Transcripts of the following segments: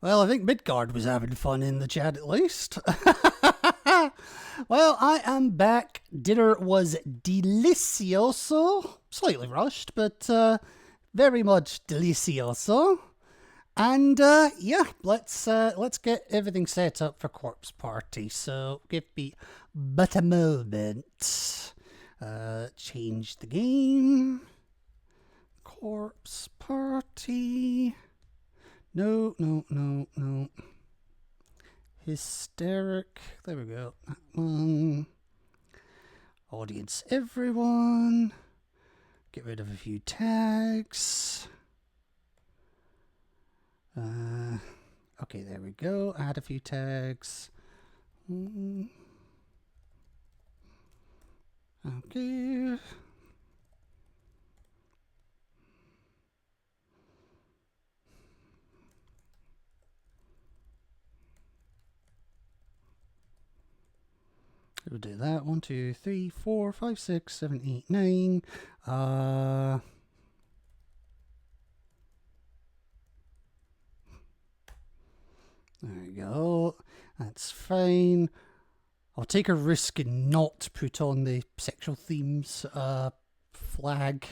Well, I think Midgard was having fun in the chat at least. Well, I am back. Dinner was delicioso. Slightly rushed, but very much delicioso. And yeah, let's get everything set up for Corpse Party. So give me but a moment. Change the game. Corpse Party. No. Hysteric. There we go. That one. Audience everyone. Get rid of a few tags. Okay, there we go. Add a few tags. Okay. We'll do that. 1, 2, 3, 4, 5, 6, 7, 8, 9. There we go. That's fine. I'll take a risk and not put on the sexual themes flag.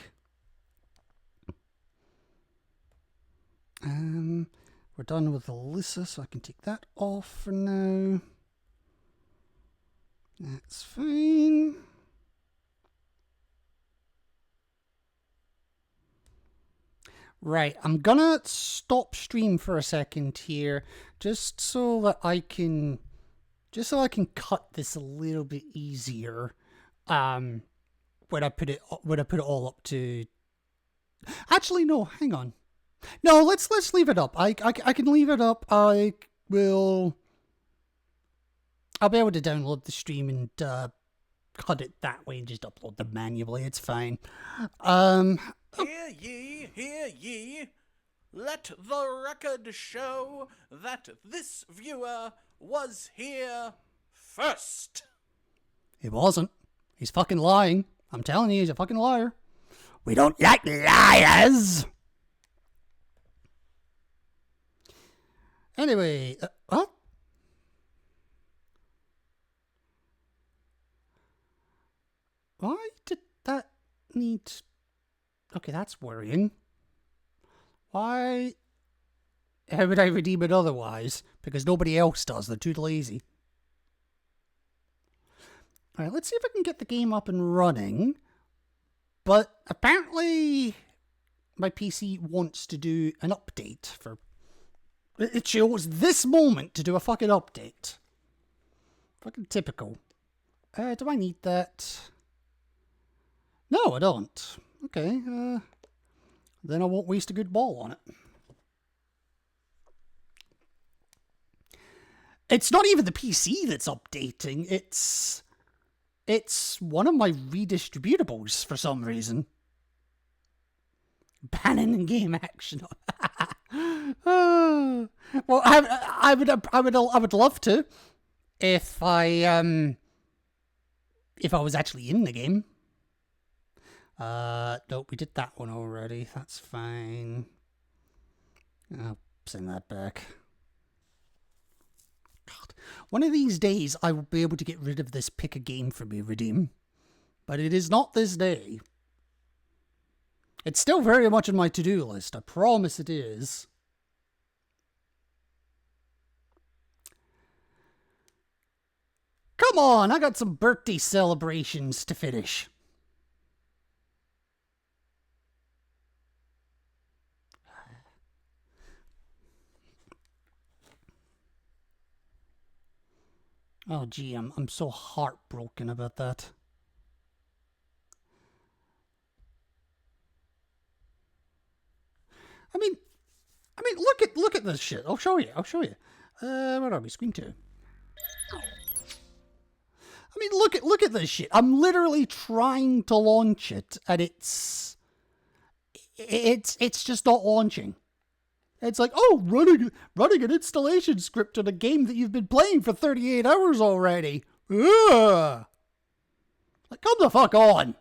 We're done with Alyssa, so I can take that off for now. That's fine. Right, I'm gonna stop stream for a second here, just so that I can cut this a little bit easier. When I put it all up to. Actually, no, hang on. No, let's leave it up. I can leave it up. I'll be able to download the stream and cut it that way and just upload them manually. It's fine. Hear ye, let the record show that this viewer was here first. He wasn't. He's fucking lying. I'm telling you, he's a fucking liar. We don't like liars! Anyway, what? Why did that need... Okay, that's worrying. Why... How would I redeem it otherwise? Because nobody else does. They're too lazy. Alright, let's see if I can get the game up and running. But apparently my PC wants to do an update for... It chose this moment to do a fucking update. Fucking typical. Do I need that? No, I don't. Okay, then I won't waste a good ball on it. It's not even the PC that's updating, it's one of my redistributables for some reason. Banning in-game action. Well, I would love to if I was actually in the game. Nope, we did that one already. That's fine. I'll send that back. God. One of these days, I will be able to get rid of this pick a game for me redeem. But it is not this day. It's still very much on my to-do list. I promise it is. Come on, I got some birthday celebrations to finish. Oh gee, I'm so heartbroken about that. I mean, look at this shit. I'll show you. Where are we? Screen 2. I mean, look at this shit. I'm literally trying to launch it, and it's just not launching. It's like, oh, running an installation script on a game that you've been playing for 38 hours already. Ugh. Like, come the fuck on.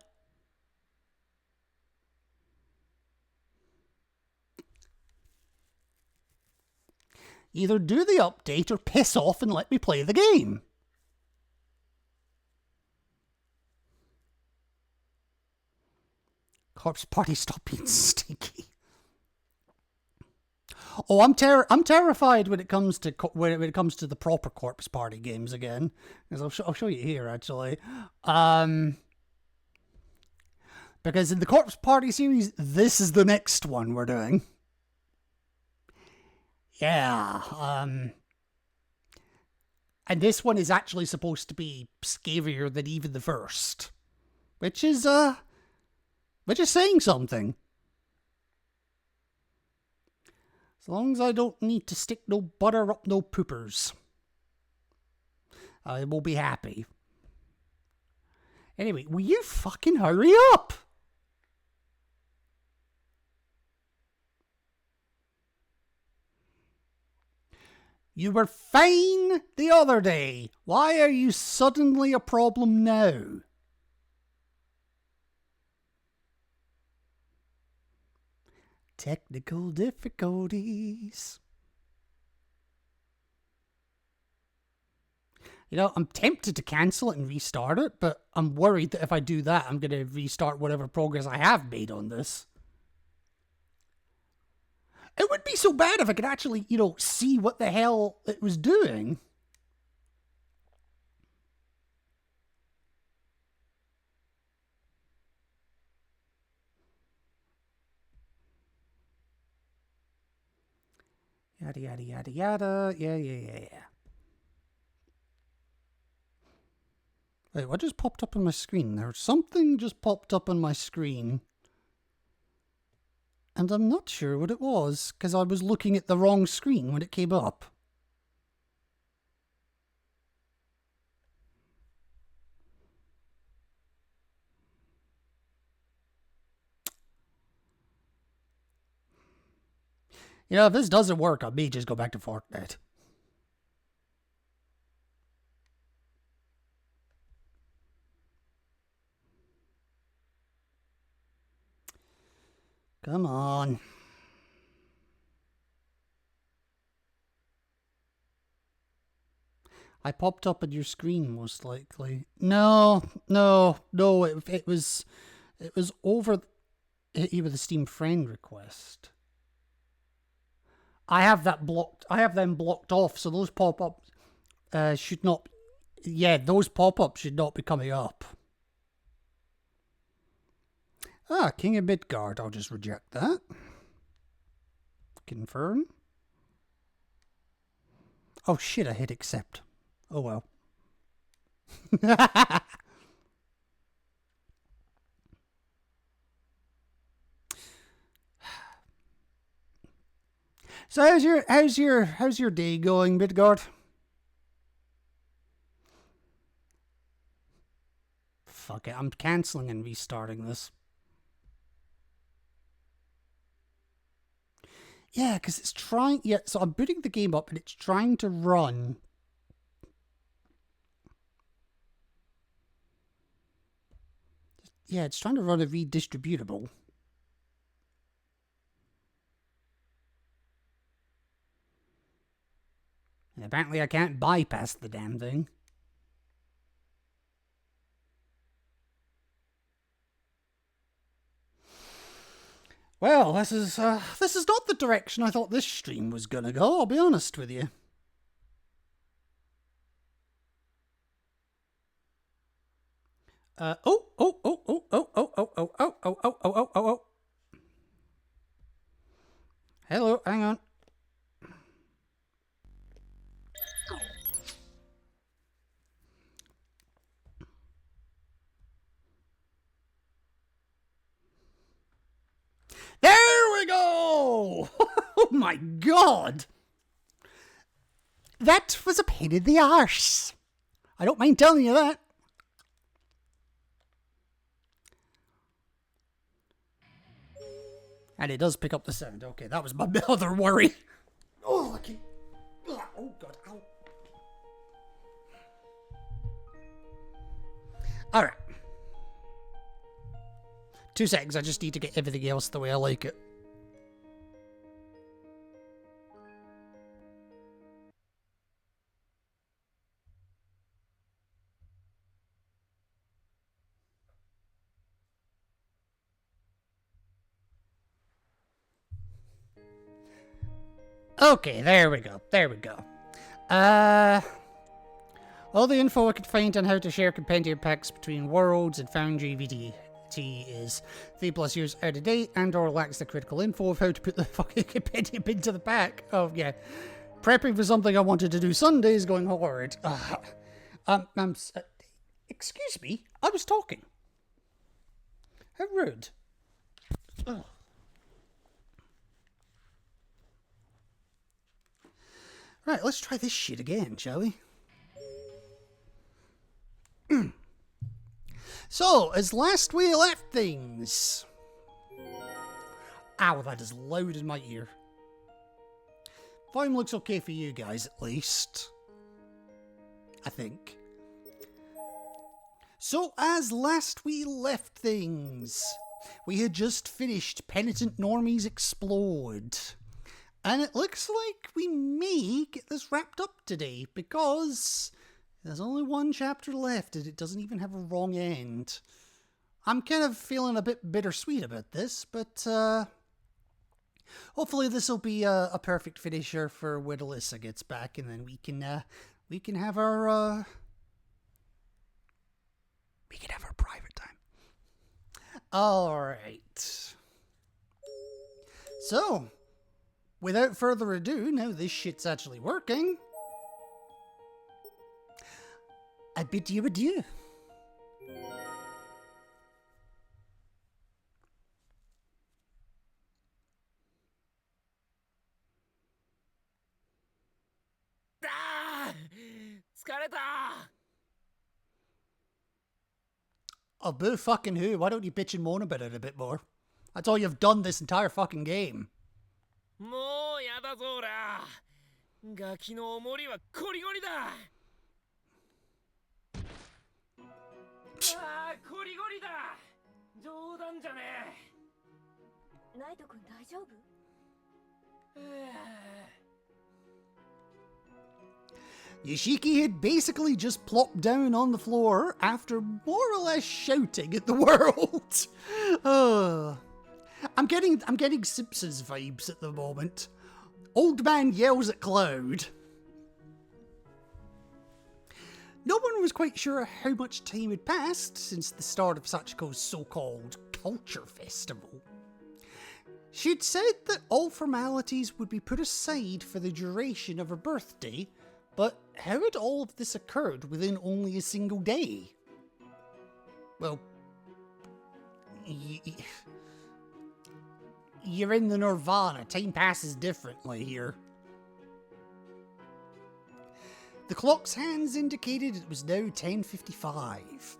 Either do the update or piss off and let me play the game. Corpse Party, stop being stinky. Oh, I'm terrified when it comes to the proper Corpse Party games again. Because I'll show you here actually. Because in the Corpse Party series, this is the next one we're doing. Yeah. And this one is actually supposed to be scarier than even the first, which is saying something. As long as I don't need to stick no butter up no poopers, I will be happy. Anyway, will you fucking hurry up? You were fine the other day. Why are you suddenly a problem now? Technical difficulties. You know, I'm tempted to cancel it and restart it, but I'm worried that if I do that, I'm going to restart whatever progress I have made on this. It would be so bad if I could actually, see what the hell it was doing. Yada, yada, yada, yada. Yeah. Wait, what just popped up on my screen? There's something just popped up on my screen. And I'm not sure what it was, because I was looking at the wrong screen when it came up. If this doesn't work, I may just go back to Fortnite. Come on. I popped up on your screen, most likely. No. It was over. Hit you with a Steam friend request. I have that blocked. I have them blocked off, so those pop-ups should not. Yeah, those pop-ups should not be coming up. King of Midgard. I'll just reject that. Confirm. Oh shit, I hit accept. Oh well. So how's your day going, Midgard? Fuck it, I'm cancelling and restarting this. Yeah, because it's trying... Yeah, so I'm booting the game up and it's trying to run... Yeah, it's trying to run a redistributable. And apparently I can't bypass the damn thing. Well, this is not the direction I thought this stream was gonna go, I'll be honest with you. Oh. Hello, hang on. There we go! Oh my god! That was a pain in the arse. I don't mind telling you that. And it does pick up the sound. Okay, that was my other worry. Oh, I can't... Oh god, ow. Alright. 2 seconds, I just need to get everything else the way I like it. Okay, there we go. There we go. All the info I could find on how to share compendium packs between worlds and Foundry VDT is 3+ years out of date and or lacks the critical info of how to put the fucking compendium into the pack. Oh, yeah. Prepping for something I wanted to do Sunday is going hard. Excuse me, I was talking. How rude. Ugh. Right, let's try this shit again, shall we? So, as last we left things... Ow, that is loud in my ear. Volume looks okay for you guys, at least. I think. So, as last we left things, we had just finished Penitent Normies Explode. And it looks like we may get this wrapped up today, because there's only one chapter left and it doesn't even have a wrong end. I'm kind of feeling a bit bittersweet about this, but hopefully this will be a perfect finisher for when Alyssa gets back, and then we can have our private time. All right. So, without further ado, now this shit's actually working, I bid you adieu. Oh, boo fucking who? Why don't you bitch and moan about it a bit more? That's all you've done this entire fucking game. もうやだぞーら。ガキのおもりはコリゴリだ。ああ、コリゴリだ。冗談じゃねえ。ナイト君大丈夫？ Yoshiki had basically just plopped down on the floor after more or less shouting at the world. I'm getting Simpsons vibes at the moment. Old man yells at Cloud. No one was quite sure how much time had passed since the start of Sachiko's so-called culture festival. She'd said that all formalities would be put aside for the duration of her birthday, but how had all of this occurred within only a single day? Well, you're in the Nirvana. Time passes differently here. The clock's hands indicated it was now 10:55.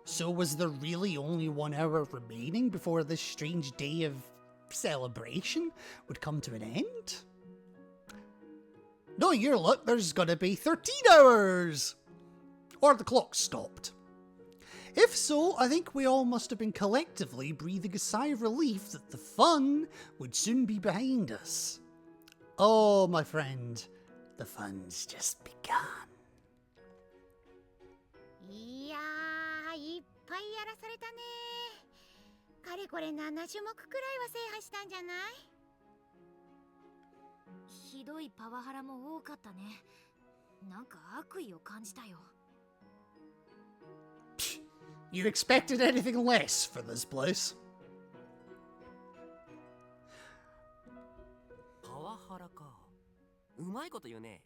So was there really only 1 hour remaining before this strange day of celebration would come to an end? No, your luck, there's gonna be 13 hours! Or the clock stopped. If so, I think we all must have been collectively breathing a sigh of relief that the fun would soon be behind us. Oh, my friend, the fun's just begun. いやー、いっぱいやらされたね。かれこれ7種目くらいは制覇したんじゃない？ひどいパワハラも多かったね。なんか悪意を感じたよ。You expected anything less for this place? パワハラか。うまいこと言うね。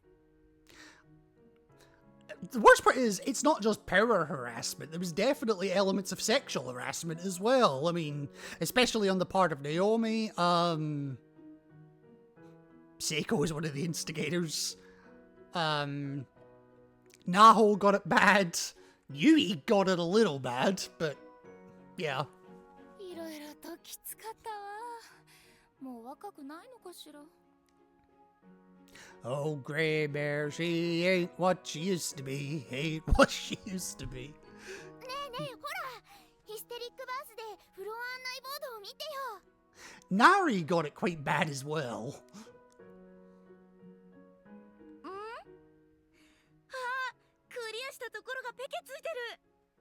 The worst part is, it's not just power harassment. There was definitely elements of sexual harassment as well. I mean, especially on the part of Naomi. Seiko is one of the instigators. Naho got it bad. Yui got it a little bad, but yeah. いろいろときつかったわ。もう若くないのかしら。Oh, Grey Bear, she ain't what she used to be. Ain't what she used to be. ねえねえ、ほら、ヒステリックバースでフロア案内ボードを見てよ。Nari got it quite bad as well. クリアしたところがペケついてる。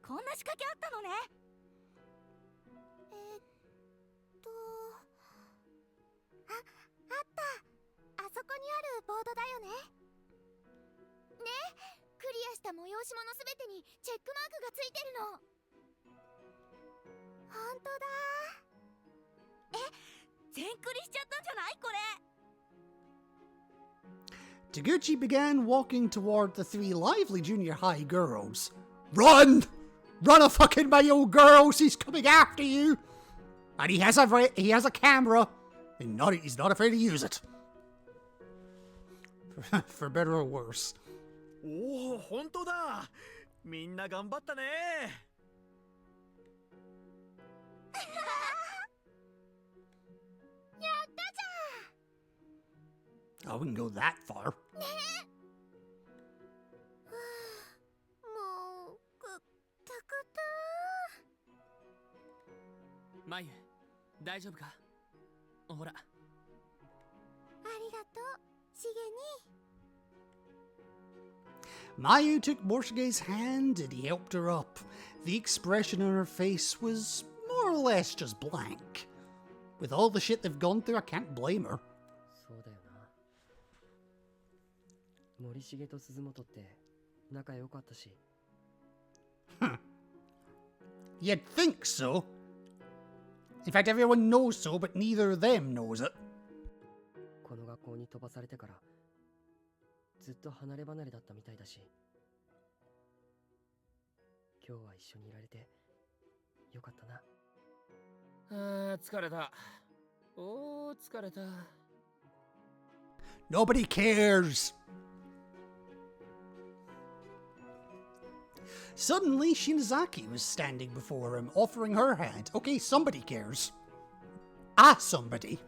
こんな仕掛けあったのね。あった。あそあるボードだよね。ね、クリアした催し物すべてにチェックマークがついてるの。ほんとだ。全クリしちゃったんじゃないこれ。Taguchi began walking toward the three lively junior high girls. Run! Run a fucking mile, girls! He's coming after you! And he has a camera, and he's not afraid to use it. For better or worse. おお、本当だ。みんな頑張ったね。やったじゃん。 I wouldn't go that far. ねえ。もうくたくた。マユ、大丈夫か？ほら。ありがとう、しげに。Mayu took Morshge's hand and he helped her up. The expression on her face was more or less just blank. With all the shit they've gone through, I can't blame her. そうだよな。森重と鈴本って仲良かったし。You'd think so. In fact, everyone knows so, but neither of them knows it. この学校に飛ばされてからずっと離れ離れだったみたいだし、今日は一緒にいられてよかったな。あー、疲れた。おー、疲れた。Nobody cares. Suddenly, Shinazaki was standing before him, offering her hand. Okay, somebody cares. Somebody.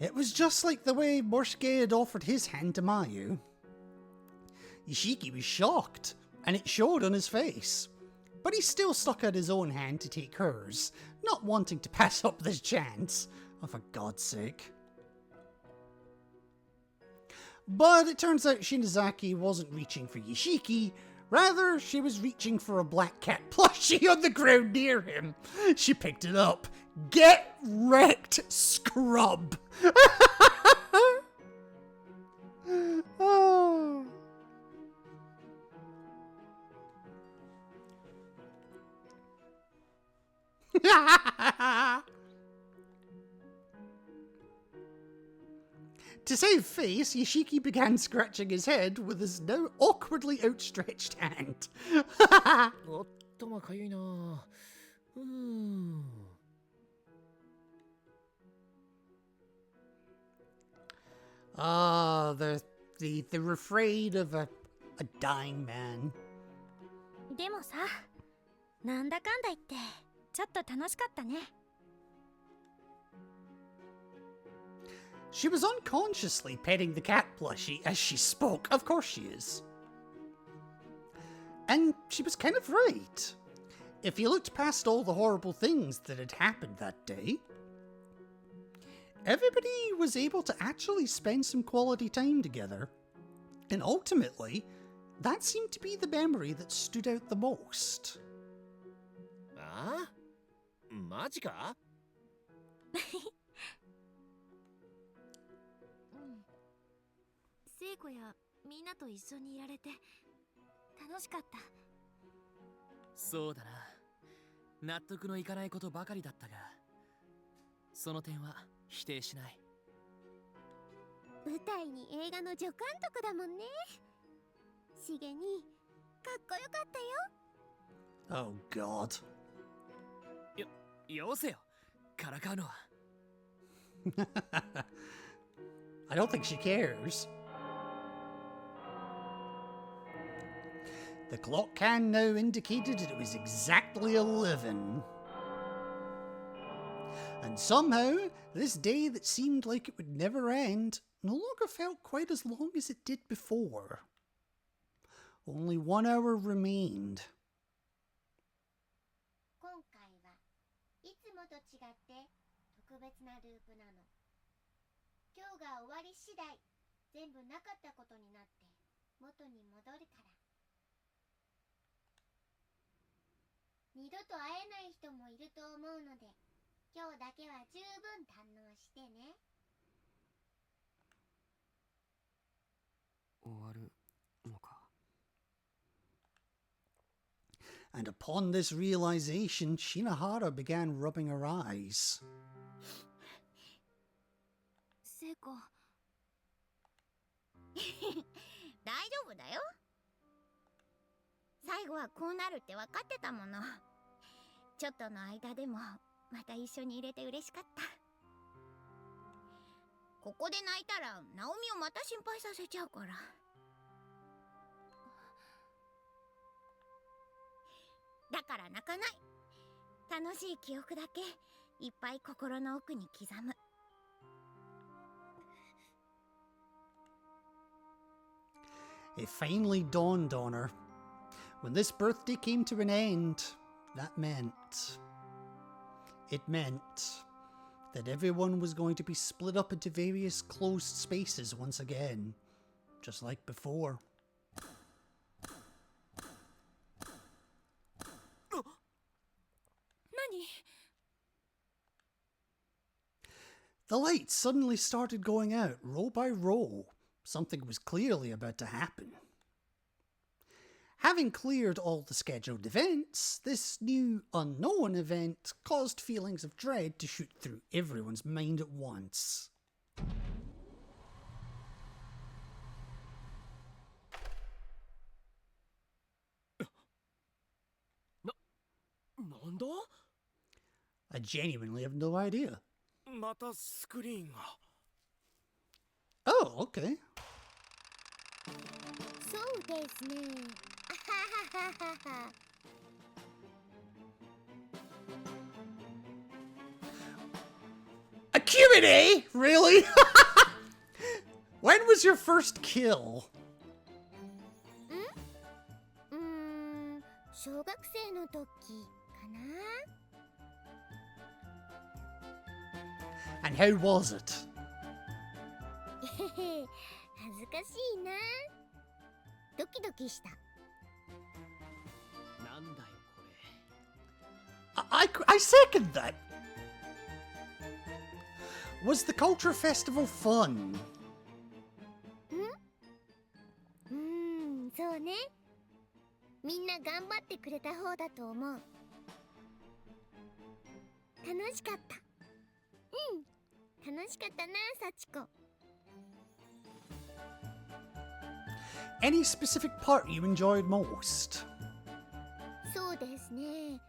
It was just like the way Morshige had offered his hand to Mayu. Ishiki was shocked, and it showed on his face. But he still stuck out his own hand to take hers, not wanting to pass up this chance. Oh, for God's sake. But it turns out Shinazaki wasn't reaching for Yoshiki, rather she was reaching for a black cat plushie on the ground near him. She picked it up. Get wrecked, scrub! Oh. To save face, Yoshiki began scratching his head with his now awkwardly outstretched hand. 頭かゆいな。The refrain of a dying man. でもさ、なんだかんだ言ってちょっと楽しかったね。She was unconsciously petting the cat plushie as she spoke. Of course she is. And she was kind of right. If you looked past all the horrible things that had happened that day, everybody was able to actually spend some quality time together. And ultimately, that seemed to be the memory that stood out the most. あ？マジか？聖子やみんなと一緒にいられて楽しかった。そうだな。納得のいかないことばかりだったが、その点は否定しない。舞台に映画の助監督だもんね。しげにかっこよかったよ。Oh God. よせよ、からかうのは。I don't think she cares. The clock hand now indicated that it was exactly 11. And somehow, this day that seemed like it would never end no longer felt quite as long as it did before. Only 1 hour remained. 今回はいつもと違って特別なループなの。今日が終わり次第全部なかったことになって元に戻るから。二度と会えない人もいると思うので、今日だけは十分堪能してね。終わるのか。And upon this realization, Shinohara began rubbing her eyes. 聖子大丈夫だよ。最後はこうなるって分かってたもの。ちょっとの間でもまた一緒に入れて嬉しかった。ここで泣いたらナオミをまた心配させちゃうから。だから泣かない。楽しい記憶だけいっぱい心の奥に刻む。It finally dawned on her. When this birthday came to an end, it meant that everyone was going to be split up into various closed spaces once again, just like before. The lights suddenly started going out row by row. Something was clearly about to happen. Having cleared all the scheduled events, this new unknown event caused feelings of dread to shoot through everyone's mind at once. I genuinely have no idea. またスクリーンが。Oh, okay. そうですね。あははははは。Acuity? Really? When was your first kill? 小学生の時かな。And how was it? 恥ずかしいな。ドキドキした。なんだよこれ。I second that. Was the culture festival fun? そうね。みんな頑張ってくれた方だと思う。楽しかった。楽しかったな、幸子。Any specific part you enjoyed most? そうですね。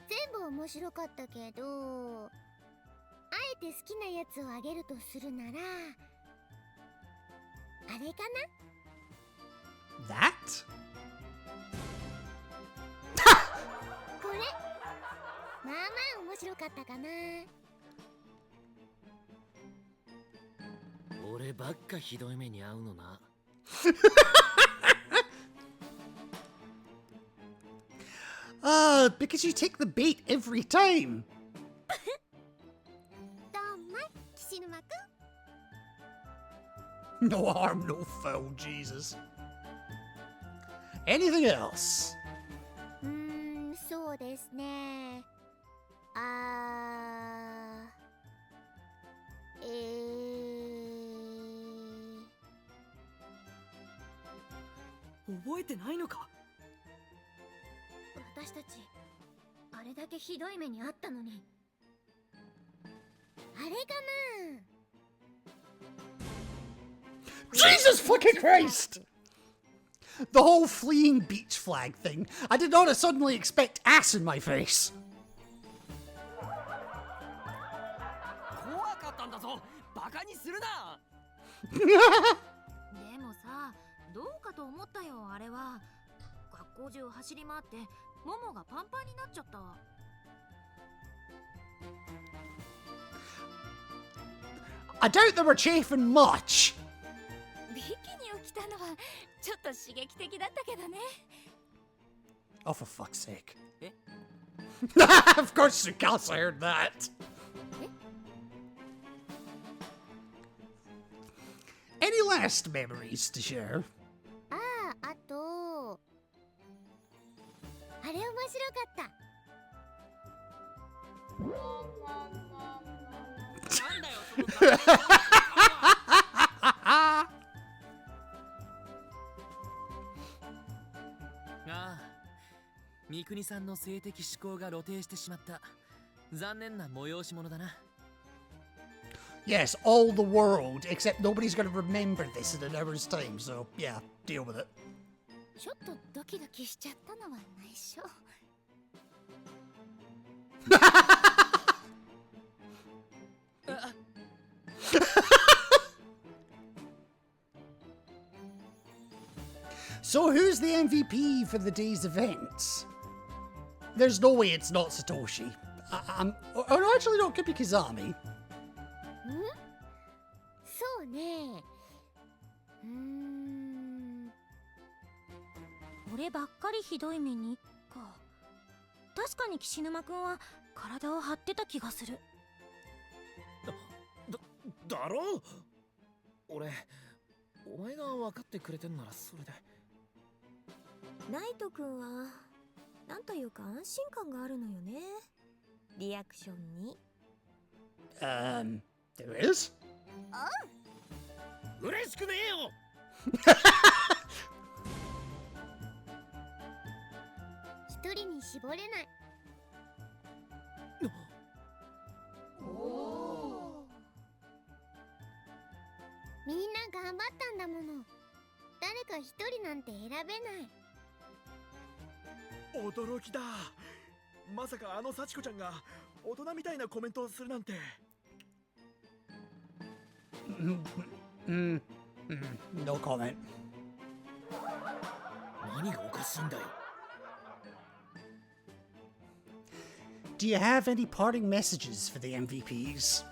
全部面白かったけど、あえて好きなやつをあげるとするなら、あれかな？ That? これ、まあまあ面白かったかな。俺ばっかひどい目に遭うのな。Because you take the bait every time. どんまい、岸沼くん。 No harm, no foul, Jesus. Anything else? そうですね。覚えてないのか。私たちあれだけひどい目にあったのに、あれかな。 Jesus fucking Christ! The whole fleeing beach flag thing. I did not suddenly expect ass in my face. 怖かったんだぞ。バカにするな。でもさ、どうかと思ったよ。あれは学校中走り回ってももがパンパンになっちゃった。I doubt they were chafing much. ビキニを着たのはちょっと刺激的だったけどね。 Oh, for fuck's sake. Eh? Of course, Sukasa heard that. Any last memories to share? あと、あれ面白かった。なんだよその残念なああ、三國さんの性的思考が露呈してしまった。残念な催し物だな。Yes, all the world, except nobody's going to remember this in an hour's time, so yeah, deal with it. ちょっとドキドキしちゃったのは内緒。So who's the MVP for the day's events? There's no way it's not Satoshi. Oh, no, actually, no, it could be Kizami. そうね。俺ばっかりひどい目にか。確かに岸沼くんは体を張ってた気がする。だろう。俺、お前が分かってくれてんならそれで。ナイトくんはなんというか安心感があるのよね。リアクションに。There is? 嬉しくねえよ。一人に絞れない。みんな頑張ったんだもの。誰か一人なんて選べない。驚きだ。まさかあの幸子ちゃんが大人みたいなコメントをするなんて。No comment. 何がおかしいんだよ。Do you have any parting messages for the MVPs?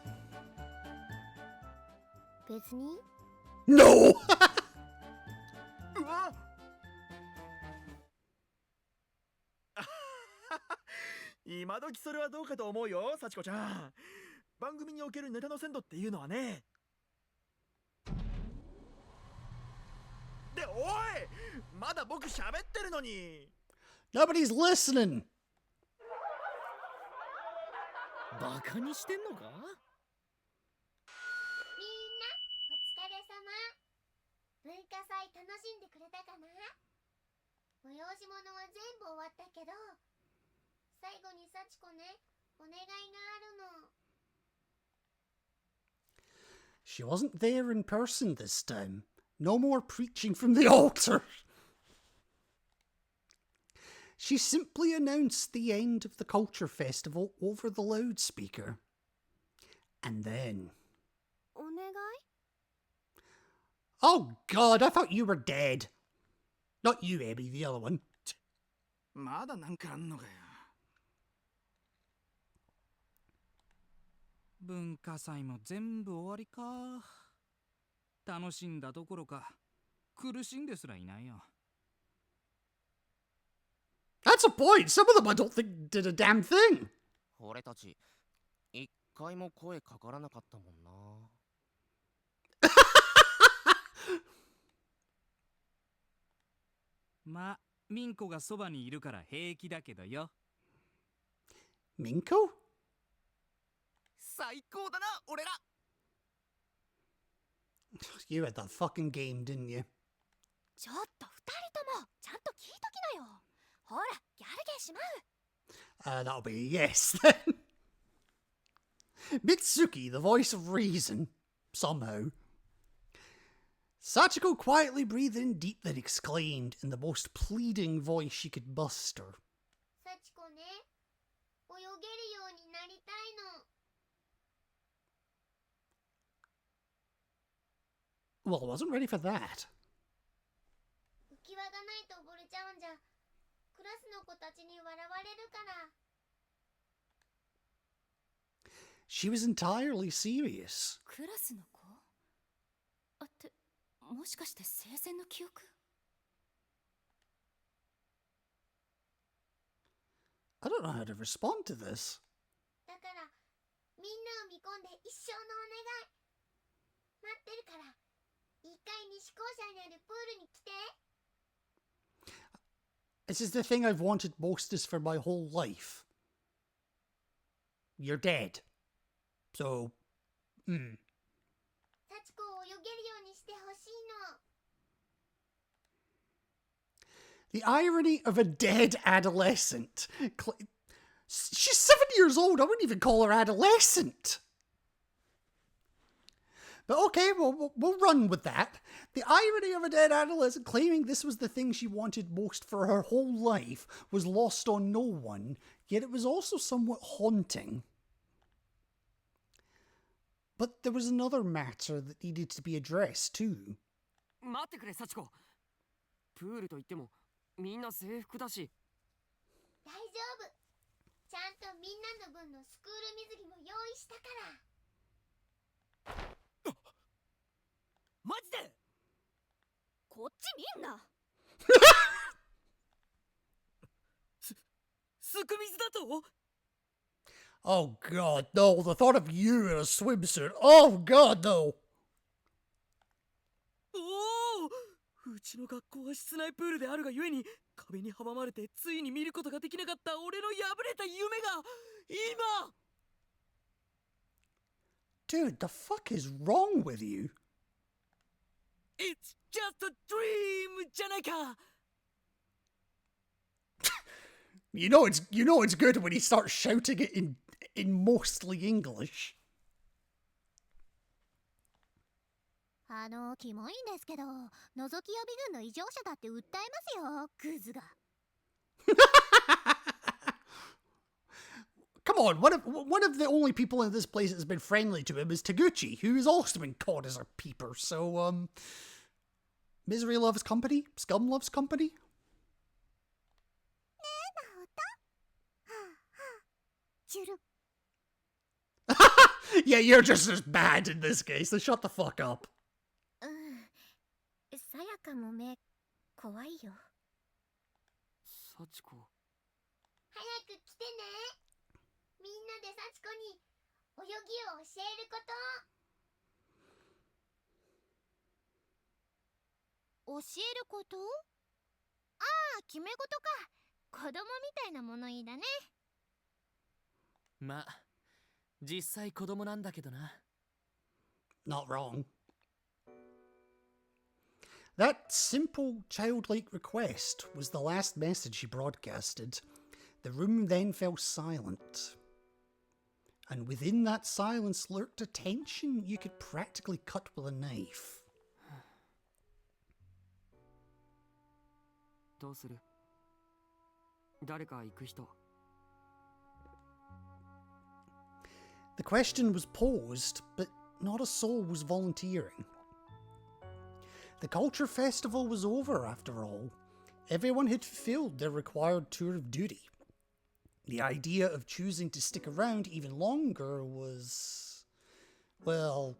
別に。No! うわ今時それはどうかと思うよ、幸子ちゃん。番組におけるネタの鮮度っていうのはね。で、おい、まだ僕喋ってるのに。 Nobody's listening! バカにしてんのか？みんなお疲れ様。文化祭楽しんでくれたかな。催し物は全部終わったけど、最後に幸子ね、お願いがあるの。She wasn't there in person this time. No more preaching from the altar. She simply announced the end of the culture festival over the loudspeaker. And then... お願い？ Oh God, I thought you were dead. Not you, Abby, the other one. まだなんかあんのかよ。文化祭も全部終わりか。楽しんだどころか苦しんですらいないよ。That's a point. Some of them I don't think did a damn thing. 俺たち一回も声かからなかったもんな。まあミンコがそばにいるから平気だけどよ。Minko? 最高だな、俺ら。You had that fucking game, didn't you? ちょっと二人ともちゃんと聞いときなよ。ほら、ギャルゲーしまう。That'll be a yes then. Mitsuki, the voice of reason, somehow. Sachiko quietly breathed in deep, then exclaimed in the most pleading voice she could muster. 幸子ね、泳げるようになりたいの。Well, I wasn't ready for that. 浮き輪がないと溺れちゃうんじゃ、クラスの子たちに笑われるから。She was entirely serious. クラスの子？あって、もしかして生前の記憶？ I don't know how to respond to this. だから、みんなを見込んで一生のお願い。待ってるから、一回西校舎にあるプールに来て。This is the thing I've wanted most is for my whole life. you're dead. So, 幸子を泳げるようにしてほしいの。 the irony of a dead adolescent. She's 7 years old. I wouldn't even call her adolescent. But okay, we'll run with that. The irony of a dead adolescent claiming this was the thing she wanted most for her whole life was lost on no one, yet it was also somewhat haunting. But there was another matter that needed to be addressed too. 待ってくれ、幸子。プールといってもみんな制服だし。大丈夫。ちゃんとみんなの分のスクール水着も用意したから。マジで？こっち見んな。すく水だと？ Oh god, no, the thought of you in a swimsuit. Oh god, no. おお、うちの学校は室内プールであるがゆえに壁に阻まれてついに見ることができなかった俺の破れた夢が今。 Dude, the fuck is wrong with you? It's just a dream じゃないか。You know it's good when he starts shouting it in mostly English. キモいんですけど、覗き予備軍の異常者だって訴えますよ、クズが。Come on, one of the only people in this place that's been friendly to him is Taguchi, who has also been caught as a peeper. So, misery loves company, scum loves company. Yeah, you're just as bad in this case, so shut the fuck up. さやかも目怖いよ。幸子。早く来てね。みんなで幸子に泳ぎを教えること。教えること？ああ、決め事か。子供みたいな物言いだね。まあ、実際子供なんだけどな。Not wrong. That simple childlike request was the last message he broadcasted. The room then fell silent. And within that silence lurked a tension you could practically cut with a knife. どうする？誰か行く人。The question was posed, but not a soul was volunteering. The culture festival was over, after all. Everyone had fulfilled their required tour of duty. The idea of choosing to stick around even longer was... well,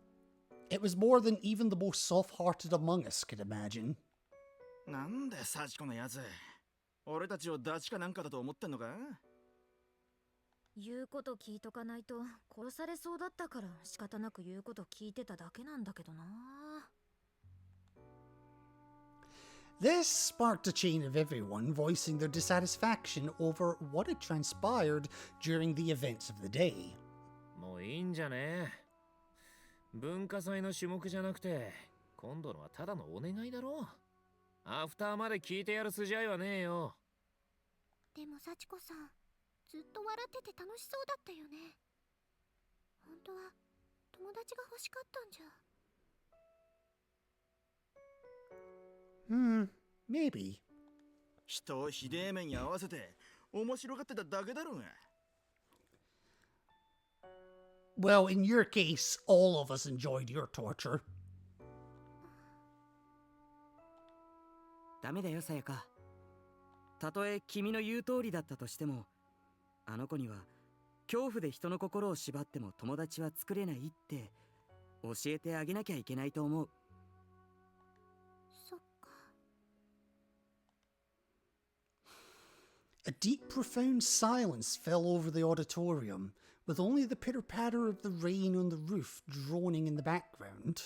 it was more than even the most soft-hearted among us could imagine. なんで幸子のやつ、俺たちをダチかなんかだと思ってんのか？言うこと聞いとかないと殺されそうだったから仕方なく言うこと聞いてただけなんだけどな。This sparked a chain of everyone voicing their dissatisfaction over what had transpired during the events of the day. もういいんじゃね？文化祭の種目じゃなくて、今度のはただのお願いだろ。アフターまで聞いてやる筋合いはねえよ。でも幸子さん、ずっと笑ってて楽しそうだったよね。本当は友達が欲しかったんじゃ。Maybe. 人をひでえ目に合わせて面白がってただけだろうが。Well, in your case, all of us enjoyed your torture. ダメだよ、さやか。たとえ君の言う通りだったとしても、あの子には恐怖で人の心を縛っても友達は作れないって教えてあげなきゃいけないと思う。そっか。A deep, profound silence fell over the auditorium, with only the pitter-patter of the rain on the roof droning in the background.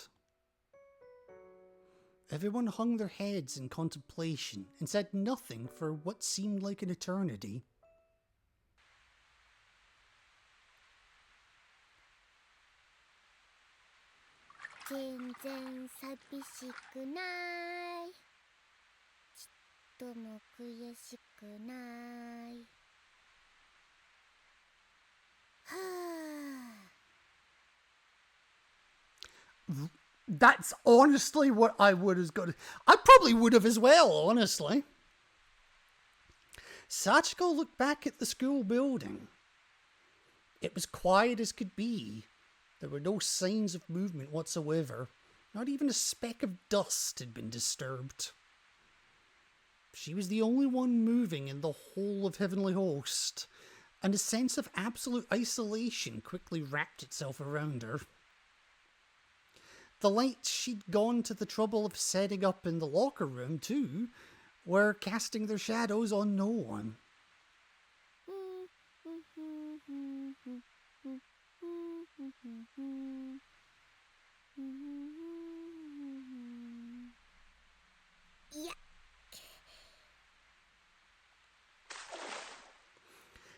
Everyone hung their heads in contemplation and said nothing for what seemed like an eternity. 全然寂しくない。ちっとも悔しくない。はあ。 That's honestly what I would have got. I probably would have as well, honestly. Sachiko looked back at the school building. It was quiet as could be. There were no signs of movement whatsoever. Not even a speck of dust had been disturbed. She was the only one moving in the whole of Heavenly Host, and a sense of absolute isolation quickly wrapped itself around her. The lights she'd gone to the trouble of setting up in the locker room, too, were casting their shadows on no one. Yeah.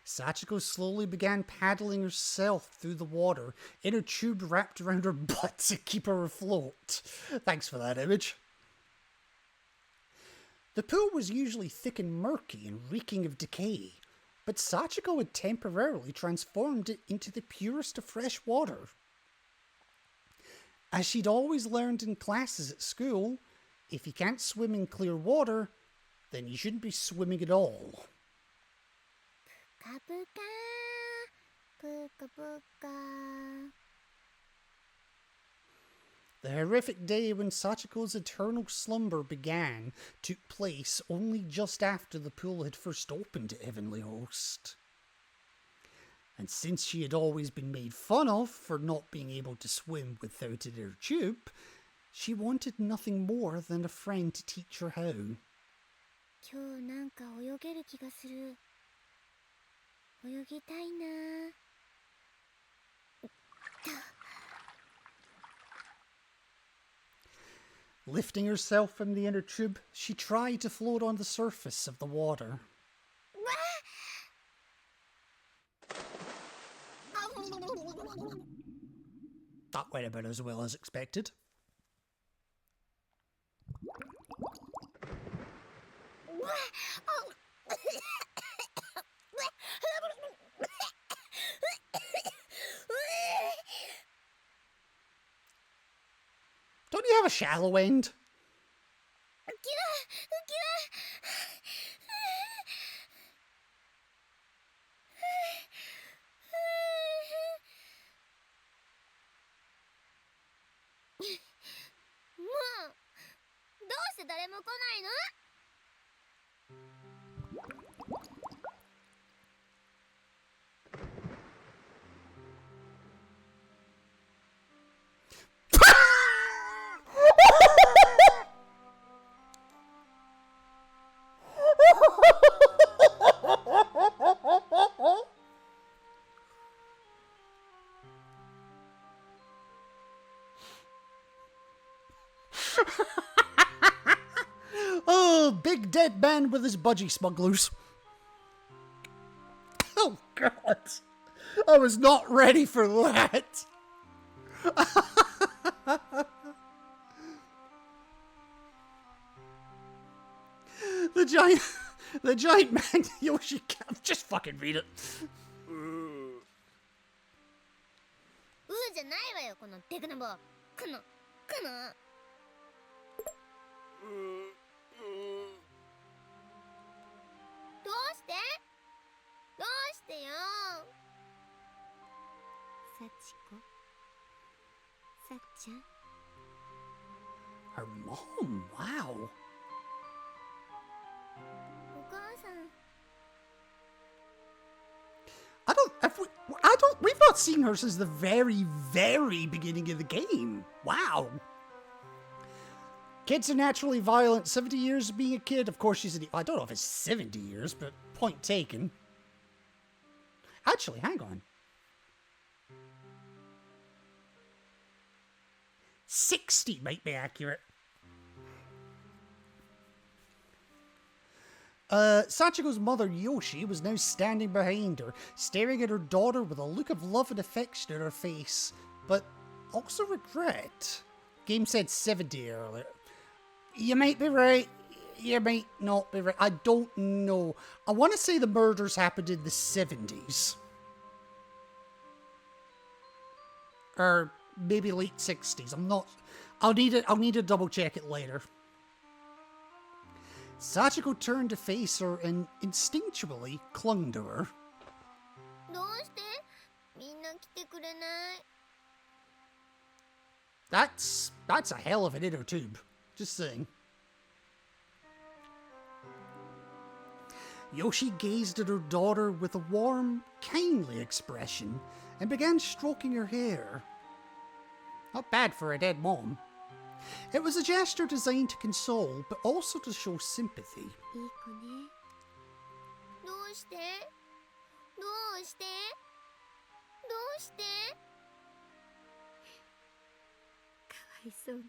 Sachiko slowly began paddling herself through the water, in a tube wrapped around her butt to keep her afloat. Thanks for that image. The pool was usually thick and murky and reeking of decay, but Sachiko had temporarily transformed it into the purest of fresh water. As she'd always learned in classes at school, if you can't swim in clear water, then you shouldn't be swimming at all. ぷかぷかぷかぷか。 The horrific day when Sachiko's eternal slumber began took place only just after the pool had first opened at Heavenly Host. And since she had always been made fun of for not being able to swim without an inner tube, she wanted nothing more than a friend to teach her how. 今日なんか泳げる気がする。泳ぎたいな。Lifting herself from the inner tube, she tried to float on the surface of the water. That went about as well as expected. Don't you have a shallow end? もうどうして誰も来ないの？ Oh, big dead man with his budgie smugglers. Oh, God. I was not ready for that. The giant man, Yoshi, just fucking read it. じゃないわよ、このデクノボ。この。どうして？どうしてよ。幸子。さっちゃん。 Her mom, wow. お母さん。 We've not seen her since the very, very beginning of the game. Wow. Kids are naturally violent. 70 years of being a kid. Of course, I don't know if it's 70 years, but point taken. Actually, hang on. 60 might be accurate. Sachiko's mother, Yoshi, was now standing behind her, staring at her daughter with a look of love and affection in her face, but also regret. game said 70 earlier. You might be right. You might not be right. I don't know. I want to say the murders happened in the 70s. Or maybe late 60s. I'm not... I'll need to double check it later. Sachiko turned to face her and instinctually clung to her. どうしてみんな来てくれない？ That's a hell of an inner tube. Just saying. Yoshi gazed at her daughter with a warm, kindly expression and began stroking her hair. Not bad for a dead mom. It was a gesture designed to console, but also to show sympathy. いい子ね。どうして？どうして？どうして？かわいそうに。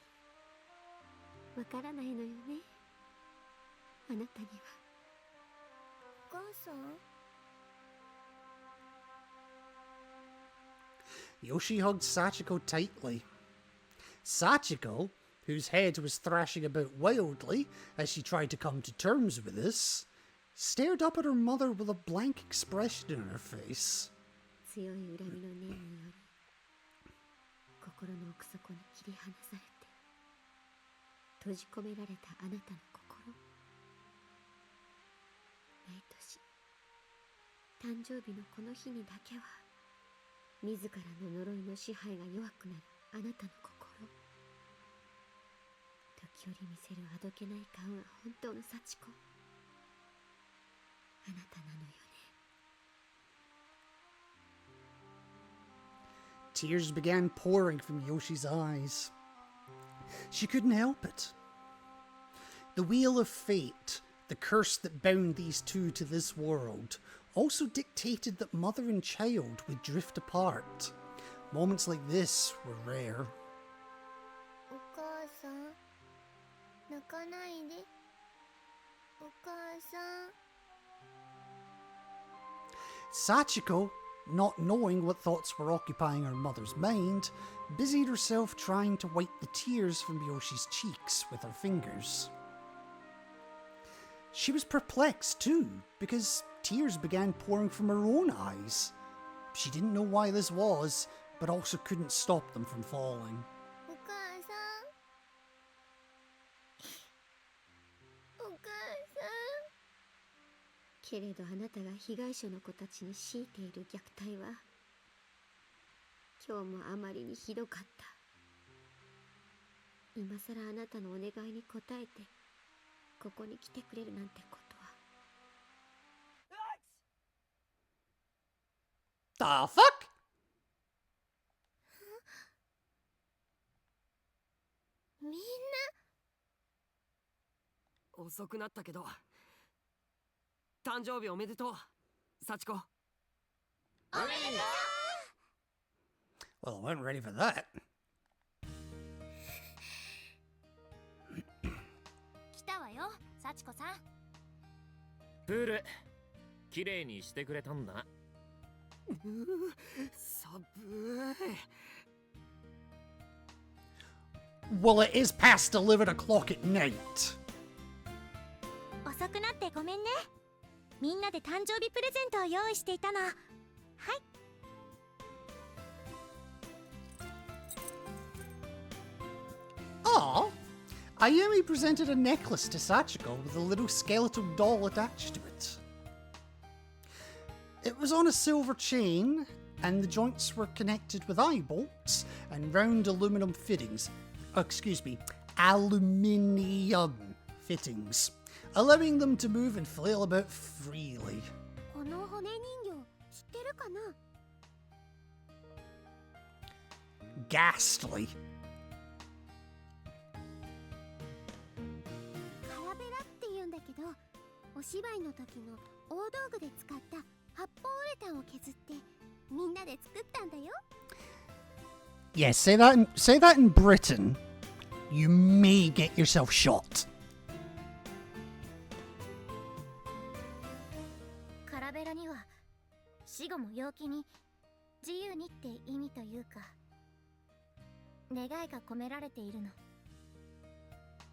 わからないのよね。あなたには。お母さん？ Yoshi hugged Sachiko tightly. Sachiko, whose head was thrashing about wildly as she tried to come to terms with this, stared up at her mother with a blank expression in her face. 強い恨みの念により心の奥底に切り離されて閉じ込められたあなたの心。毎年誕生日のこの日にだけは自らの呪いの支配が弱くなるあなたの心。時折見せるあどけない顔が本当の幸子。あなたなのよね。 Tears began pouring from Yoshi's eyes. She couldn't help it. The wheel of fate, the curse that bound these two to this world, also dictated that mother and child would drift apart. Moments like this were rare. お母さん、泣かないで。お母さん。 Sachiko, not knowing what thoughts were occupying her mother's mind, busied herself trying to wipe the tears from Yoshi's cheeks with her fingers. She was perplexed too, because tears began pouring from her own eyes. She didn't know why this was, but also couldn't stop them from falling. お母さん。お母さん。けれどあなたが被害者の子たちに強いている虐待は今日もあまりにひどかった。今さらあなたのお願いに応えてここに来てくれるなんてことは。 The fuck? みんな。遅くなったけど誕生日おめでとう、幸子。おめでとう。 Well, I wasn't ready for that. 来たわよ、幸子さん。プールきれいにしてくれたんだな。寒い。 Well, it is past 11 o'clock at night. 遅くなってごめんね。みんなで誕生日プレゼントを用意していたの。はい。 Aw, Ayumi presented a necklace to Sachiko with a little skeletal doll attached to it. It was on a silver chain, and the joints were connected with eye bolts and round aluminum fittings. Aluminium fittings, allowing them to move and flail about freely. この骨人形知ってるかな？ Ghastly. カラベラって言うんだけど、お芝居の時の大道具で使った発泡ウレタンを削ってみんなで作ったんだよ。 Yes, say that in Britain. You may get yourself shot. カラベラには死後も陽気に自由にって意味というか、願いが込められているの。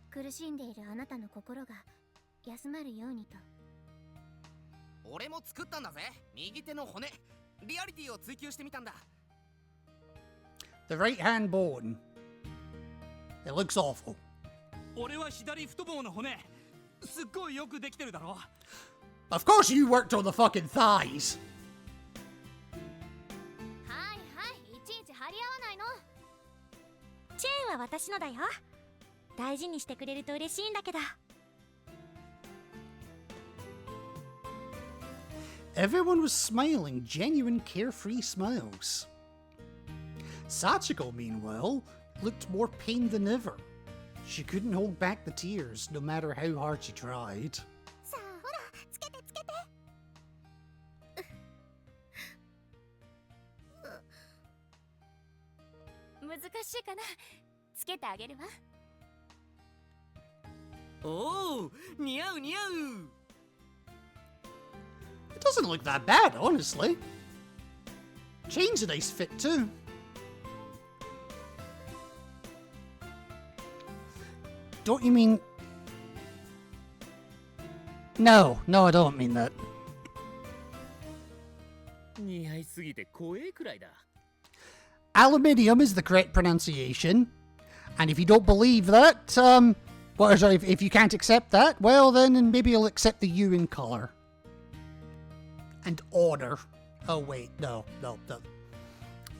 苦しんでいるあなたの心が休まるようにと。俺も作ったんだぜ、右手の骨。リアリティを追求してみたんだ。 The right hand bone. It looks awful. 俺は左太ももの骨すっごいよくできてるだろ。 Of course you worked on the fucking thighs. はいはい、いちいち張り合わないの。チェーンは私のだよ。大事にしてくれると嬉しいんだけど。 Everyone was smiling, genuine carefree smiles. Sachiko, meanwhile, looked more pained than ever. She couldn't hold back the tears, no matter how hard she tried. さあほら、つけてつけて。難しいかな。つけてあげるわ。おお、似合う似合う。 It doesn't look that bad, honestly. Chain's a nice fit too. Don't you mean... No, I don't mean that. 似合いすぎて怖えくらいだ。 Aluminium is the correct pronunciation. And if you don't believe that, well, sorry, if you can't accept that, well then maybe you'll accept the U in colour. And honor. Oh wait, no.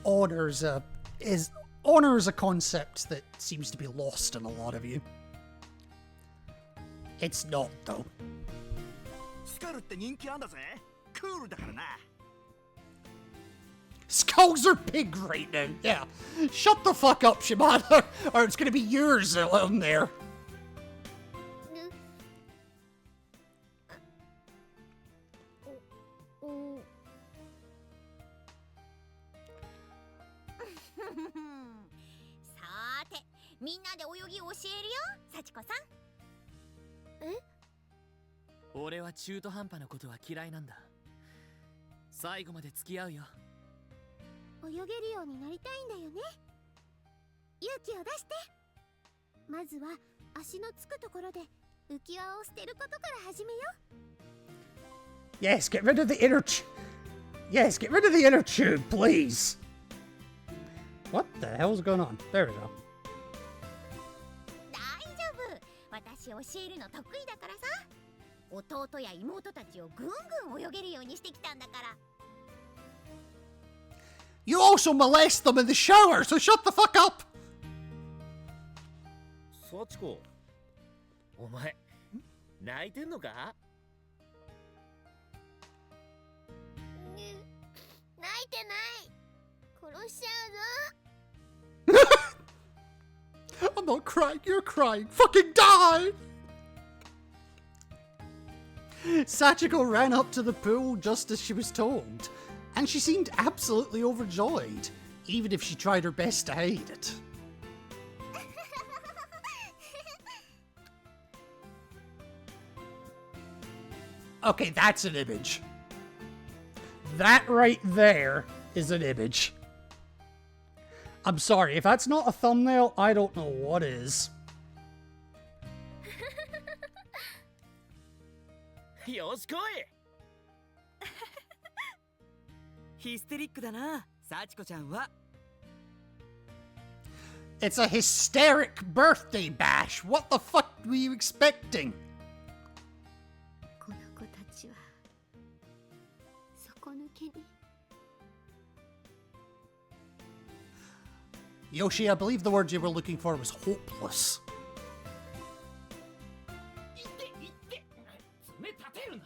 Honor is a concept that seems to be lost in a lot of you. It's not though. スカルって人気あんだぜ。クールだからな。 Skulls are pig right now. Yeah. Shut the fuck up, Shimada, or it's gonna be yours on there. さーて、みんなで泳ぎ教えるよ、幸子さん。え？俺は中途半端なことは嫌いなんだ。最後まで付き合うよ。泳げるようになりたいんだよね。勇気を出して。まずは足のつくところで浮き輪を捨てることから始めよう。 Yes, get rid of the inner Yes, get rid of the inner tube, please. What the hell's going on? There we go. 大丈夫。私教えるの得意だからさ。弟や妹たちをぐんぐん泳げるようにしてきたんだから。 You also molest them in the shower, so shut the fuck up! 幸子、お前泣いてんのか？泣いてない。殺しちゃうぞ。 I'm not crying, you're crying. Fucking die! Sachiko ran up to the pool just as she was told, and she seemed absolutely overjoyed, even if she tried her best to hide it. Okay, that's an image. That right there is an image. I'm sorry, if that's not a thumbnail, I don't know what is. よし来い。ヒステリックだな、幸子ちゃんは。 It's a hysteric birthday bash. What the fuck were you expecting? この子たちは底抜けに。 Yoshi, I believe the word you were looking for was hopeless. 爪立てるな。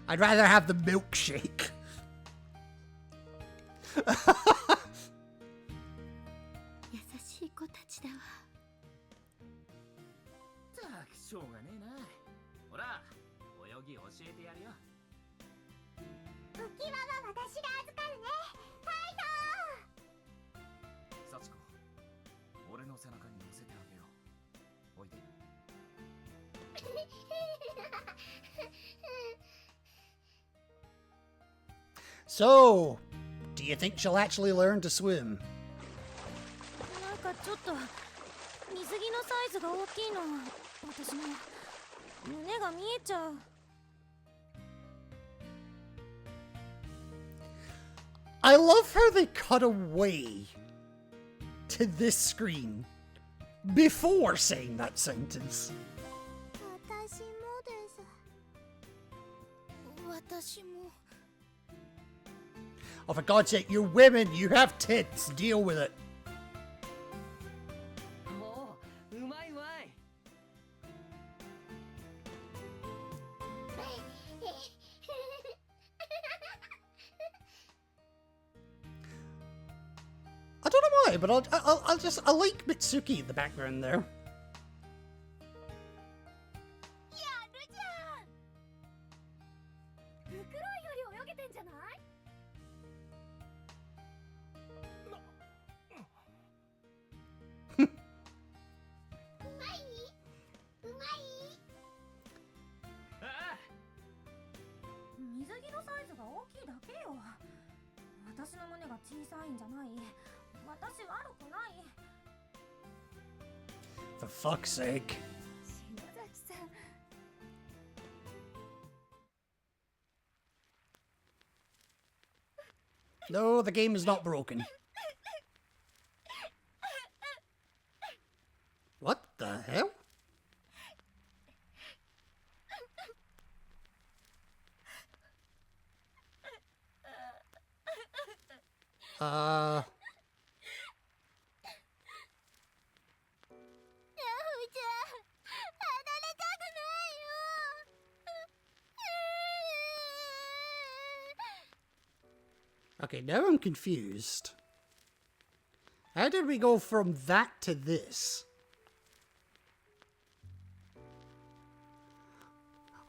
I'd rather have the milkshake. 優しい子たちだわ。たくしょうがねえな。ほら、泳ぎ教えてやるよ。浮き輪は私が預かるね。カイト。幸子、俺の背中に乗せてあげよう。おいで。So, do you think she'll actually learn to swim? なんかちょっと水着のサイズが大きいの。私も胸が見えちゃう。I love how they cut away to this screen before saying that sentence. 私もです。私も。Oh, for God's sake, you're women, you have tits, deal with it. おお、うまいうまい。I don't know why, but I like Mitsuki in the background there. やるじゃん。フクロウより泳げてんじゃない？水着のサイズが大きいだけよ。私の胸が小さいんじゃない。私悪くない。For fuck's sake. 篠崎さん。No, the game is not broken. What the hell? Uh... 離れたくないよ。 Okay, now I'm confused. How did we go from that to this?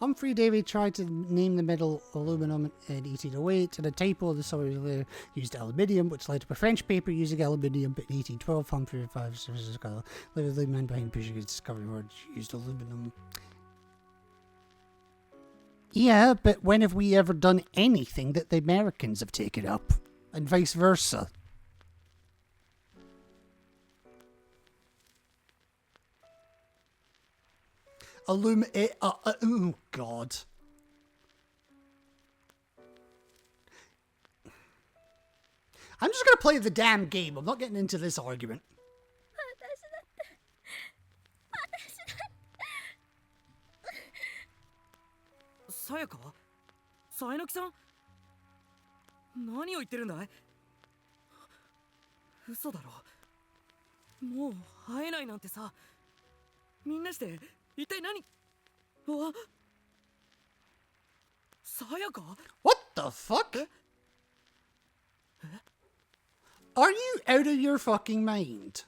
Humphrey Davy tried to name the metal aluminum in 1808, and a typo of the story later used aluminium, which led to a French paper using aluminium, but in 1812, Humphrey five services got the man behind pushing his discovery word used aluminum. Yeah, but when have we ever done anything that the Americans have taken up? And vice versa. Oh God. I'm just gonna play the damn game. I'm not getting into this argument. さやか？さえのきさん？何を言ってるんだい？嘘だろ。もう会えないなんてさ。みんなして一体何？あ、さやか？ What the fuck? Are you out of your fucking mind?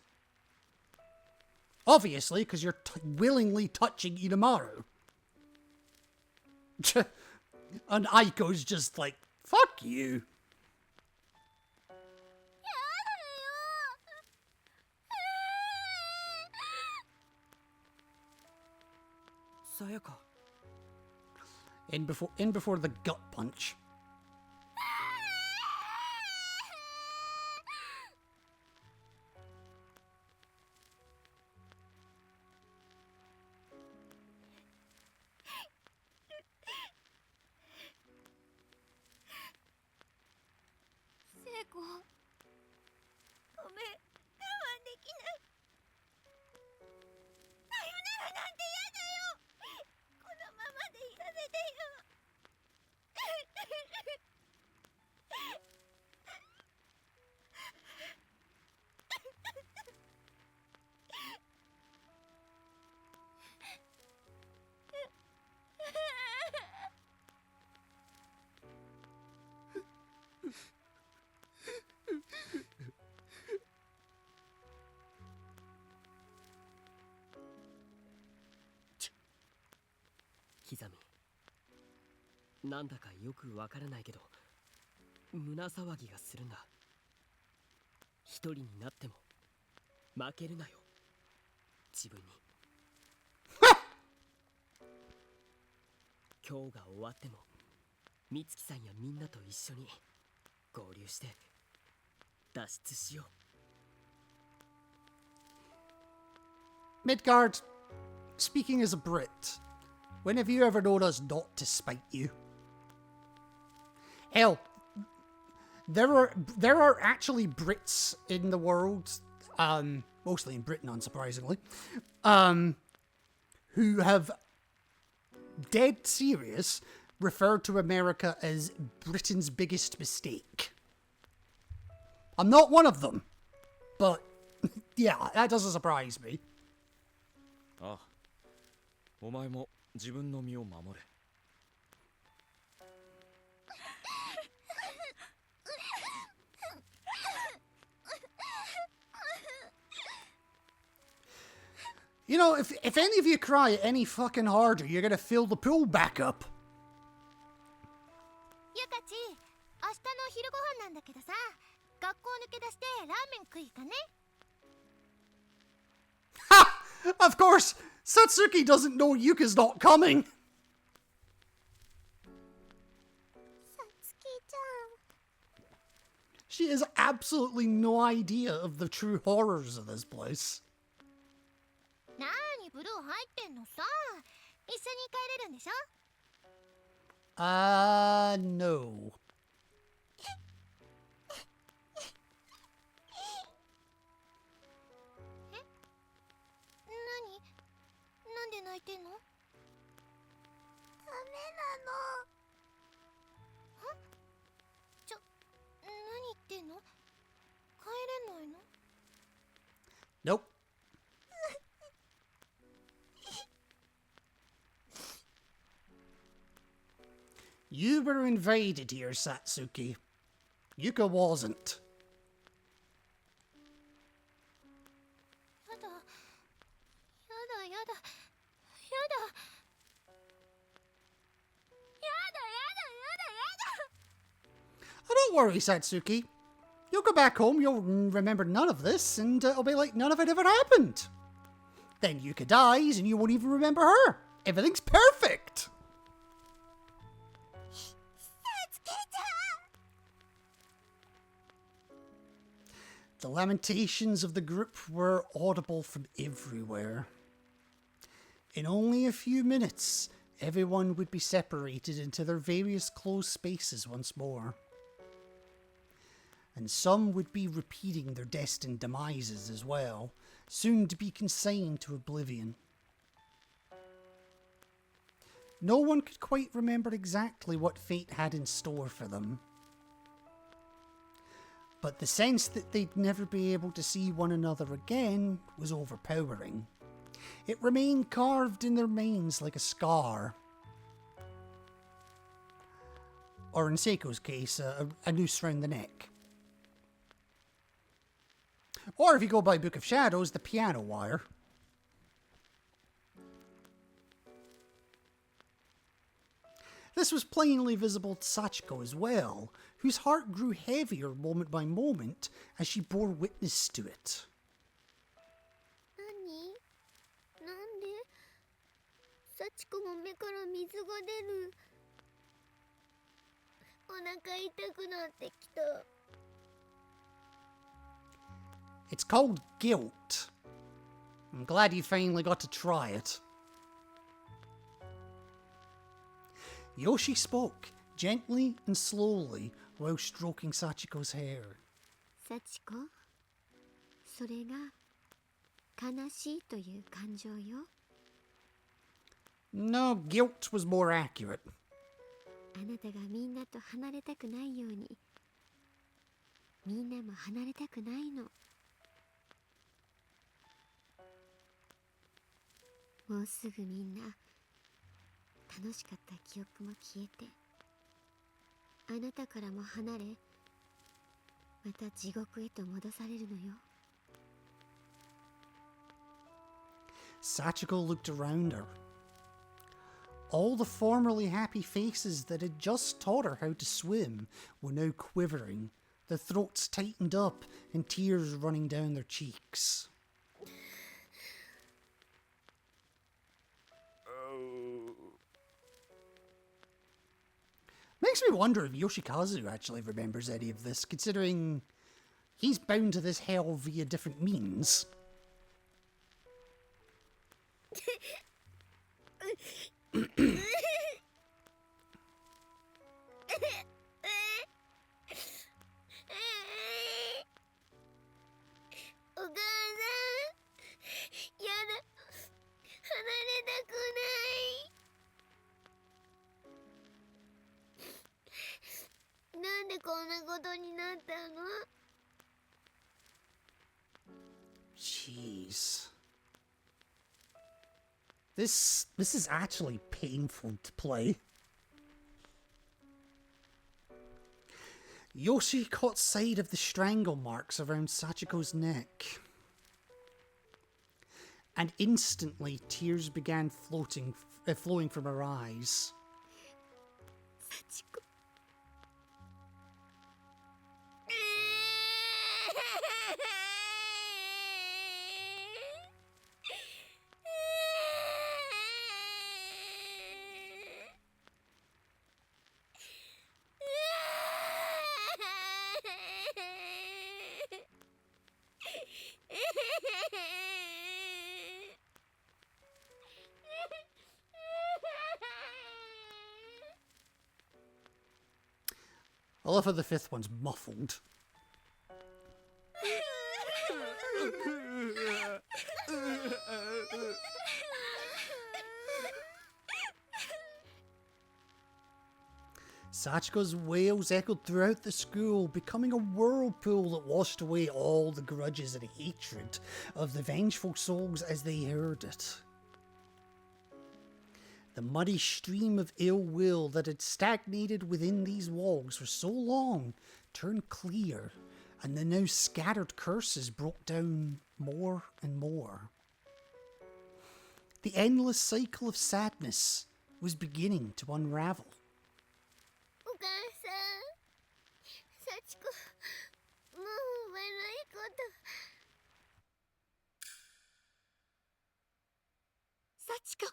Obviously, because you're willingly touching Inamaru. And Aiko's just like, fuck you. さやか。 In before the gut punch.刻み、なんだかよくわからないけど胸騒ぎがするんだ。一人になっても負けるなよ、自分に。今日が終わっても美月さんやみんなと一緒に合流して脱出しよう。Midgard, speaking as a Brit, when have you ever known us not to spite you? Hell, there are actually Brits in the world, mostly in Britain, unsurprisingly, who have dead serious referred to America as Britain's biggest mistake. I'm not one of them, but yeah, that doesn't surprise me. ああ、お前も自分の身を守れ。You know, if any of you cry any fucking harder, you're gonna fill the pool back up. ゆかち、明日の昼ご飯なんだけどさ、学校抜け出してラーメン食いかね。 Ha! Of course, Satsuki doesn't know Yuka's not coming. さつきちゃん。 She has absolutely no idea of the true horrors of this place. なーにブルー入ってんのさ。一緒に帰れるんでしょ。 No. なんで泣いてんの？ダメなの。は？何言ってんの？帰れないの？ Nope. You were invaded here, Satsuki. Yuka wasn't. やだ。やだ。やだ。Oh, don't worry, Satsuki. You'll go back home, you'll remember none of this, and it'll be like none of it ever happened. Then Yuka dies, and you won't even remember her. Everything's perfect. The lamentations of the group were audible from everywhere. In only a few minutes, everyone would be separated into their various closed spaces once more. And some would be repeating their destined demises as well, soon to be consigned to oblivion. No one could quite remember exactly what fate had in store for them. But the sense that they'd never be able to see one another again was overpowering. It remained carved in their minds like a scar. Or in Seiko's case, a noose round the neck. Or if you go by Book of Shadows, the piano wire. This was plainly visible to Sachiko as well, whose heart grew heavier moment by moment as she bore witness to it. 何？なんで？幸子も目から水が出る。お腹痛くなってきた。 It's called guilt. I'm glad you finally got to try it. Yoshi spoke, gently and slowly, while stroking Sachiko's hair. 幸子、それが悲しいという感情よ。 No, guilt was more accurate. あなたがみんなと離れたくないように、みんなも離れたくないの。もうすぐみんな楽しかった記憶も消えて、あなたからも離れ、また地獄へと戻されるのよ。 Sachiko looked around her. All the formerly happy faces that had just taught her how to swim were now quivering, their throats tightened up and tears running down their cheeks. Makes me wonder if Yoshikazu actually remembers any of this, considering he's bound to this hell via different means. Jeez. This is actually painful to play. Yoshi caught sight of the strangle marks around Sachiko's neck. And instantly tears began flowing from her eyes. Sachiko. I love how the fifth one's muffled. Sachiko's wails echoed throughout the school, becoming a whirlpool that washed away all the grudges and hatred of the vengeful souls as they heard it. The muddy stream of ill will that had stagnated within these walls for so long turned clear, and the now scattered curses broke down more and more. The endless cycle of sadness was beginning to unravel. Sachiko!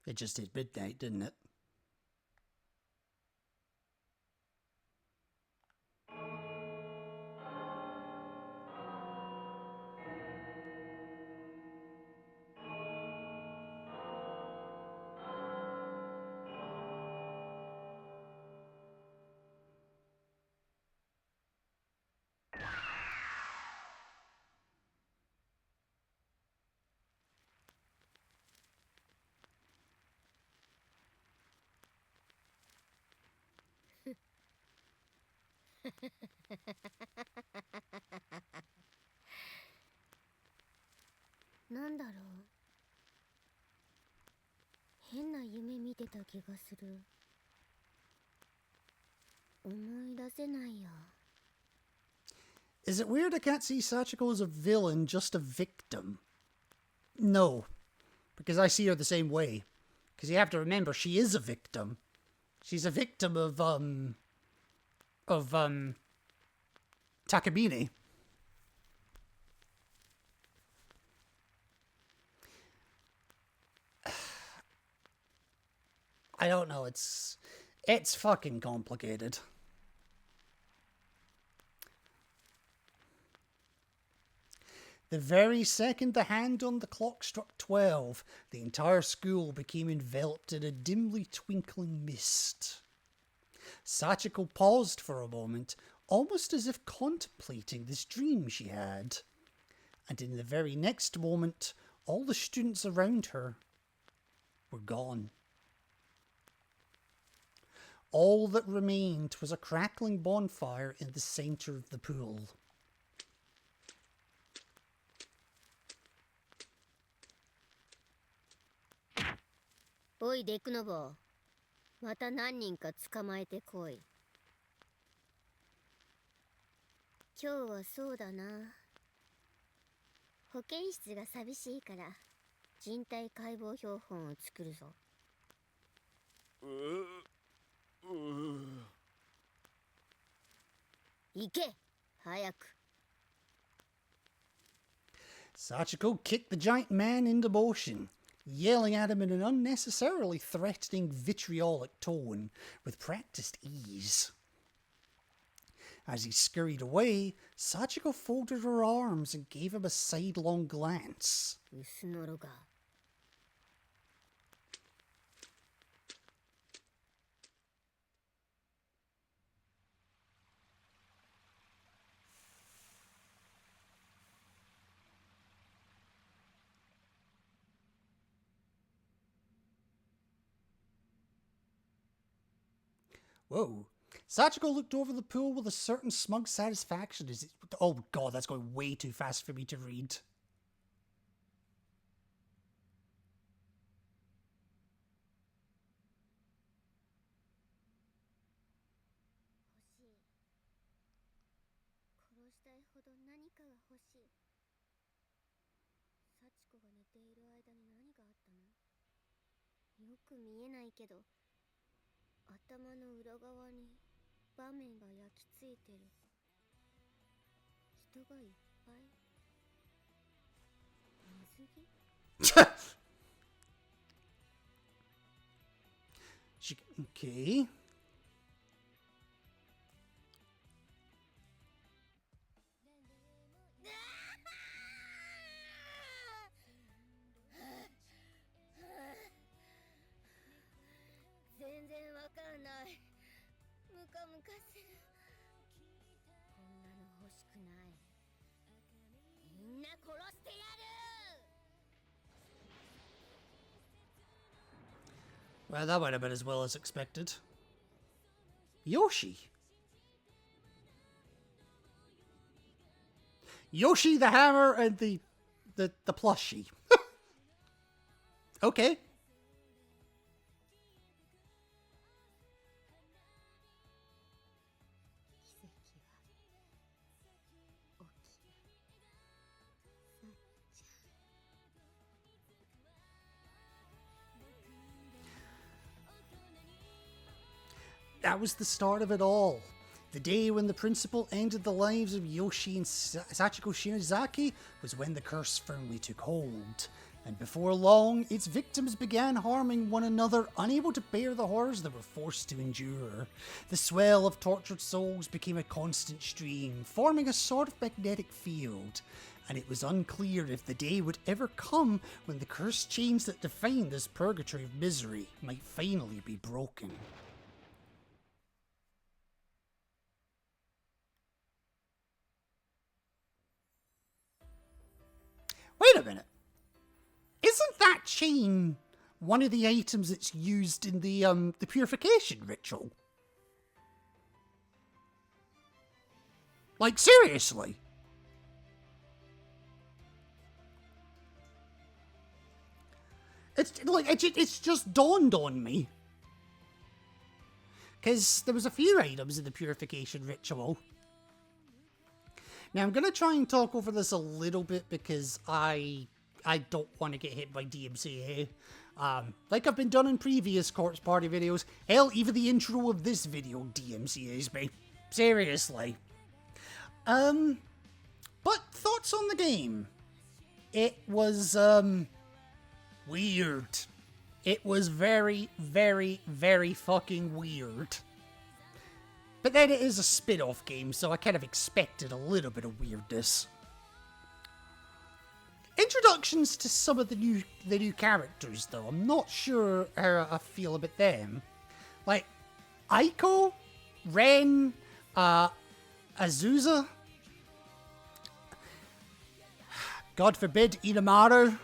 It just hit midnight, didn't it? Nan daro? 変な夢見てた気がする。思い出せないや。Is it weird I can't see Sachiko as a villain, just a victim? No, because I see her the same way. Because you have to remember, she is a victim. She's a victim of Takamine. I don't know, it's fucking complicated. The very second the hand on the clock struck 12, the entire school became enveloped in a dimly twinkling mist. Sachiko paused for a moment, almost as if contemplating this dream she had. And in the very next moment, all the students around her were gone. All that remained was a crackling bonfire in the center of the pool.おいデクノボ、また何人か捕まえてこい。今日はそうだな。保健室が寂しいから人体解剖標本を作るぞ。行け早く。 Sachiko kicked the giant man into motion, yelling at him in an unnecessarily threatening, vitriolic tone with practiced ease. As he scurried away, Sachiko folded her arms and gave him a sidelong glance. 薄のろか。 Whoa. Sachiko looked over the pool with a certain smug satisfaction as it... Oh god, that's going way too fast for me to read. Sachiko 頭の裏側に場面が焼き付いてる。人がいっぱい。水着 Okay. 全然わかんない。ムカムカする。こんなの欲しくない。みんな殺してやる。 Well, that went a bit as well as expected. Yoshi. Yoshi the hammer and the plushie. Okay. That was the start of it all. The day when the principal ended the lives of Yoshi and Sachiko Shinozaki was when the curse firmly took hold. And before long, its victims began harming one another, unable to bear the horrors they were forced to endure. The swell of tortured souls became a constant stream, forming a sort of magnetic field. And it was unclear if the day would ever come when the cursed chains that define this purgatory of misery might finally be broken. Wait a minute. Isn't that chain one of the items that's used in the purification ritual? Like, seriously? It's just dawned on me. Because there was a few items in the purification ritual. Now, I'm going to try and talk over this a little bit because I don't want to get hit by DMCA. Like I've been done in previous Corpse Party videos. Hell, even the intro of this video DMCAs me. Seriously. But thoughts on the game? It was, weird. It was very, very, very fucking weird. But then it is a spin-off game, so I kind of expected a little bit of weirdness. Introductions to some of the new characters, though. I'm not sure how I feel about them. Like, Aiko, Ren, Azusa, God forbid, Inamaru.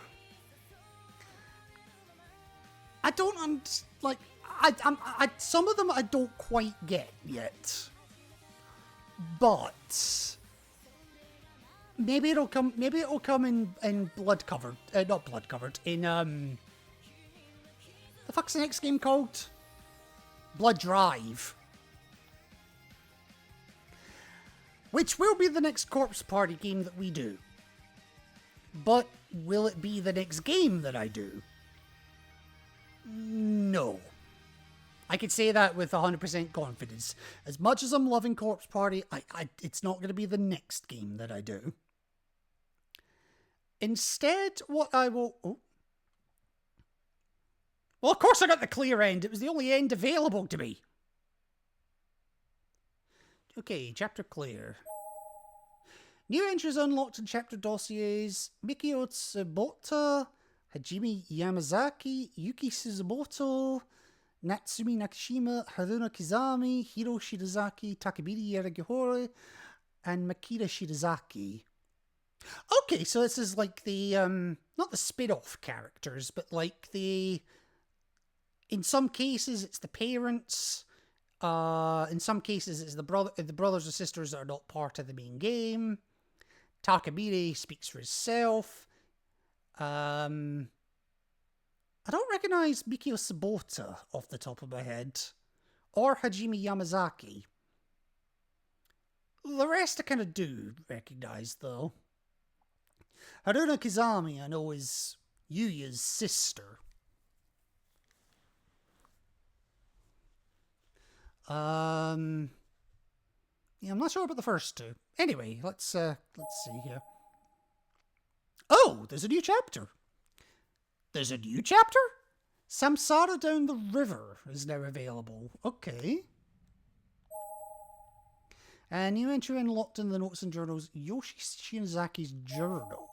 I don't like. Some of them I don't quite get yet, but maybe it'll come. Maybe it'll come in blood covered, not blood covered. In the fuck's the next game called? Blood Drive, which will be the next Corpse Party game that we do. But will it be the next game that I do? No. I could say that with 100% confidence. As much as I'm loving Corpse Party, it's not going to be the next game that I do. Instead, what I will... Oh. Well, of course I got the clear end. It was the only end available to me. Okay, chapter clear. New entries unlocked in chapter dossiers. Mikio Tsubota, Hajime Yamazaki, Yuki Suzumoto, Natsumi Nakashima, Haruna Kizami, Hiro Shirazaki, Takebiri Yaragihore, and Makita Shirazaki. Okay, so this is like the, not the spin-off characters, but like the... In some cases, it's the parents. In some cases, it's the brothers or sisters that are not part of the main game. Takebiri speaks for himself. I don't recognise Mikio Sabota off the top of my head. Or Hajime Yamazaki. The rest I kind of do recognise, though. Haruna Kizami, I know, is Yuya's sister. Yeah, I'm not sure about the first two. Anyway, let's see here. Oh, there's a new chapter. There's a new chapter? Samsara Down the River is now available. Okay. A new entry unlocked in the notes and journals. Yoshi Shinazaki's journal.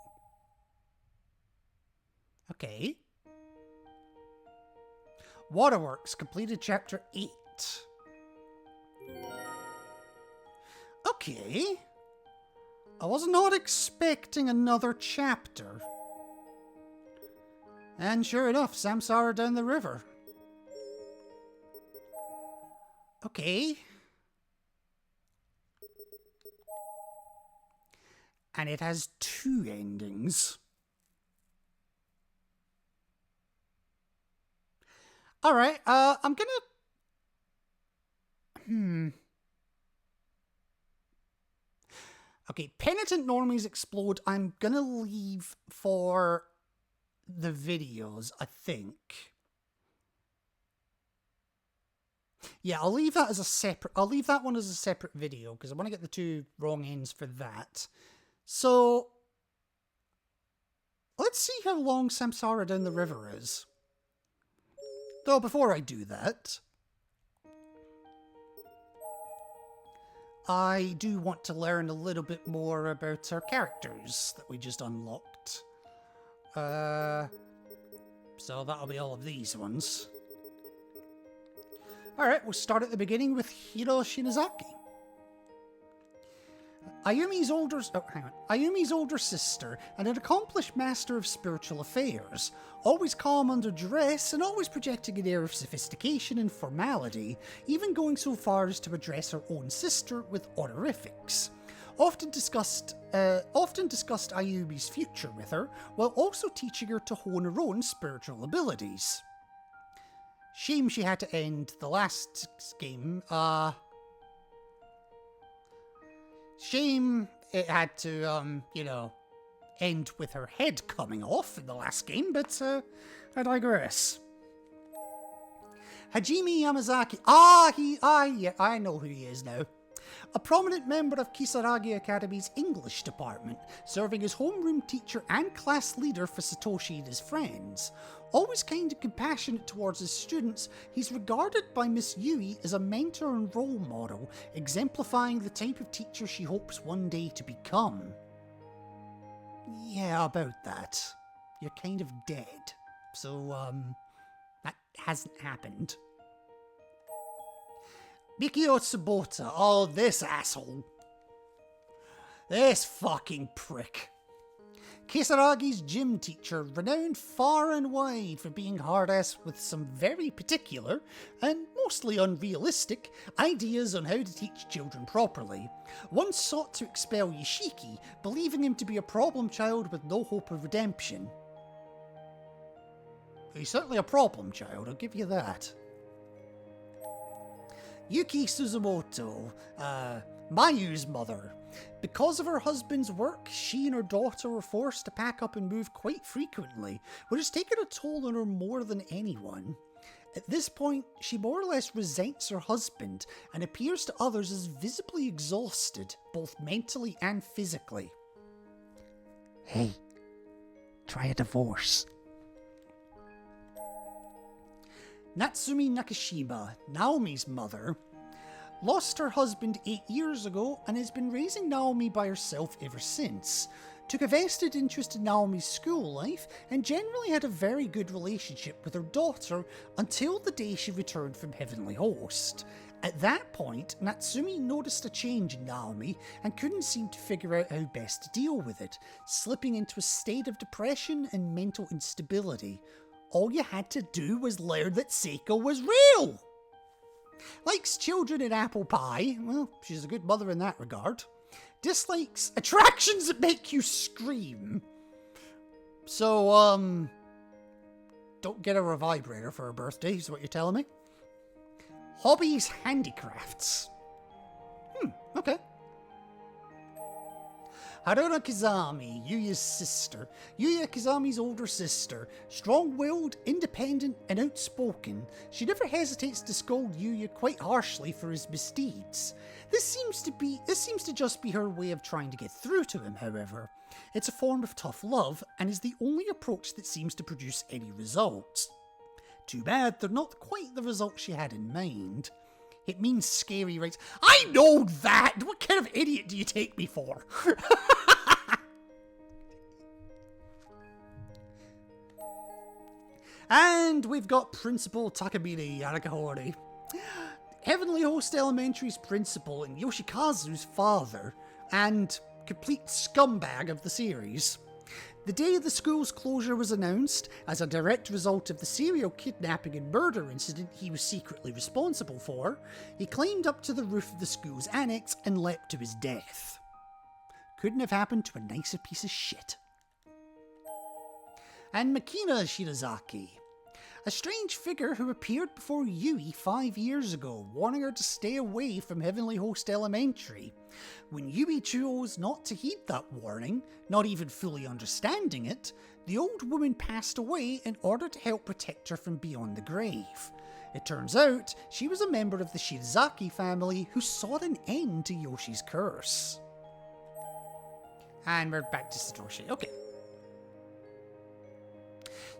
Okay. Waterworks completed chapter 8. Okay. I was not expecting another chapter. And sure enough, Samsara Down the River. Okay. And it has 2 endings. Alright, I'm gonna... Okay, Penitent Normies Explode, I'm gonna leave for the videos, I think. Yeah, I'll leave that one as a separate video, because I want to get the 2 wrong ends for that. So, let's see how long Samsara Down the River is. Though, before I do that, I do want to learn a little bit more about our characters that we just unlocked. So that'll be all of these ones. Alright, we'll start at the beginning with Hiro Shinazaki. Ayumi's older sister and an accomplished master of spiritual affairs, always calm under duress and always projecting an air of sophistication and formality, even going so far as to address her own sister with honorifics. Often discussed Ayumi's future with her, while also teaching her to hone her own spiritual abilities. Shame she had to end the last game, shame it had to, end with her head coming off in the last game, but I digress. Hajime Yamazaki. Yeah, I know who he is now. A prominent member of Kisaragi Academy's English department, serving as homeroom teacher and class leader for Satoshi and his friends. Always kind and compassionate towards his students, he's regarded by Miss Yui as a mentor and role model, exemplifying the type of teacher she hopes one day to become. Yeah, about that. You're kind of dead. So, that hasn't happened. Mikio Tsubota. Oh, this asshole. This fucking prick. Kisaragi's gym teacher, renowned far and wide for being hard-ass with some very particular, and mostly unrealistic, ideas on how to teach children properly. Once sought to expel Yoshiki, believing him to be a problem child with no hope of redemption. He's certainly a problem child, I'll give you that. Yuki Suzumoto, Mayu's mother. Because of her husband's work, she and her daughter were forced to pack up and move quite frequently, which has taken a toll on her more than anyone. At this point, she more or less resents her husband and appears to others as visibly exhausted, both mentally and physically. Hey, try a divorce. Natsumi Nakashima, Naomi's mother, lost her husband 8 years ago and has been raising Naomi by herself ever since. Took a vested interest in Naomi's school life and generally had a very good relationship with her daughter until the day she returned from Heavenly Host. At that point, Natsumi noticed a change in Naomi and couldn't seem to figure out how best to deal with it, slipping into a state of depression and mental instability. All you had to do was learn that Seiko was real! Likes children in apple pie, well, she's a good mother in that regard. Dislikes attractions that make you scream. So, don't get her a vibrator for her birthday, is what you're telling me? Hobbies, handicrafts. Okay. Haruna Kizami, Yuya's sister. Yuya Kizami's older sister. Strong-willed, independent, and outspoken. She never hesitates to scold Yuya quite harshly for his misdeeds. This seems to just be her way of trying to get through to him, however. It's a form of tough love, and is the only approach that seems to produce any results. Too bad they're not quite the results she had in mind. It means scary, right? I know that! What kind of idiot do you take me for? And we've got Principal Takamine Yarakahori. Heavenly Host Elementary's principal and Yoshikazu's father, and complete scumbag of the series. The day the school's closure was announced, as a direct result of the serial kidnapping and murder incident he was secretly responsible for, he climbed up to the roof of the school's annex and leapt to his death. Couldn't have happened to a nicer piece of shit. And Makina Shirazaki, a strange figure who appeared before Yui 5 years ago, warning her to stay away from Heavenly Host Elementary. When Yui chose not to heed that warning, not even fully understanding it, the old woman passed away in order to help protect her from beyond the grave. It turns out she was a member of the Shirazaki family who sought an end to Yoshi's curse. And we're back to Satoshi. Okay.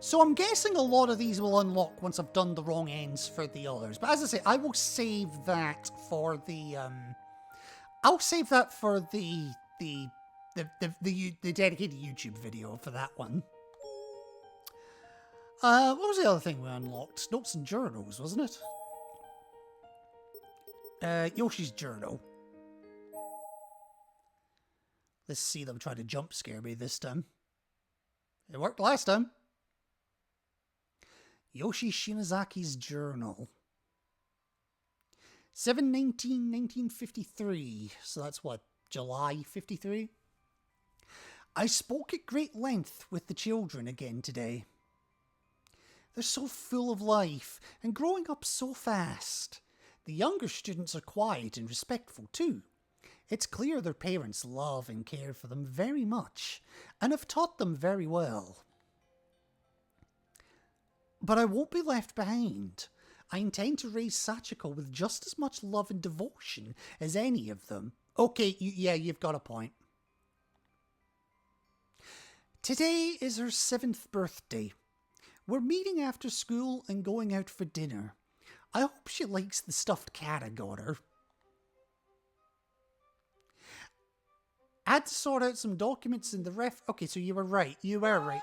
So I'm guessing a lot of these will unlock once I've done the wrong ends for the others. But as I say, I will save that for the the dedicated YouTube video for that one. What was the other thing we unlocked? Notes and journals, wasn't it? Yoshi's journal. Let's see them try to jump scare me this time. It worked last time. Yoshi Shinazaki's journal. 7/19/1953. So that's what, July 53? I spoke at great length with the children again today. They're so full of life and growing up so fast. The younger students are quiet and respectful too. It's clear their parents love and care for them very much and have taught them very well. But I won't be left behind. I intend to raise Sachiko with just as much love and devotion as any of them. Okay, you've got a point. Today is her 7th birthday. We're meeting after school and going out for dinner. I hope she likes the stuffed cat I got her. I had to sort out some documents in the ref... Okay, so you were right. You were right.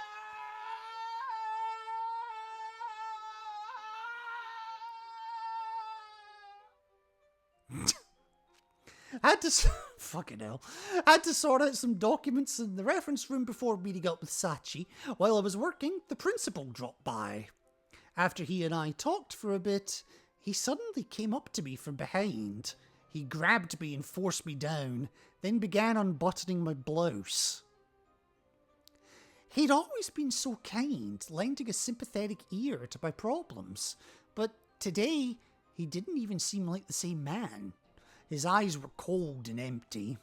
Fucking hell. I had to sort out some documents in the reference room before meeting up with Sachi. While I was working, the principal dropped by. After he and I talked for a bit, he suddenly came up to me from behind. He grabbed me and forced me down, then began unbuttoning my blouse. He'd always been so kind, lending a sympathetic ear to my problems, but today he didn't even seem like the same man. His eyes were cold and empty.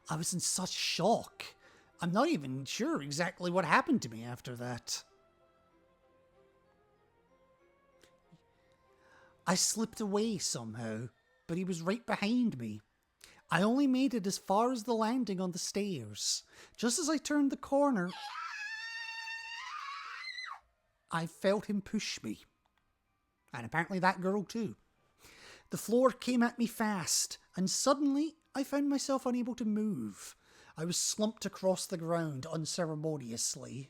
I was in such shock. I'm not even sure exactly what happened to me after that. I slipped away somehow, but he was right behind me. I only made it as far as the landing on the stairs. Just as I turned the corner, I felt him push me. And apparently that girl too. The floor came at me fast, and suddenly I found myself unable to move. I was slumped across the ground unceremoniously.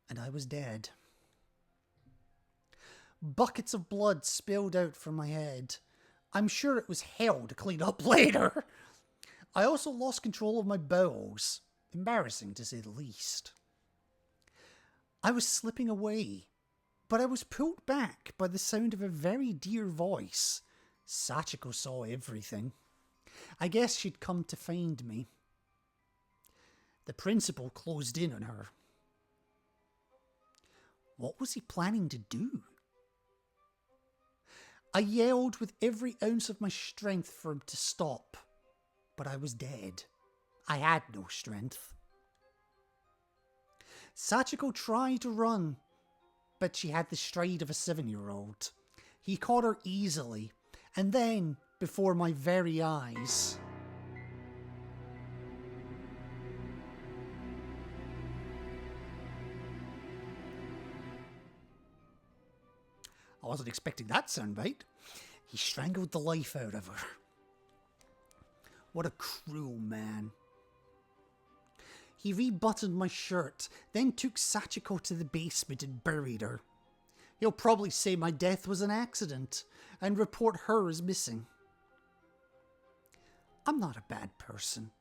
And I was dead. Buckets of blood spilled out from my head. I'm sure it was hell to clean up later. I also lost control of my bowels. Embarrassing to say the least. I was slipping away, but I was pulled back by the sound of a very dear voice. Sachiko saw everything. I guess she'd come to find me. The principal closed in on her. What was he planning to do? I yelled with every ounce of my strength for him to stop, but I was dead. I had no strength. Sachiko tried to run, but she had the stride of a 7-year-old. He caught her easily, and then, before my very eyes, I wasn't expecting that soundbite. He strangled the life out of her. What a cruel man. He rebuttoned my shirt, then took Sachiko to the basement and buried her. He'll probably say my death was an accident and report her as missing. I'm not a bad person.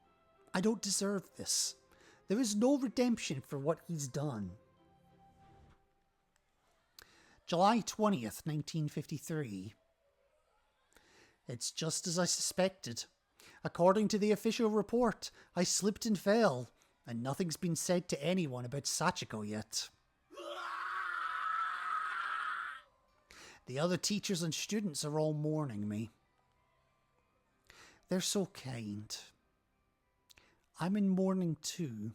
I don't deserve this. There is no redemption for what he's done. July 20th, 1953. It's just as I suspected. According to the official report, I slipped and fell, and nothing's been said to anyone about Sachiko yet. The other teachers and students are all mourning me. They're so kind. I'm in mourning too.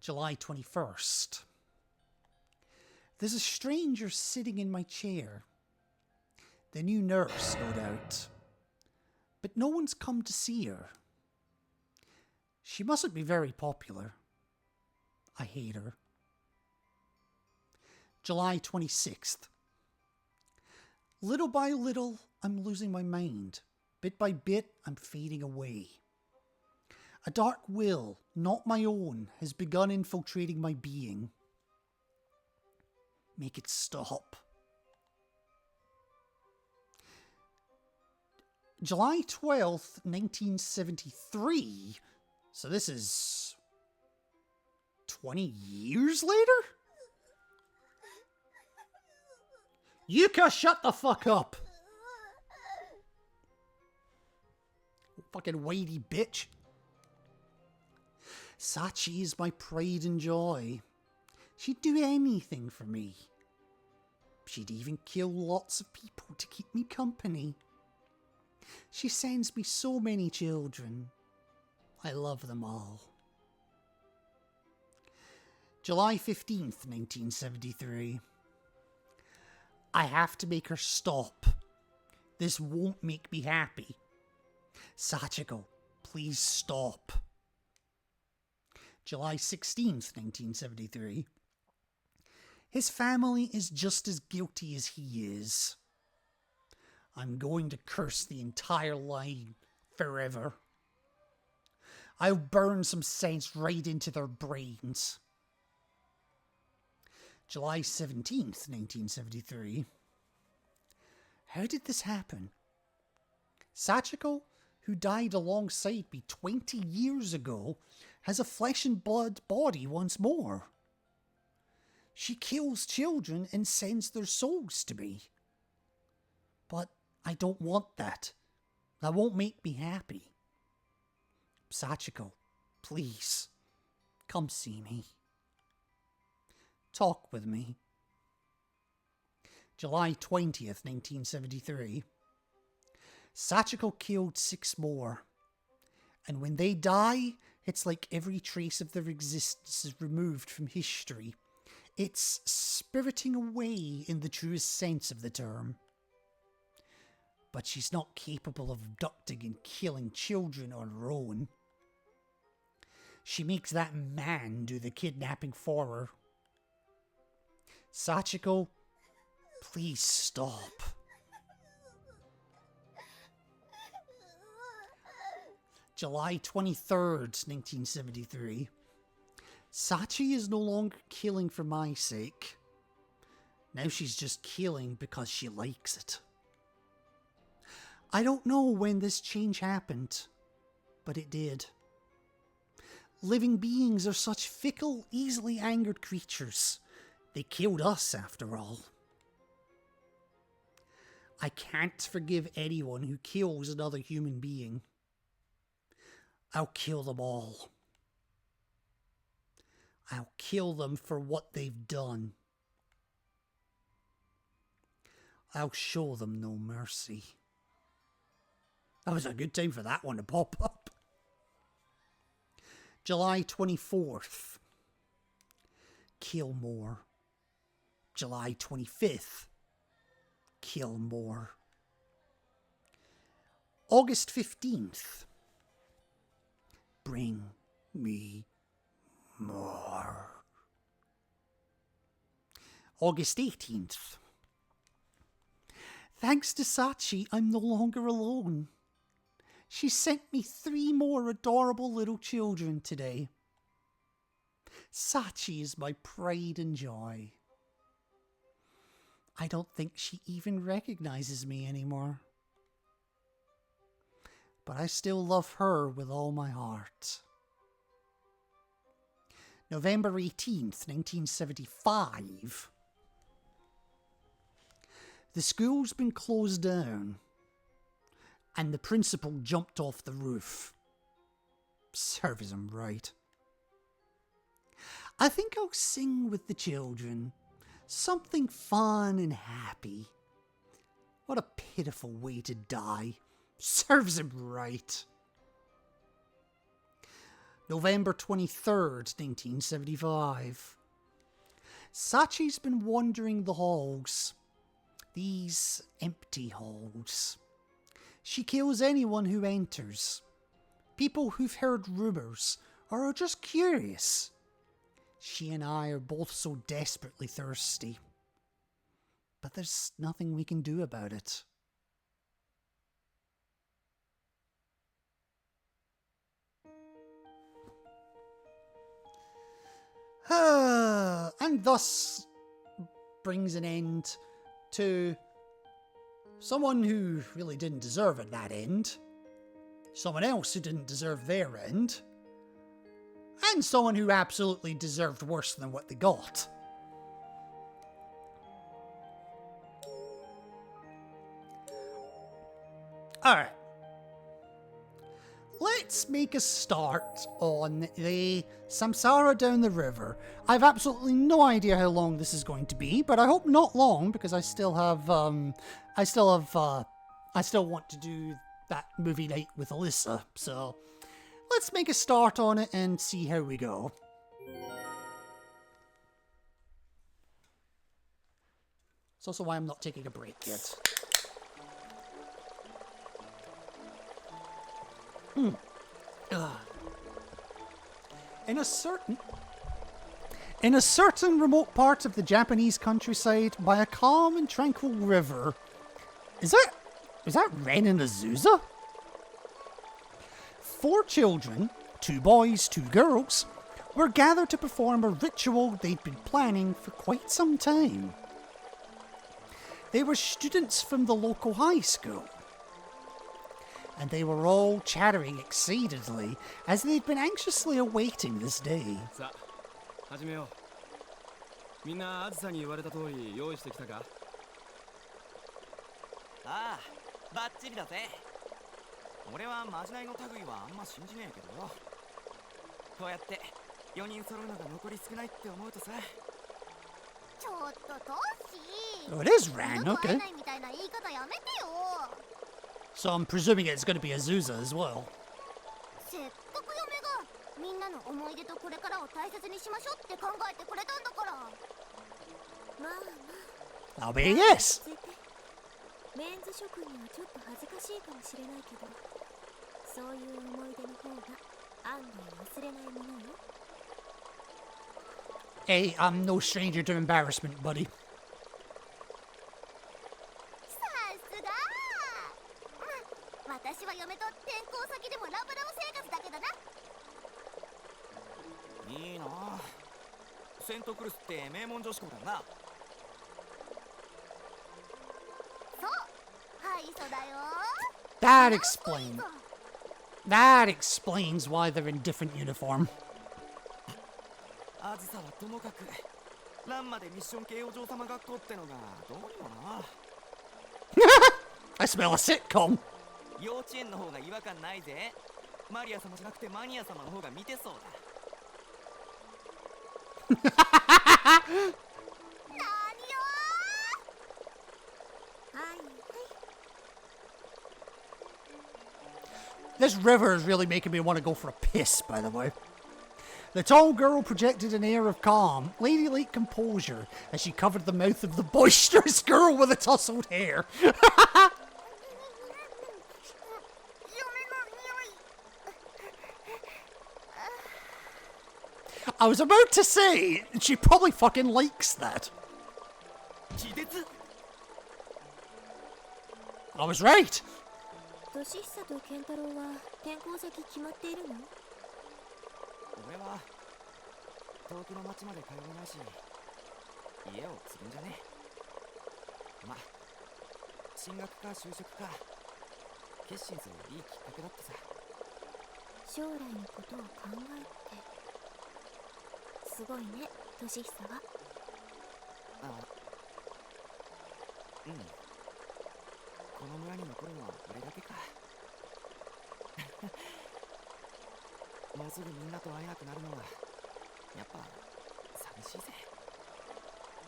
July 21st. There's a stranger sitting in my chair. The new nurse, no doubt. But no one's come to see her. She mustn't be very popular. I hate her. July 26th. Little by little, I'm losing my mind. Bit by bit, I'm fading away. A dark will, not my own, has begun infiltrating my being. Make it stop. July 12th, 1973. So this is 20 years later? Yuka, shut the fuck up! Fucking whitey bitch. Sachi is my pride and joy. She'd do anything for me. She'd even kill lots of people to keep me company. She sends me so many children. I love them all. July 15th, 1973. I have to make her stop. This won't make me happy. Sachiko, please stop. July 16th, 1973. His family is just as guilty as he is. I'm going to curse the entire line forever. I'll burn some sense right into their brains. July 17th, 1973. How did this happen? Sachiko, who died alongside me 20 years ago, has a flesh and blood body once more. She kills children and sends their souls to me. But I don't want that. That won't make me happy. Sachiko, please, come see me. Talk with me. July 20th, 1973. Sachiko killed 6 more. And when they die, it's like every trace of their existence is removed from history. It's spiriting away in the truest sense of the term. But she's not capable of abducting and killing children on her own. She makes that man do the kidnapping for her. Sachiko, please stop. July 23rd, 1973. Sachi is no longer killing for my sake. Now she's just killing because she likes it. I don't know when this change happened, but it did. Living beings are such fickle, easily angered creatures. They killed us, after all. I can't forgive anyone who kills another human being. I'll kill them all. I'll kill them for what they've done. I'll show them no mercy. That was a good time for that one to pop up. July 24th. Kill more. July 25th. Kill more. August 15th. Bring me more. August 18th. Thanks to Sachi, I'm no longer alone. She sent me 3 more adorable little children today. Sachi is my pride and joy. I don't think she even recognizes me anymore. But I still love her with all my heart. November 18th, 1975. The school's been closed down, and the principal jumped off the roof. Serves him right. I think I'll sing with the children. Something fun and happy. What a pitiful way to die. Serves him right. November 23rd, 1975. Sachi's been wandering the halls. These empty halls. She kills anyone who enters. People who've heard rumours or are just curious. She and I are both so desperately thirsty. But there's nothing we can do about it. And thus brings an end to someone who really didn't deserve at that end, someone else who didn't deserve their end, and someone who absolutely deserved worse than what they got. Alright. Let's make a start on the Samsara down the river. I've absolutely no idea how long this is going to be, but I hope not long, because I still want to do that movie night with Alyssa. So let's make a start on it and see how we go. It's also why I'm not taking a break yet. In a certain remote part of the Japanese countryside, by a calm and tranquil river, is that Ren and Azusa? 4 children, 2 boys, 2 girls, were gathered to perform a ritual they'd been planning for quite some time. They were students from the local high school, and they were all chattering excitedly as they'd been anxiously awaiting this day. 始めよう。みんなあずさに言われた通り用意してきたか？ああ、バッチリだぜ。俺はまじないの類はあんま信じねえけどよ。こうやって4人揃うのが残り少ないって思うとさ。ちょっとトッシー。 Oh, it is Ran, okay. みたいな言い方やめてよ。 So I'm presuming it's going to be Azusa as well. せっかく嫁がみんなの思い出とこれからを大切にしましょうって考えてくれたんだから。I'll be yes. メンズ諸君にはちょっと恥ずかしいかもしれないけど、そういう思い出の方が案外忘れないものよ。Hey, I'm no stranger to embarrassment, buddy. さすがー。私は嫁と転校先でもラブラブ生活だけどな。いいなあ。セントクルスって名門女子校だな。そう、ハイソだよ。 That explains why they're in different uniform. あずさはともかくランマでミッション系お嬢様学校ってのがどうにもな。I smell a sitcom. 幼稚園の方が違和感ないぜ。マリア様じゃなくてマニア様の方が見てそうだ。何よー。はいはい。 This river is really making me want to go for a piss, by the way. The tall girl projected an air of calm, ladylike composure as she covered the mouth of the boisterous girl with the tousled hair. I was about to say, she probably fucking likes that. I was right. 年久と健太郎は転校先決まっているの？俺は遠くの町まで通えないし、家を継ぐんじゃね。まあ進学か就職か決心するいいきっかけだってさ。将来のことを考えて。すごいね、年久は。あ、うん。この村に残るのは俺だけか。もうすぐみんなと会えなくなるのはやっぱ寂しいぜ。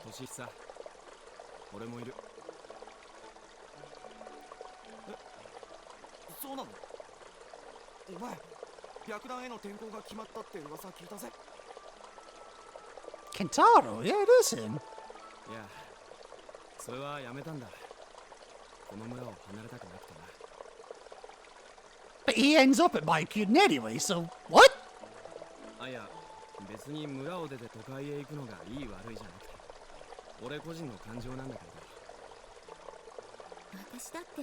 年久、俺もいる。え、そうなの？お前、白団への転校が決まったって噂聞いたぜ。Kentaro? Yeah, it is him. いや、それはやめたんだ。この村を離れたくなくてな。 But he ends up at Maikyuden anyway, so what? あ、いや、別に村を出て都会へ行くのがいい悪いじゃなくて、俺個人の感情なんだけど。私だって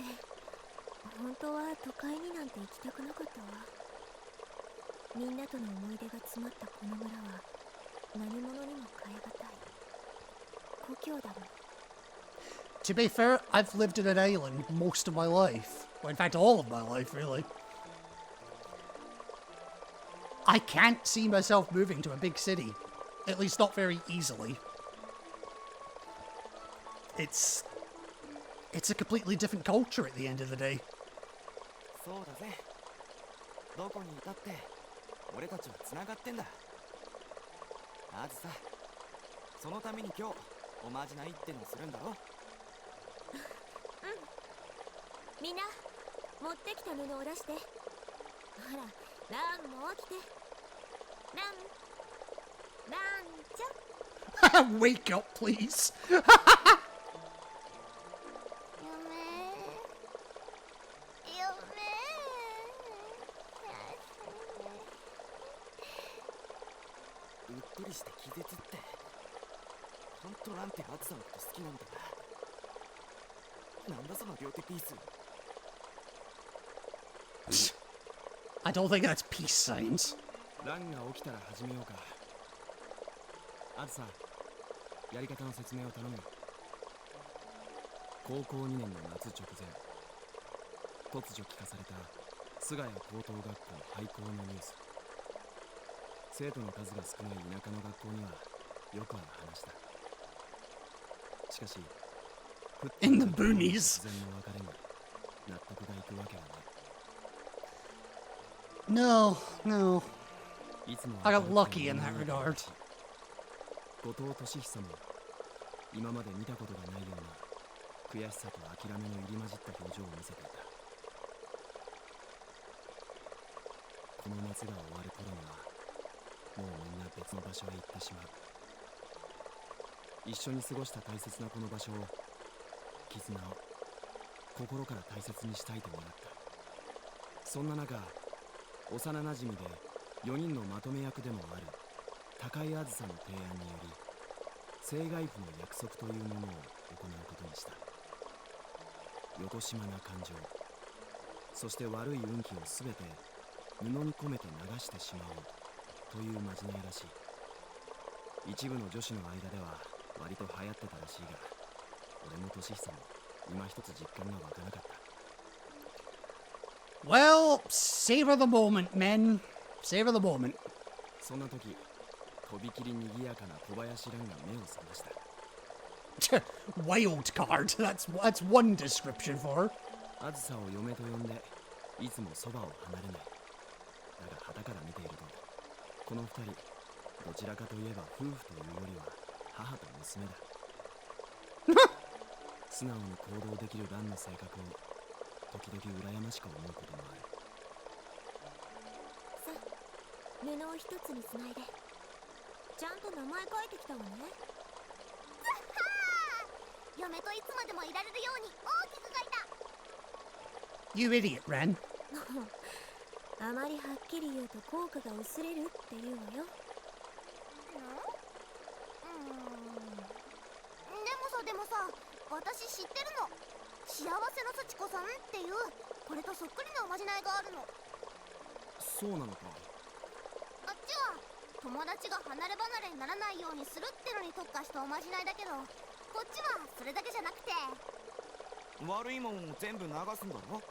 本当は都会になんて行きたくなかったわ。みんなとの思い出が詰まったこの村は何者にも代え難い故郷だもん。 To be fair, I've lived in an island most of my life. Well, in fact, all of my life, really. I can't see myself moving to a big city. At least not very easily. It's a completely different culture at the end of the day. そうだぜ。どこにいたって俺たちは繋がってんだ。あずさ、そのために今日おまじないってのするんだろ。みんな持ってきた布を出して。ほら、ランも起きて。ランちゃん。 Wake up, please. うっとりして気絶って、ほんとランってあずさのこと好きなんだな。なんだその両手ピース。I don't think that's peace signs. ランが起きたら始めようか。あずさ、やり方の説明を頼むよ。高校2年の夏直前、突如聞かされた菅谷高等学校廃校のニュース。生徒の数が少ない田舎の学校にはよくある話だ。しかし、In the boonies. 突然の別れに納得がいくわけがない。No, no. いつも I got lucky in that regard. 後藤俊久も今まで見たことがないような悔しさと諦めの入り混じった表情を見せていた。この夏が終わる頃にはもうみんな別の場所へ行ってしまう。一緒に過ごした大切なこの場所を、絆を心から大切にしたいと願った。そんな中、幼なじみで4人のまとめ役でもある高井あずさの提案により、生涯譜の約束というものを行うことにした。よこしまな感情、そして悪い運気をすべて布に込めて流してしまおうというまじないらしい。一部の女子の間では割と流行ってたらしいが、俺も俊久も今一つ実感が湧かなかった。 Well, savor the moment, men. Savor the moment. そんな時、とびきり賑やかな小林蘭が目を覚ました。Wild card. That's one description for her. あずさを嫁と呼んで、いつもそばを離れない。だが傍から見ていると、この二人、どちらかといえば夫婦というよりは母と娘だ。素直に行動できる蘭の性格を時々羨ましく思うこともある。さあ、布を一つにつないで。ちゃんと名前書いてきたわね。嫁といつまでもいられるように大きく書いた。 You idiot, Ren. あまりはっきり言うと効果が薄れるって言うわよ。でもさ、私知ってるの。幸せの幸子さんっていうこれとそっくりなおまじないがあるの。そうなのか。あっちは友達が離れ離れにならないようにするってのに特化したおまじないだけど、こっちはそれだけじゃなくて、悪いもんを全部流すんだろ。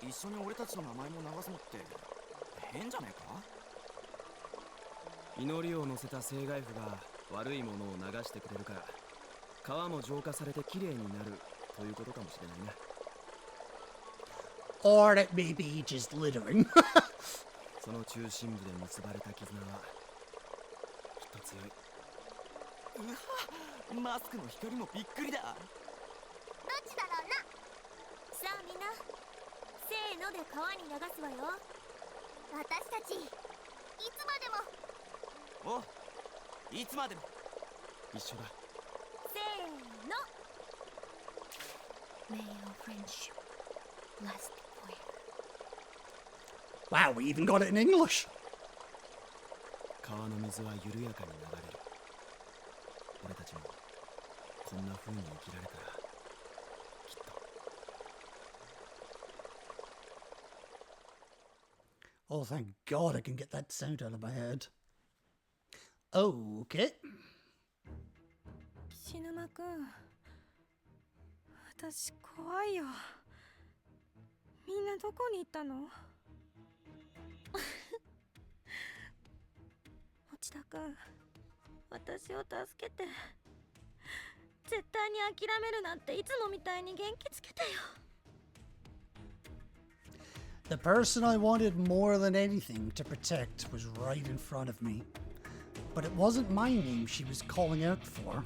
一緒に俺たちの名前も流すのって変じゃねえか。祈りを乗せた生涯譜が悪いものを流してくれるから、川も浄化されてきれいになるということかもしれないな。Or it may be just littering. その中心部で結ばれた絆はきっと強い。うわ、マスクの光もびっくりだ。どっちだろうな。さあみんな、せーので川に流すわよ。私たちいつまでも。お、いつまでも一緒だ。せーの。 May our friendship last forever. Wow, we even got it in English. 川の水は緩やかに流れる。俺たちもこんな風に生きられたらきっと。Oh, thank God I can get that sound out of my head. Okay. 菱沼くん、私怖いよ。みんなどこに行ったの？持田くん、私を助けて。絶対に諦めるなんていつもみたいに元気つけてよ。The person I wanted more than anything to protect was right in front of me. But it wasn't my name she was calling out for.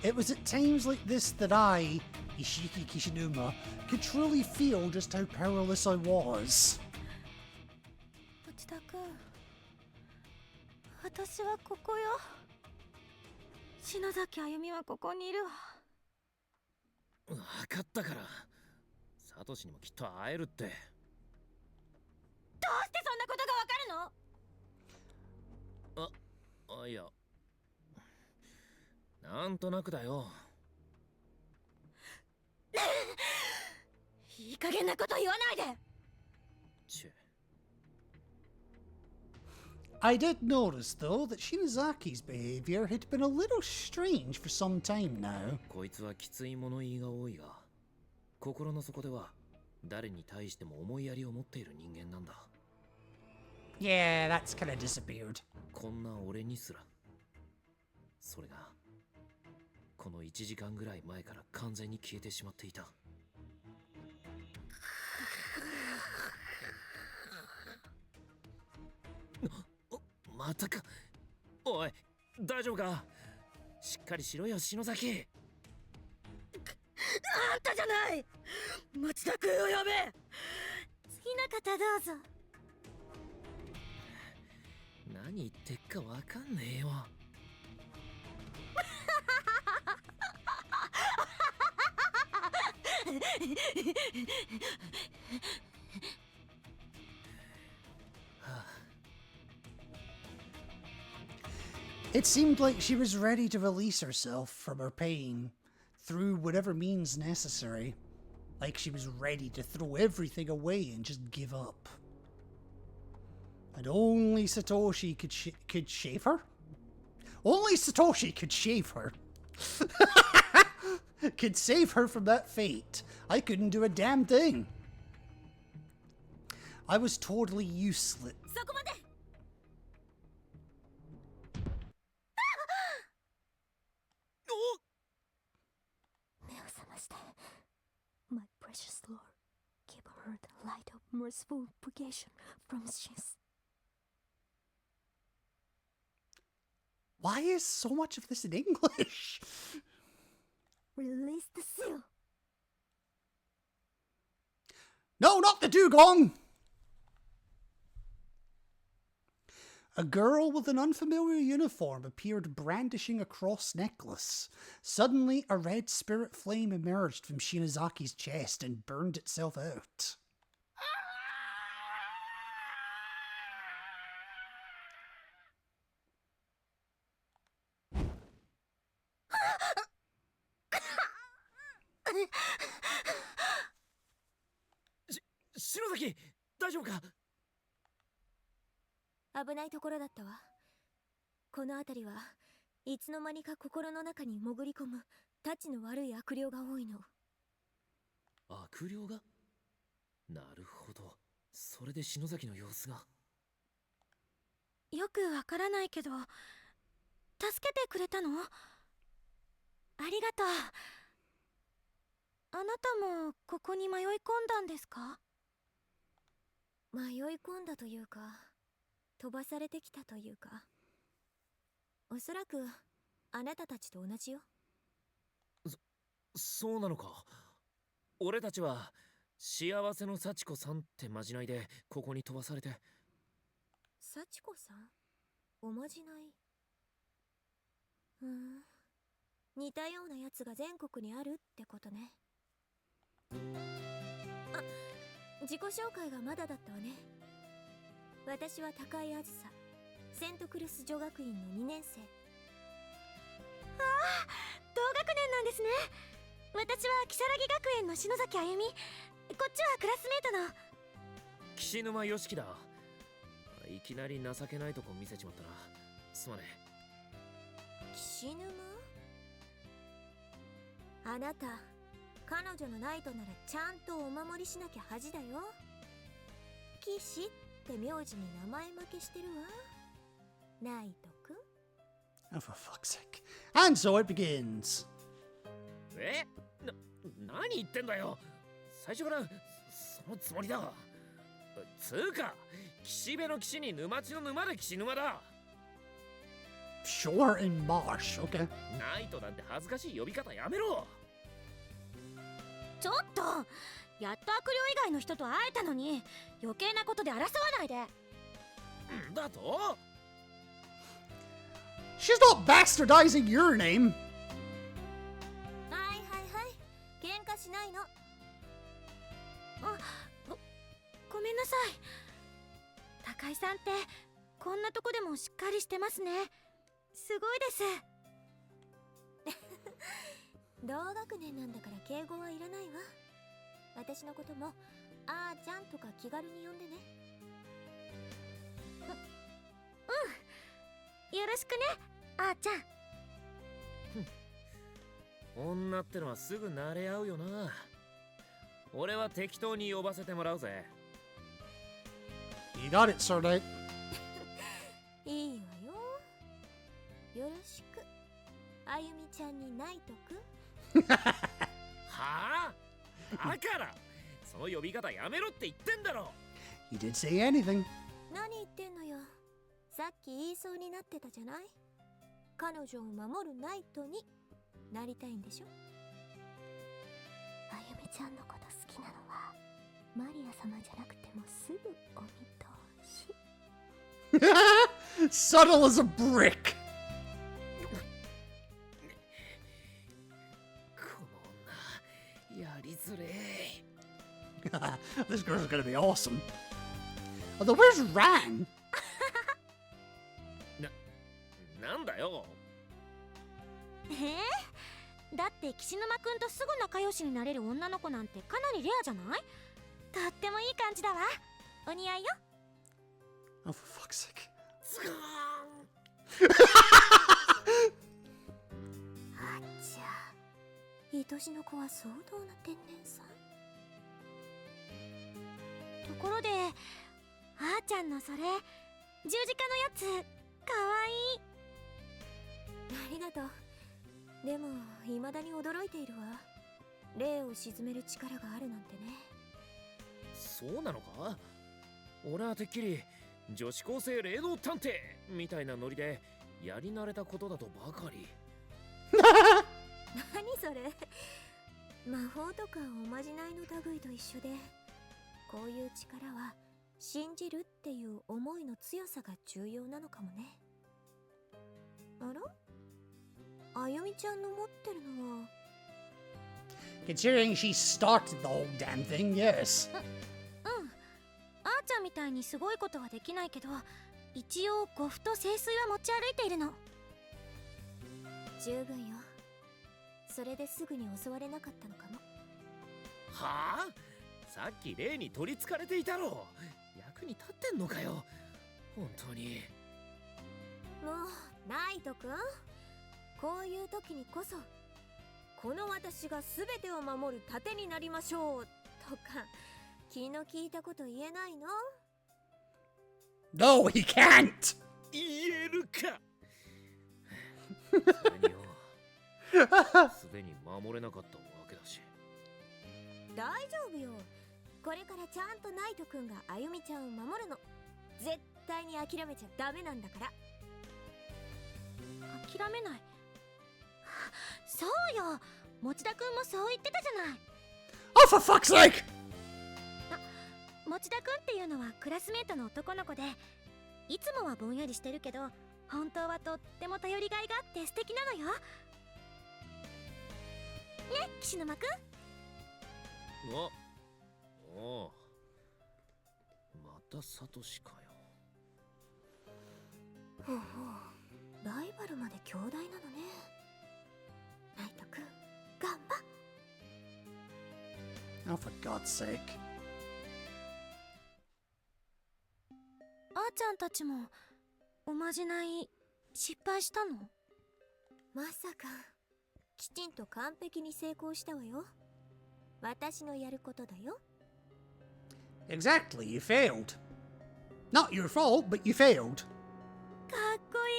It was at times like this that I, Ishiki Kishinuma, could truly feel just how powerless I was. 持田くん、私はここよ。篠崎あゆみはここにいるわ。分かったから。サトシにもきっと会えるって。どうしてそんなことがわかるの？いや、なんとなくだよ。いい加減なこと言わないで。I did notice, though, that Shinazaki's behavior had been a little strange for some time now. こいつはきつい物言いが多いが、心の底では誰に対しても思いやりを持っている人間なんだ。Yeah, that's kind of disappeared. こんな俺にすら。それがこの1時間ぐらい前から完全に消えてしまっていた。またか。おい、大丈夫か。しっかりしろよ、篠崎。あんたじゃない。町田君を呼べ。次の方どうぞ。何言ってっかわかんねえよ。It seemed like she was ready to release herself from her pain through whatever means necessary. Like she was ready to throw everything away and just give up. And only Satoshi could shave her? Only Satoshi could shave her. Could save her from that fate. I couldn't do a damn thing. I was totally useless. 目を覚まして My precious Lord, give her the light of merciful purgation from sins. Why is so much of this in English? Release the seal. No, not the dugong! A girl with an unfamiliar uniform appeared brandishing a cross necklace. Suddenly, a red spirit flame emerged from Shinazaki's chest and burned itself out. Shinozaki, 大丈夫か？危ないところだったわ。この辺りはいつの間にか心の中に潜り込むタチの悪い悪霊が多いの。悪霊が？なるほど。それで篠崎の様子が。よくわからないけど、助けてくれたの？ありがとう。あなたもここに迷い込んだんですか？迷い込んだというか、飛ばされてきたというか、おそらくあなたたちと同じよ。そうなのか。俺たちは幸せの幸子さんってまじないでここに飛ばされて。幸子さん？おまじない？似たようなやつが全国にあるってことね。あ、自己紹介がまだだったわね。私は高井あずさ、セントクルス女学院の2年生。ああ、同学年なんですね。私は如月学園の篠崎あゆみ、こっちはクラスメートの岸沼よしきだ。いきなり情けないとこ見せちまったな。すまねえ。岸沼？あなた、彼女のナイトならちゃんとお守りしなきゃ恥だよ。岸って名字に名前負けしてるわ。ナイトくん。Oh, for fuck's sake. And so it begins. 何言ってんだよ。最初からそのつもりだ。つうか、岸辺の岸に沼地の沼で岸沼だ。Sure in Marsh, okay. ナイトなんて恥ずかしい呼び方やめろ。ちょっと、やっと悪霊以外の人と会えたのに余計なことで争わないで。だと？ She's not bastardizing your name. はいはいはい、喧嘩しないの。ごめんなさい。高井さんってこんなとこでもしっかりしてますね。すごいです。同学年なんだから敬語はいらないわ。私のこともあーちゃんとか気軽に呼んでね。よろしくね、あーちゃん。女ってのはすぐ慣れ合うよな。俺は適当に呼ばせてもらうぜ。You got it, sir, mate. いいわよ。よろしく。あゆみちゃんにナイトくん。はあ？だからその呼び方やめろって言ってんだろ。 You didn't say anything. 何言ってんのよ。さっき言いそうになってたじゃない。彼女を守るナイトになりたいんでしょ。あゆみちゃんのこと好きなのはマリア様じゃなくてもすぐお見通し。Subtle as a brick. この女やりづれえ。 This girl's gonna be awesome. Although, where's Ran? なんだよ。だって岸沼くんとすぐ仲良しになれる女の子なんてかなりレアじゃない？とってもいい感じだわ。お似合いよ。 Oh, for fuck's sake. あっちゃ、愛しの子は相当な天然さ。ところで、あーちゃんのそれ、十字架のやつ、かわいい。ありがとう。でも未だに驚いているわ。霊を鎮める力があるなんてね。そうなのか？俺はてっきり女子高生霊能探偵みたいなノリでやり慣れたことだとばかり。何それ。魔法とかおまじないの類と一緒で、こういう力は信じるっていう思いの強さが重要なのかもね。あら？あゆみちゃんの持ってるのは Considering she started the whole damn thing, yes. あーちゃんみたいにすごいことはできないけど、一応呉服と聖水は持ち歩いているの。十分よ。それですぐに襲われなかったのかも。はあ？さっき霊に取りつかれていたろ。役に立ってんのかよ。本当に。もうナイトくん、こういう時にこそこの私が全てを守る盾になりましょうとか気の利いたこと言えないの？ No, he can't! 言えるか。それによ、すでに守れなかったわけだし。大丈夫よ。これからちゃんとナイトくんがあゆみちゃんを守るの。絶対に諦めちゃダメなんだから。諦めない。そうよ、持田くんもそう言ってたじゃない。 Oh, for fuck's sake! 持田くんっていうのはクラスメートの男の子で、いつもはぼんやりしてるけど本当はとっても頼りがいがあって素敵なのよ。ね、岸沼くん。おう、またサトシかよ。ほうほう、ライバルまで兄弟なのね。ナイトくん、頑張っ。 Oh, for God's sake. あーちゃんたちもおまじない失敗したの？まさかきちんと完璧に成功したわよ。私のやることだよ。 Exactly, you failed. Not your fault, but you failed. かっこいい。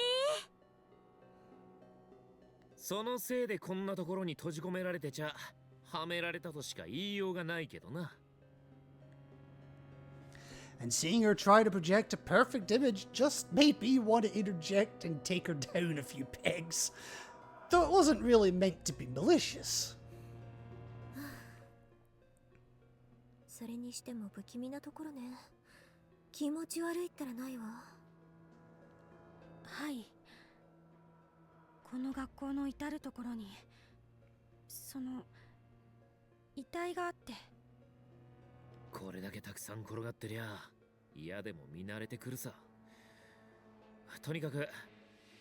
そのせいでこんなところに閉じ込められてちゃはめられたとしか言いようがないけどな。And seeing her try to project a perfect image just made me want to interject and take her down a few pegs. Though it wasn't really meant to be malicious. それにしても不気味なところね。気持ち悪いったらないわ。はい。この学校の至るところにその遺体があって。これだけたくさん転がってりゃ嫌でも見慣れてくるさ。とにかく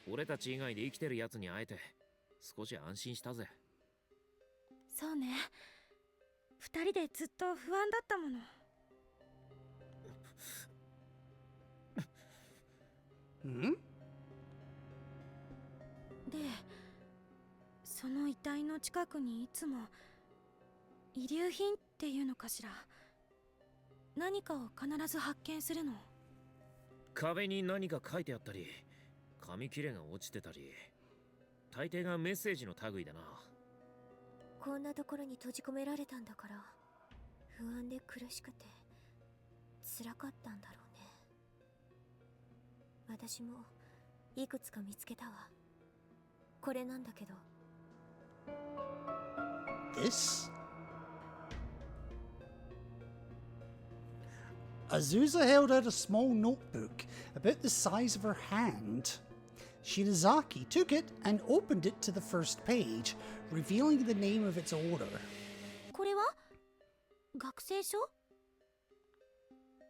俺たち以外で生きてるやつに会えて少し安心したぜ。そうね、二人でずっと不安だったもの。Hmm? で、その遺体の近くにいつも遺留品っていうのかしら、何かを必ず発見するの。壁に何か書いてあったり紙切れが落ちてたり、大抵がメッセージの類だな。こんなところに閉じ込められたんだから不安で苦しくて辛かったんだろうね。私もいくつか見つけたわ。これなんだけど。 This? Azusa held out a small notebook about the size of her hand. Shirazaki took it and opened it to the first page, revealing the name of its owner. これは学生証？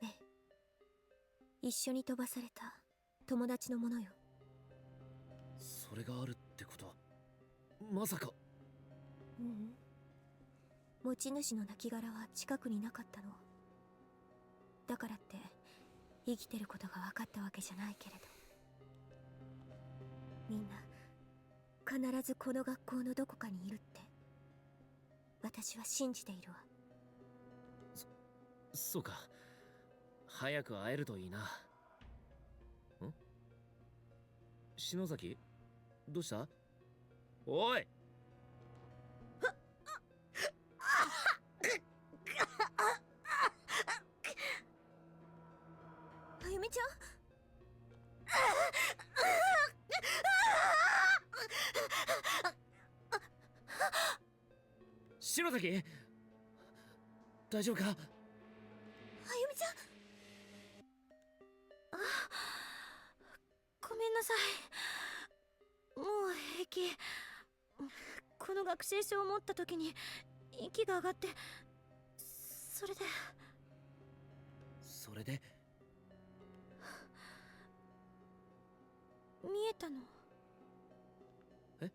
ええ。一緒に飛ばされた友達のものよ。それがあるってことはまさか。ううん。持ち主の亡骸は近くになかったの。だからって生きてることが分かったわけじゃないけれど、みんな必ずこの学校のどこかにいるって私は信じているわ。そうか。早く会えるといいな。ん？篠崎？どうした？おい！あゆみちゃん？篠崎？大丈夫か？あゆみちゃん。ごめんなさい。もう平気。この学生証を持った時に息が上がって、それで見えたの。え？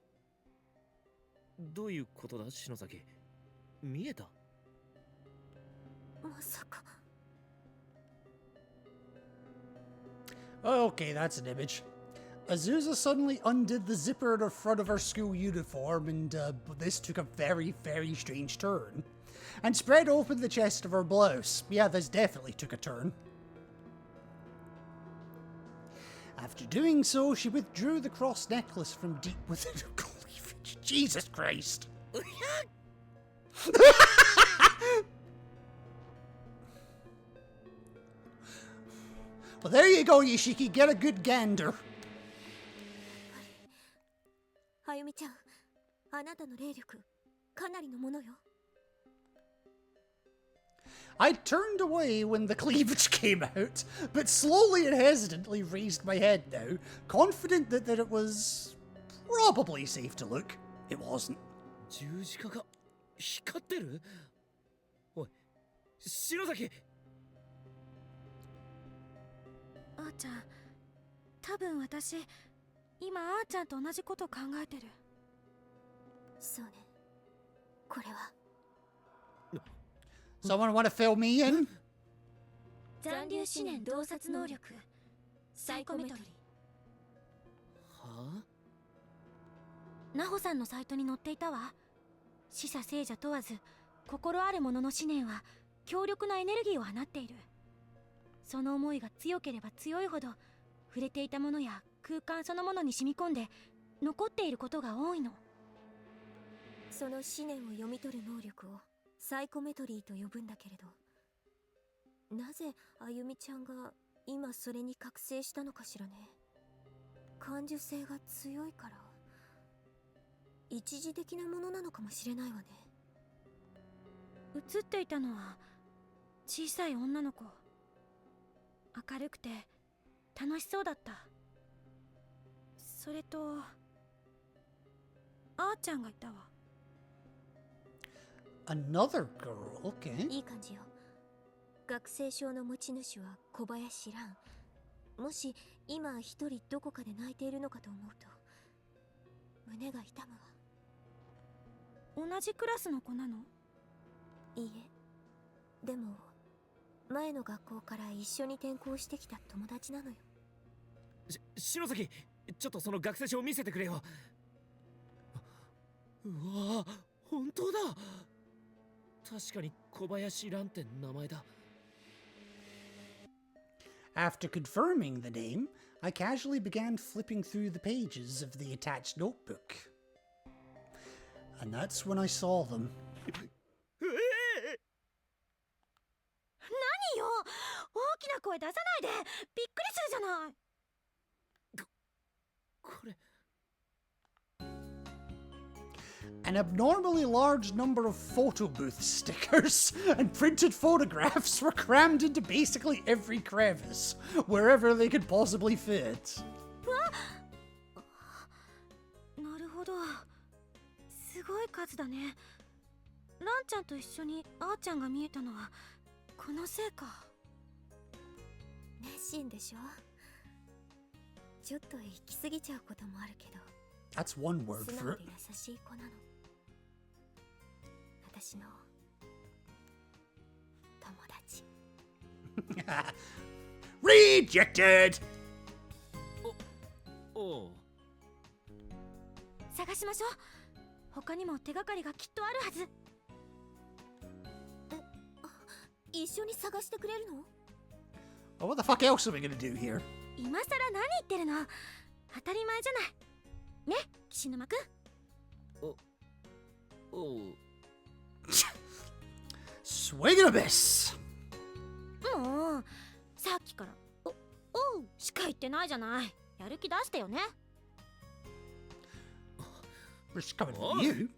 どういうことだ篠崎？見えた？まさか。Okay, that's an image. Azusa suddenly undid the zipper at the front of her school uniform, and this took a very, very strange turn. And spread open the chest of her blouse. Yeah, this definitely took a turn. After doing so, she withdrew the cross necklace from deep within her cleavage. Jesus Christ! Well, there you go, Yoshiki. Get a good gander. あゆみちゃん、あなたの霊力、かなりのものよ。I turned away when the cleavage came out, but slowly and hesitantly raised my head now, confident that it was probably safe to look. It wasn't. 十字架が光ってる？おい、篠崎！あーちゃん、多分私今あーちゃんと同じこと考えてる。そうね。これは。Someone want to fill me in? 残留思念洞察能力サイコメトリー。はあ？ナホさんのサイトに載っていたわ。死者生者問わず心ある者の思念は強力なエネルギーを放っている。その思いが強ければ強いほど触れていたものや空間そのものに染み込んで残っていることが多いの。その思念を読み取る能力をサイコメトリーと呼ぶんだけれど、なぜあゆみちゃんが今それに覚醒したのかしらね。感受性が強いから一時的なものなのかもしれないわね。映っていたのは小さい女の子。明るくて楽しそうだった。それとあーちゃんがいたわ。Another girl, okay. いい感じよ。学生証の持ち主は小林蘭。もし今一人どこかで泣いているのかと思うと胸が痛むわ。同じクラスの子なの？いいえ。でも前の学校から一緒に転校してきた友達なのよ。篠崎、ちょっとその学生証を見せてくれよ。うわ、本当だ。確かに小林蘭って名前だ。After confirming the name, I casually began flipping through the pages of the attached notebook. And that's when I saw them. 何よ、大きな声出さないで。びっくりするじゃない。これ an abnormally large number of photo booth stickers and printed photographs were crammed into basically every crevice, wherever they could possibly fit. なるほど。すごい数だね。ランちゃんと一緒にあーちゃんが見えたのはこのせいか。熱心でしょ。ちょっと行き過ぎちゃうこともあるけど。 That's one word 素 for 直 it. で優しい子なの。私の友達。Rejected! おう。探しましょう。他にも手がかりがきっとあるはず。一緒に探してくれるの？ Oh, what the fuck else are we gonna do here? 今さら何言ってるの。当たり前じゃない。ね、岸沼くん。おう。Swing and a miss! もう、さっきから、おうしか言ってないじゃない。やる気出してよね。We're coming for you.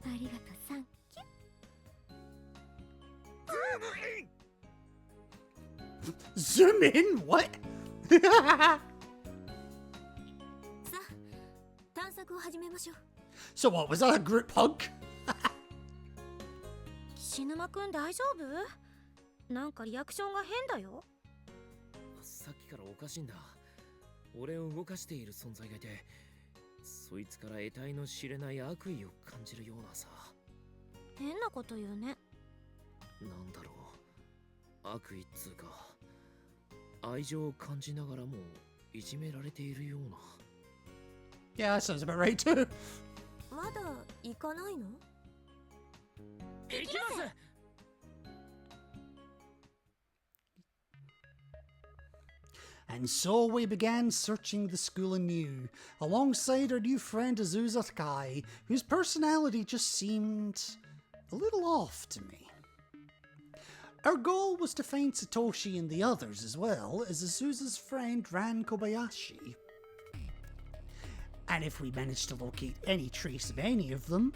ありがとう、サンキュー。Zoom in? What? さあ、探索を始めましょう。 So what, was that a group hug? 岸沼くん大丈夫？なんかリアクションが変だよ。さっきからおかしいんだ。俺を動かしている存在がいて、そいつから得体の知れない悪意を感じるようなさ。変なこと言うね。なんだろう、悪意っつうか、愛情を感じながらもいじめられているような。Yeah, that sounds about right too. まだ行かないの？行きます。 And so we began searching the school anew, alongside our new friend Azusa Kai, whose personality just seemed a little off to me. Our goal was to find Satoshi and the others, as well as Azusa's friend Ran Kobayashi. And if we managed to locate any trace of any of them,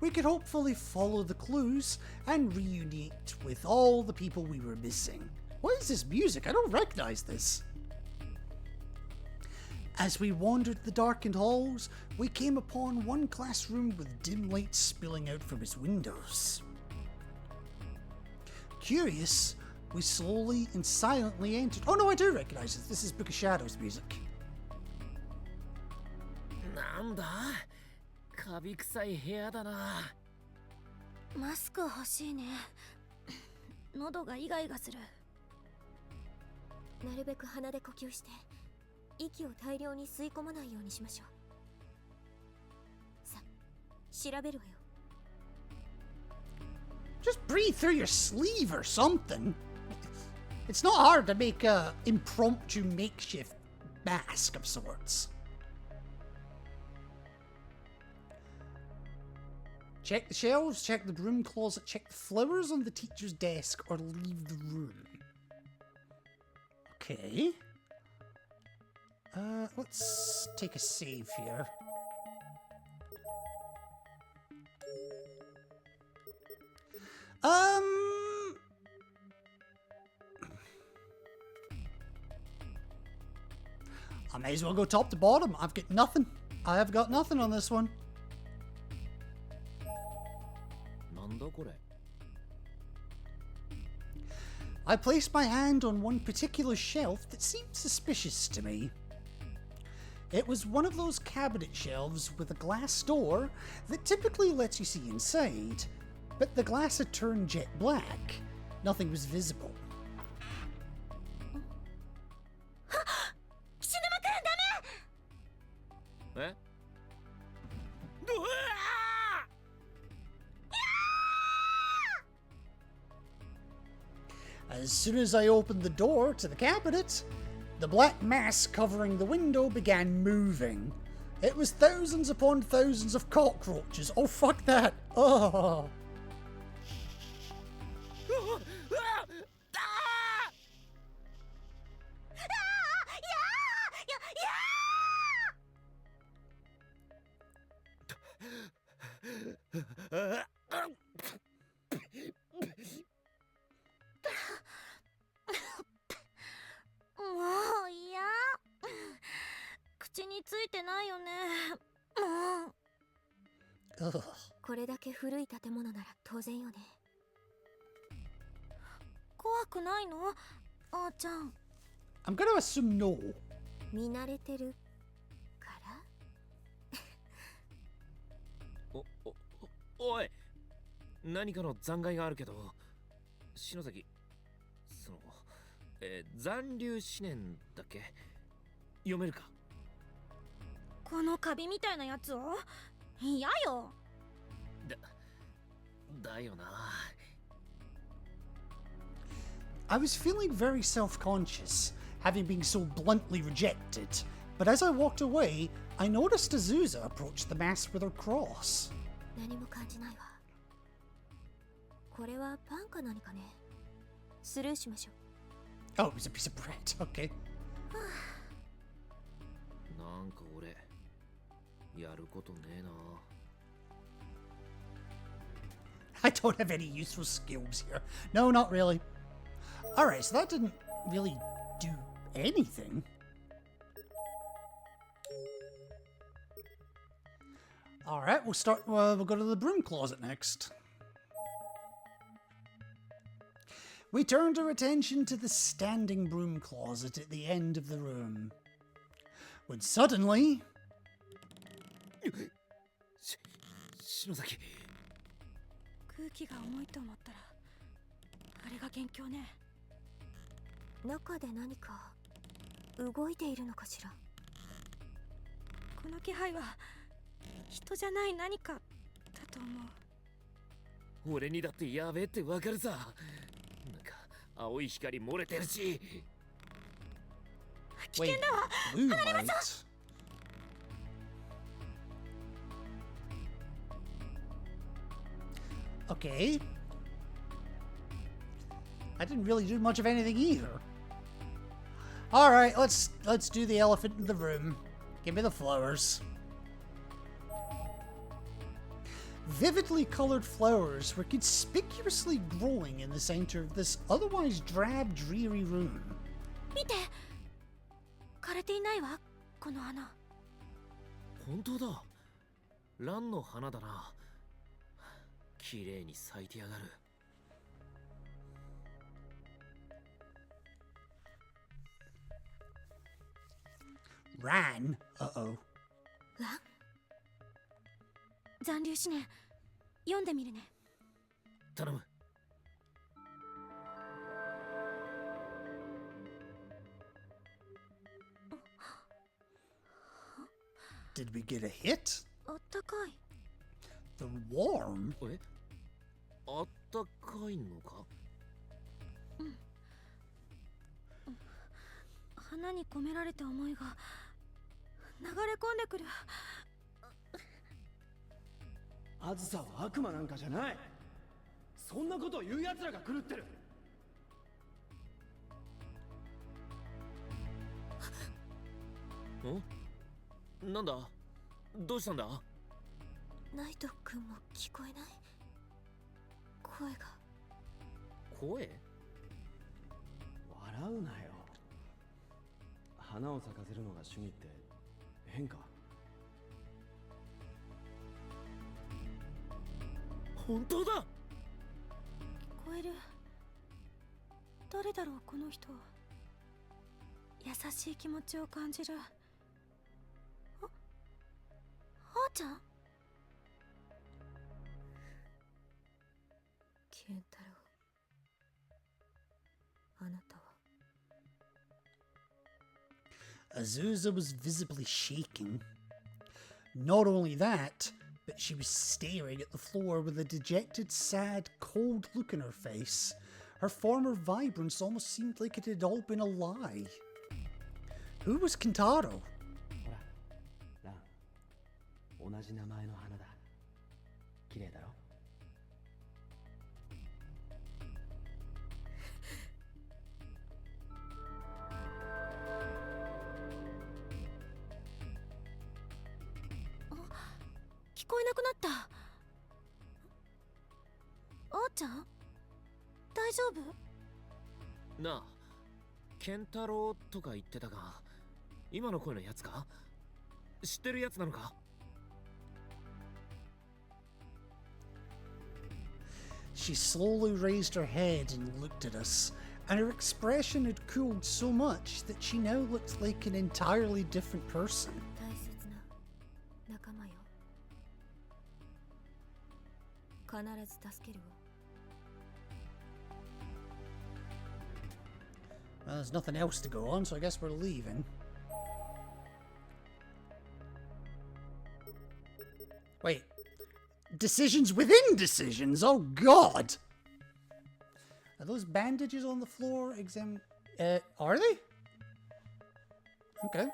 we could hopefully follow the clues and reunite with all the people we were missing. What is this music? I don't recognize this. As we wandered the darkened halls, we came upon one classroom with dim lights spilling out from its windows. Curious, we slowly and silently entered. Oh no, I do recognize this. This is Book of Shadows music. なんだ、カビ臭い部屋だな。マスク欲しいね。喉がイガイガする。なるべく鼻で呼吸して息を大量に吸い込まないようにしましょう。さ、調べるわよ。 Just breathe through your sleeve or something. It's not hard to make a impromptu makeshift mask of sorts. Check the shelves, check the broom closet, check the flowers on the teacher's desk, or leave the room. Okay. Let's take a save here. I may as well go top to bottom. I've got nothing. I have got nothing on this one. なんだこれ。 I placed my hand on one particular shelf that seemed suspicious to me. It was one of those cabinet shelves with a glass door that typically lets you see inside, but the glass had turned jet black. Nothing was visible. 岸沼くんダメ。え？ As soon as I opened the door to the cabinet, the black mass covering the window began moving. It was thousands upon thousands of cockroaches. Oh, fuck that. Oh. Ugh. これだけ古い建物なら当然よね。怖くないのあーちゃん。 I'm gonna assume no. 見慣れてるから。おい、何かの残骸があるけど、篠崎、残留思念だっけ？読めるか？このカビみたいなやつを嫌よ。だよな。I was feeling very self-conscious, having been so bluntly rejected, but as I walked away, I noticed Azusa approach the mass with her cross. 何も感じないわ。これはパンか何かね。スルーしましょう。Oh, it was a piece of bread. Okay. なんか俺、やることねえな。I don't have any useful skills here. No, not really. Alright, so that didn't really do anything. Alright, we'll go to the broom closet next. We turned our attention to the standing broom closet at the end of the room. When suddenly... 篠崎。空気が重いと思ったらあれが元凶ね。中で何か動いているのかしら。この気配は人じゃない何かだと思う。俺にだってやべえってわかるさ。なんか青い光漏れてるし。危険だわ。離れましょう。Okay. I didn't really do much of anything either. Alright, let's do the elephant in the room. Give me the flowers. Vividly colored flowers were conspicuously growing in the center of this otherwise drab, dreary room. 見て、枯れていないわ、この花。本当だ。蘭の花だな。綺麗に咲いてやがる。Ran? Uh-oh. 蘭？残留思念、読んでみるね。頼む。Did we get a hit? あったかい。The warm? え？あったかいのか？うん。花に込められた思いが流れ込んでくる。あずさは悪魔なんかじゃない。そんなことを言う奴らが狂ってる。ん？なんだ？どうしたんだ？ナイト君も聞こえない？声が。声？笑うなよ。花を咲かせるのが趣味って変か？本当だ。聞こえる。誰だろうこの人。優しい気持ちを感じる。あーちゃん？健太郎、あなたは。Azusa was visibly shaking. Not only that, but she was staring at the floor with a dejected, sad, cold look in her face. Her former vibrance almost seemed like it had all been a lie. Who was Kentaro? ほら、ラン。同じ名前の花だ。綺麗だろ？聞こえなくなった。あーちゃん？大丈夫？なあ、ケンタロウとか言ってたが、今の声のやつか？知ってるやつなのか？ She slowly raised her head and looked at us, and her expression had cooled so much that she now looked like an entirely different person. 大切な仲間よ。必ず助けるわ。Well, there's nothing else to go on, so I guess we're leaving. Wait. Decisions within decisions? Oh, God! Are those bandages on the floor? Are they? Okay.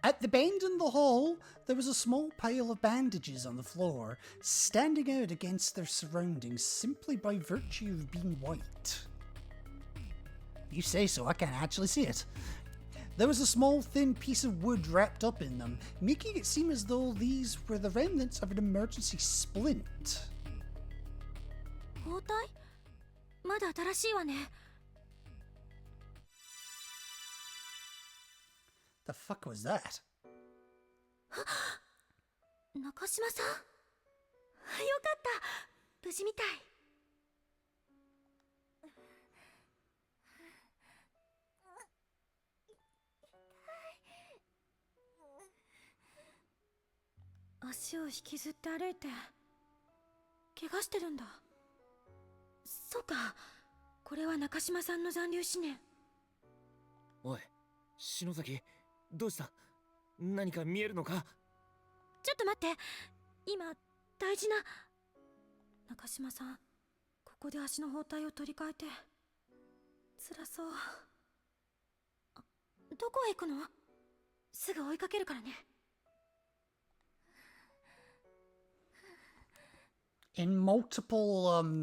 At the bend in the hall, there was a small pile of bandages on the floor, standing out against their surroundings simply by virtue of being white. You say so, I can't actually see it. There was a small thin piece of wood wrapped up in them, making it seem as though these were the remnants of an emergency splint. 包帯？まだ新しいわね。The fuck was that? 中島さん？よかった。無事みたい。足を引きずって歩いて怪我してるんだ。そうか、これは中島さんの残留思念。おい、篠崎、どうした？何か見えるのか？ちょっと待って、今大事な。中島さん、ここで足の包帯を取り替えて。辛そう。どこへ行くの？すぐ追いかけるからね。In multiple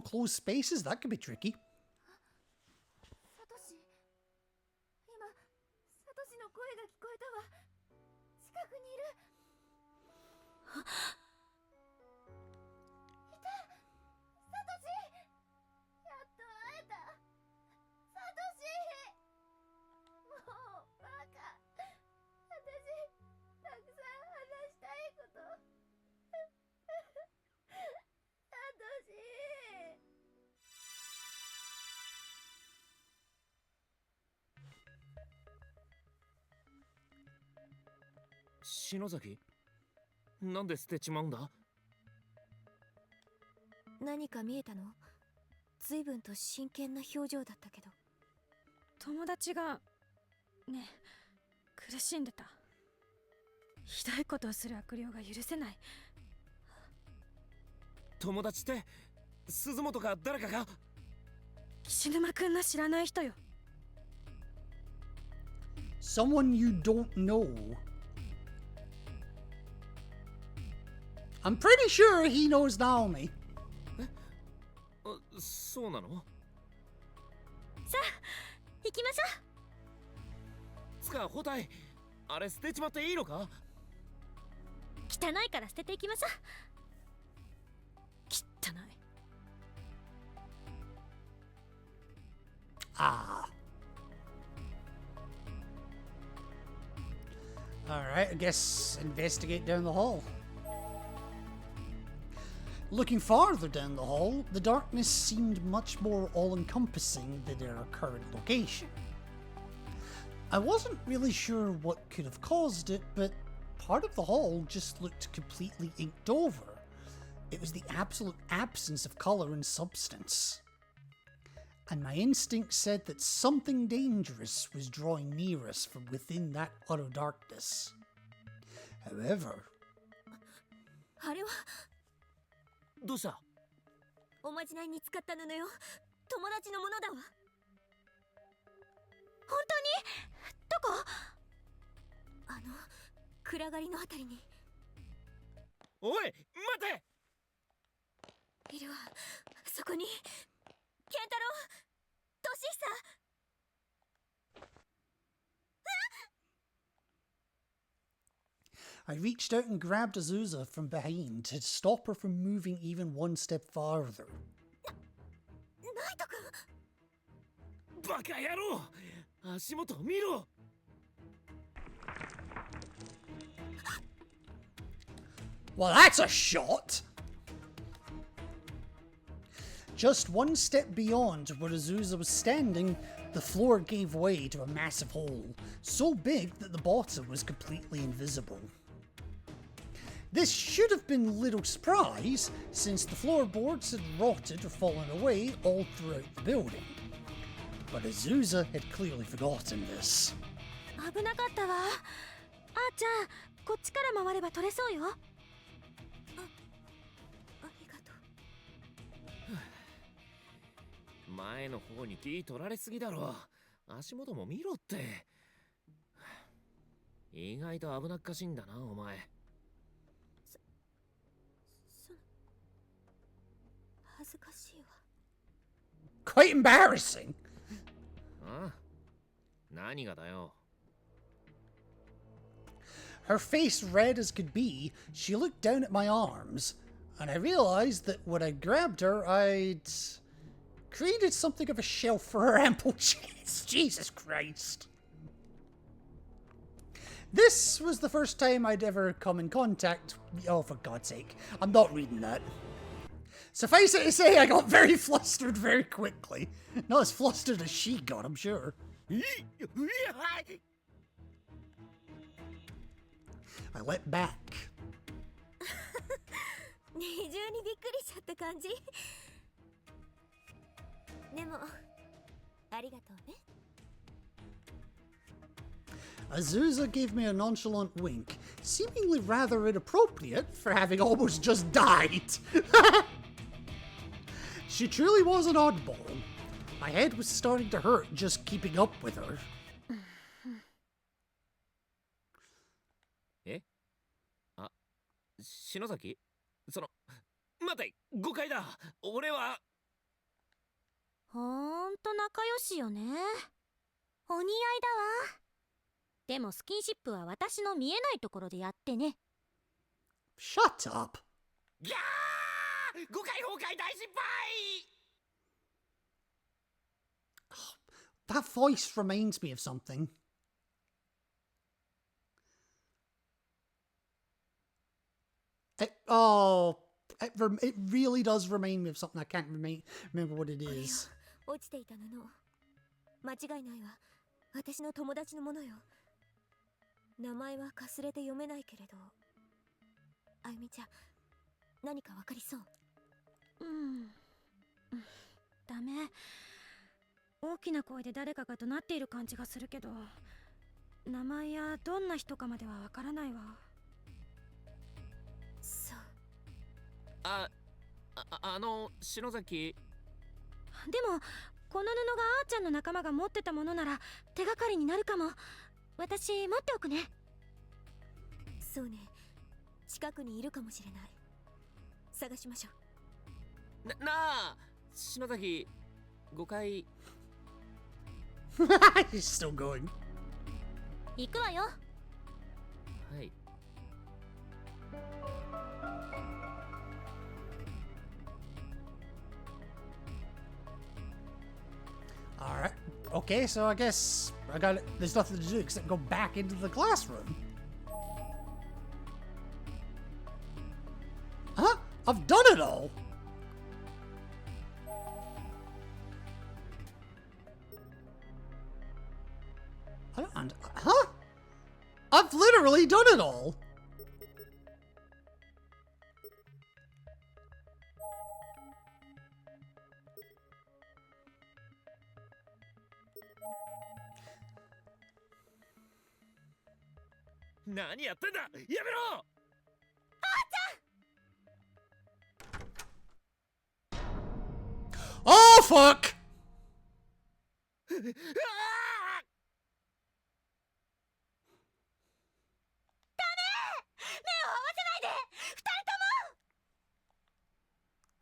closed spaces, that could be tricky. サトシ、今サトシの声が聞こえたわ。近くにいる。いた。サトシ、やっと会えた。サトシ、もうバカ。私たくさん話したいこと。篠崎、なんで捨てちまうんだ？何か見えたの？随分と真剣な表情だったけど。友達がね、苦しんでた。ひどいことをする悪霊が許せない。友達って鈴本か誰かが？岸沼くんの知らない人よ。Someone you don't know. I'm pretty sure he knows Naomi. そうなの？さあ、行きましょう。つか、包帯、あれ捨てちまっていいのか？汚いから捨てていきましょう。汚い。Ah. Alright, I guess investigate down the hall. Looking farther down the hall, the darkness seemed much more all-encompassing than in our current location. I wasn't really sure what could have caused it, but part of the hall just looked completely inked over. It was the absolute absence of colour and substance. And my instinct said that something dangerous was drawing near us from within that utter darkness. However... あれはどうした？おまじないに使った布よ。友達のものだわ。本当に？どこ？暗がりのあたりに。おい、待て！いるわ。そこに。健太郎、年久。I reached out and grabbed Azusa from behind to stop her from moving even one step farther. ナイト君！バカ野郎！足元見ろ！ Well, that's a shot! Just one step beyond where Azusa was standing, the floor gave way to a massive hole, so big that the bottom was completely invisible. This should have been little surprise, since the floorboards had rotted or fallen away all throughout the building. But Azusa had clearly forgotten this. 危なかったわ。あーちゃん、こっちから回れば取れそうよ。ありがとう。前の方に気取られすぎだろ。足元も見ろって。意外と危なっかしいんだな、お前。恥ずかしいわ。Quite embarrassing. ああ、何がだよ。Her face red as could be, she looked down at my arms, and I realized that when I grabbed her, I'd created something of a shelf for her ample chest. Jesus Christ. This was the first time I'd ever come in contact. Oh, for God's sake. I'm not reading that. Suffice it to say, I got very flustered very quickly. Not as flustered as she got, I'm sure. I leapt back. 二重にびっくりしちゃった感じ。でも、ありがとうね。Azusa gave me a nonchalant wink, seemingly rather inappropriate for having almost just died. She truly was an oddball. My head was starting to hurt just keeping up with her. え？あ、篠崎？待て、誤解だ。俺は。ほんと仲良しよね。お似合いだわ。でもスキンシップは私の見えないところでやってね。Shut up! ギャー！誤解崩壊大失敗！ That voice reminds me of something. It really does remind me of something. I can't remember what it is. 落ちていた布。間違いないわ。私の友達のものよ。名前はかすれて読めないけれど。あゆみちゃん、何かわかりそう？ダメ。大きな声で誰かが怒鳴っている感じがするけど、名前やどんな人かまではわからないわ。そう。篠崎。でもこの布があーちゃんの仲間が持ってたものなら手がかりになるかも。私持っておくね。そうね、近くにいるかもしれない。探しましょう。なあ、篠崎、誤解。He's still going. 行くわよ。はい。Alright. Okay, so I guess there's nothing to do except go back into the classroom. Huh? I've done it all! Huh? I've literally done it all! Nani やってんだ！やめろ！ Oh, fuck! ダメ！目を合わせないで！二人と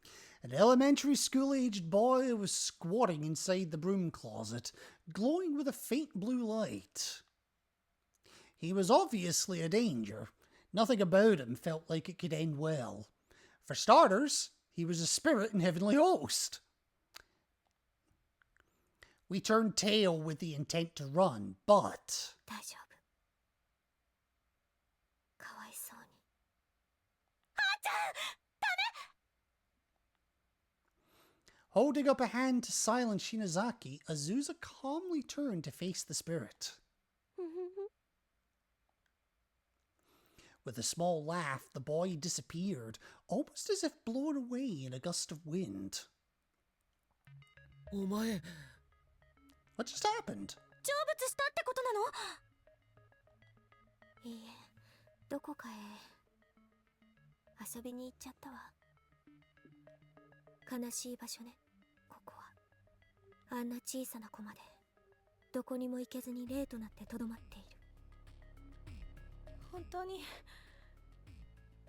も！ An elementary school-aged boy was squatting inside the broom closet, glowing with a faint blue light. He was obviously a danger. Nothing about him felt like it could end well. For starters, he was a spirit and heavenly host. We turned tail with the intent to run, but... 大丈夫。かわいそうに。Holding up a hand to silence Shinozaki, Azusa calmly turned to face the spirit. With a small laugh, the boy disappeared, almost as if blown away in a gust of wind. What just happened? 成仏したってことなの？いいえ、どこかへ遊びに行っちゃったわ。悲しい場所ね、ここは。あんな小さな子までどこにも行けずに霊となってとどまっている。本当に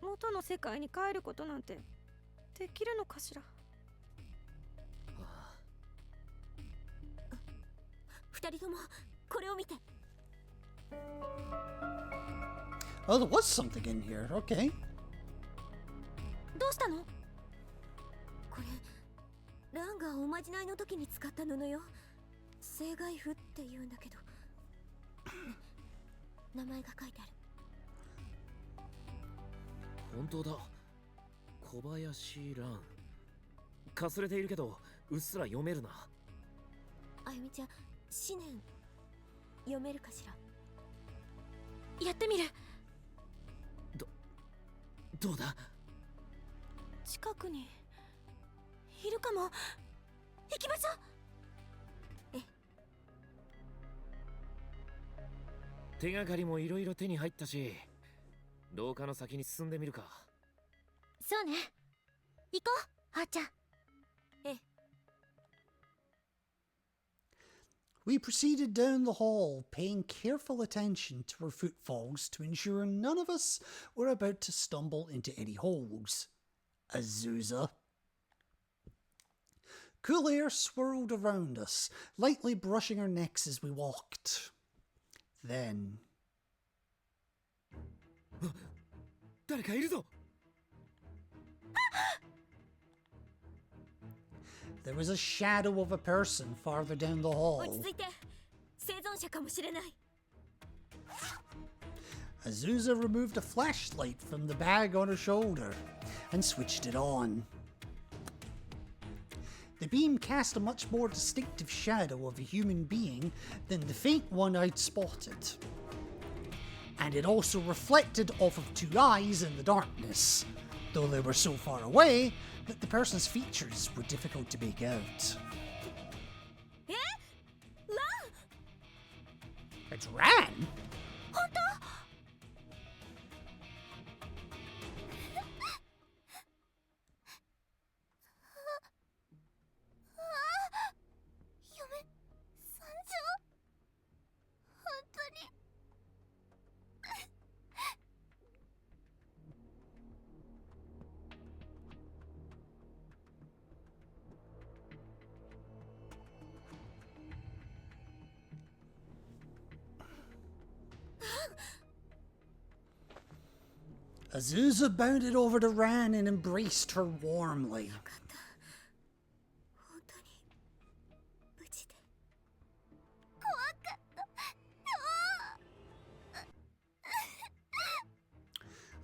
元の世界に帰ることなんてできるのかしら。二人ともこれを見て。 Oh, there was something in here. Okay. どうしたの？これランがおまじないの時に使った布よ。聖骸符って言うんだけど、名前が書いてある。本当だ。小林蘭。かすれているけどうっすら読めるな。あゆみちゃん、思念読めるかしら。やってみる。どうだ？近くにいるかも。行きましょう。手がかりもいろいろ手に入ったし、廊下の先に進んでみるか。そうね、行こう、あーちゃん。We proceeded down the hall, paying careful attention to our footfalls to ensure none of us were about to stumble into any holes. Azusa. Cool air swirled around us, lightly brushing our necks as we walked. Then... 誰かいるぞ! There was a shadow of a person farther down the hall. 落ち着いて。生存者かもしれない。 Azusa removed a flashlight from the bag on her shoulder and switched it on. The beam cast a much more distinctive shadow of a human being than the faint one I'd spotted. And it also reflected off of two eyes in the darkness, though they were so far away that the person's features were difficult to make out. It's Ran? Azusa bounded over to Ran and embraced her warmly.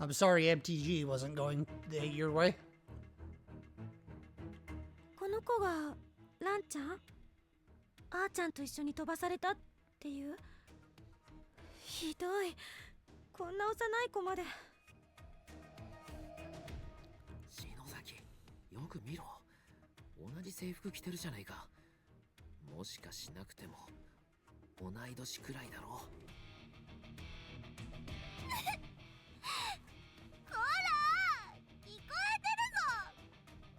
I'm sorry MTG wasn't going your way. この子がランちゃん？あーちゃんと一緒に飛ばされたっていう。ひどい。こんな幼い子まで。篠崎、よく見ろ。同じ制服着てるじゃないか。もしかしなくても同い年くらいだろう。こら、聞こえてるぞ。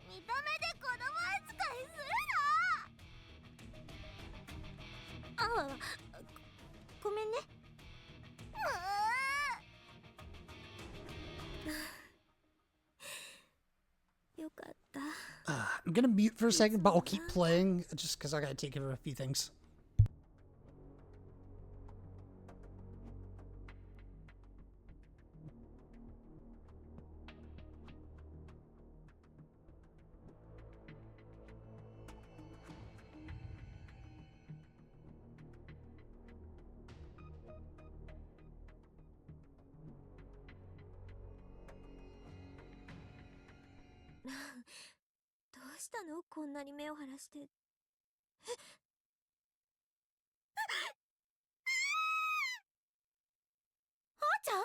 見た目で子供扱いするな。ああ、ごめんね。よかった。I'm gonna mute for a second, but I'll keep playing just because I gotta take care of a few things. どうしたの、こんなに目を晴らして。あーちゃん。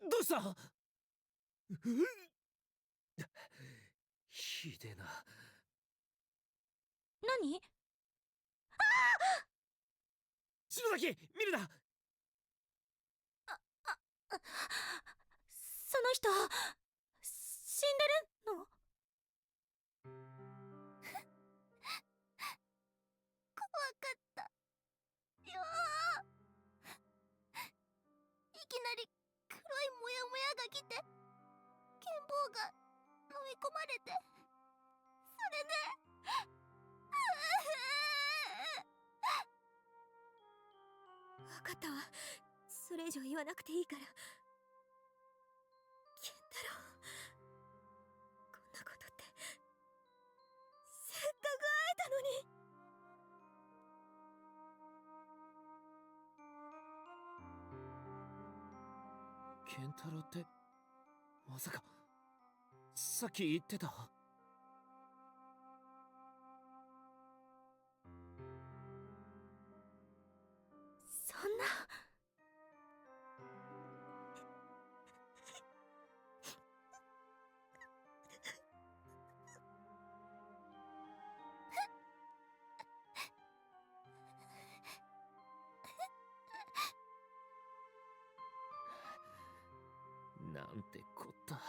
どうした？ひでえな。何？篠崎、見るな。その人死んでるの？怖かったよ。いきなり黒いモヤモヤが来て、剣棒が飲み込まれて、それで分かったわ。それ以上言わなくていいから。健太郎、こんなことってせっかく会えたのに。健太郎ってまさかさっき言ってた？そんな。なんてこった。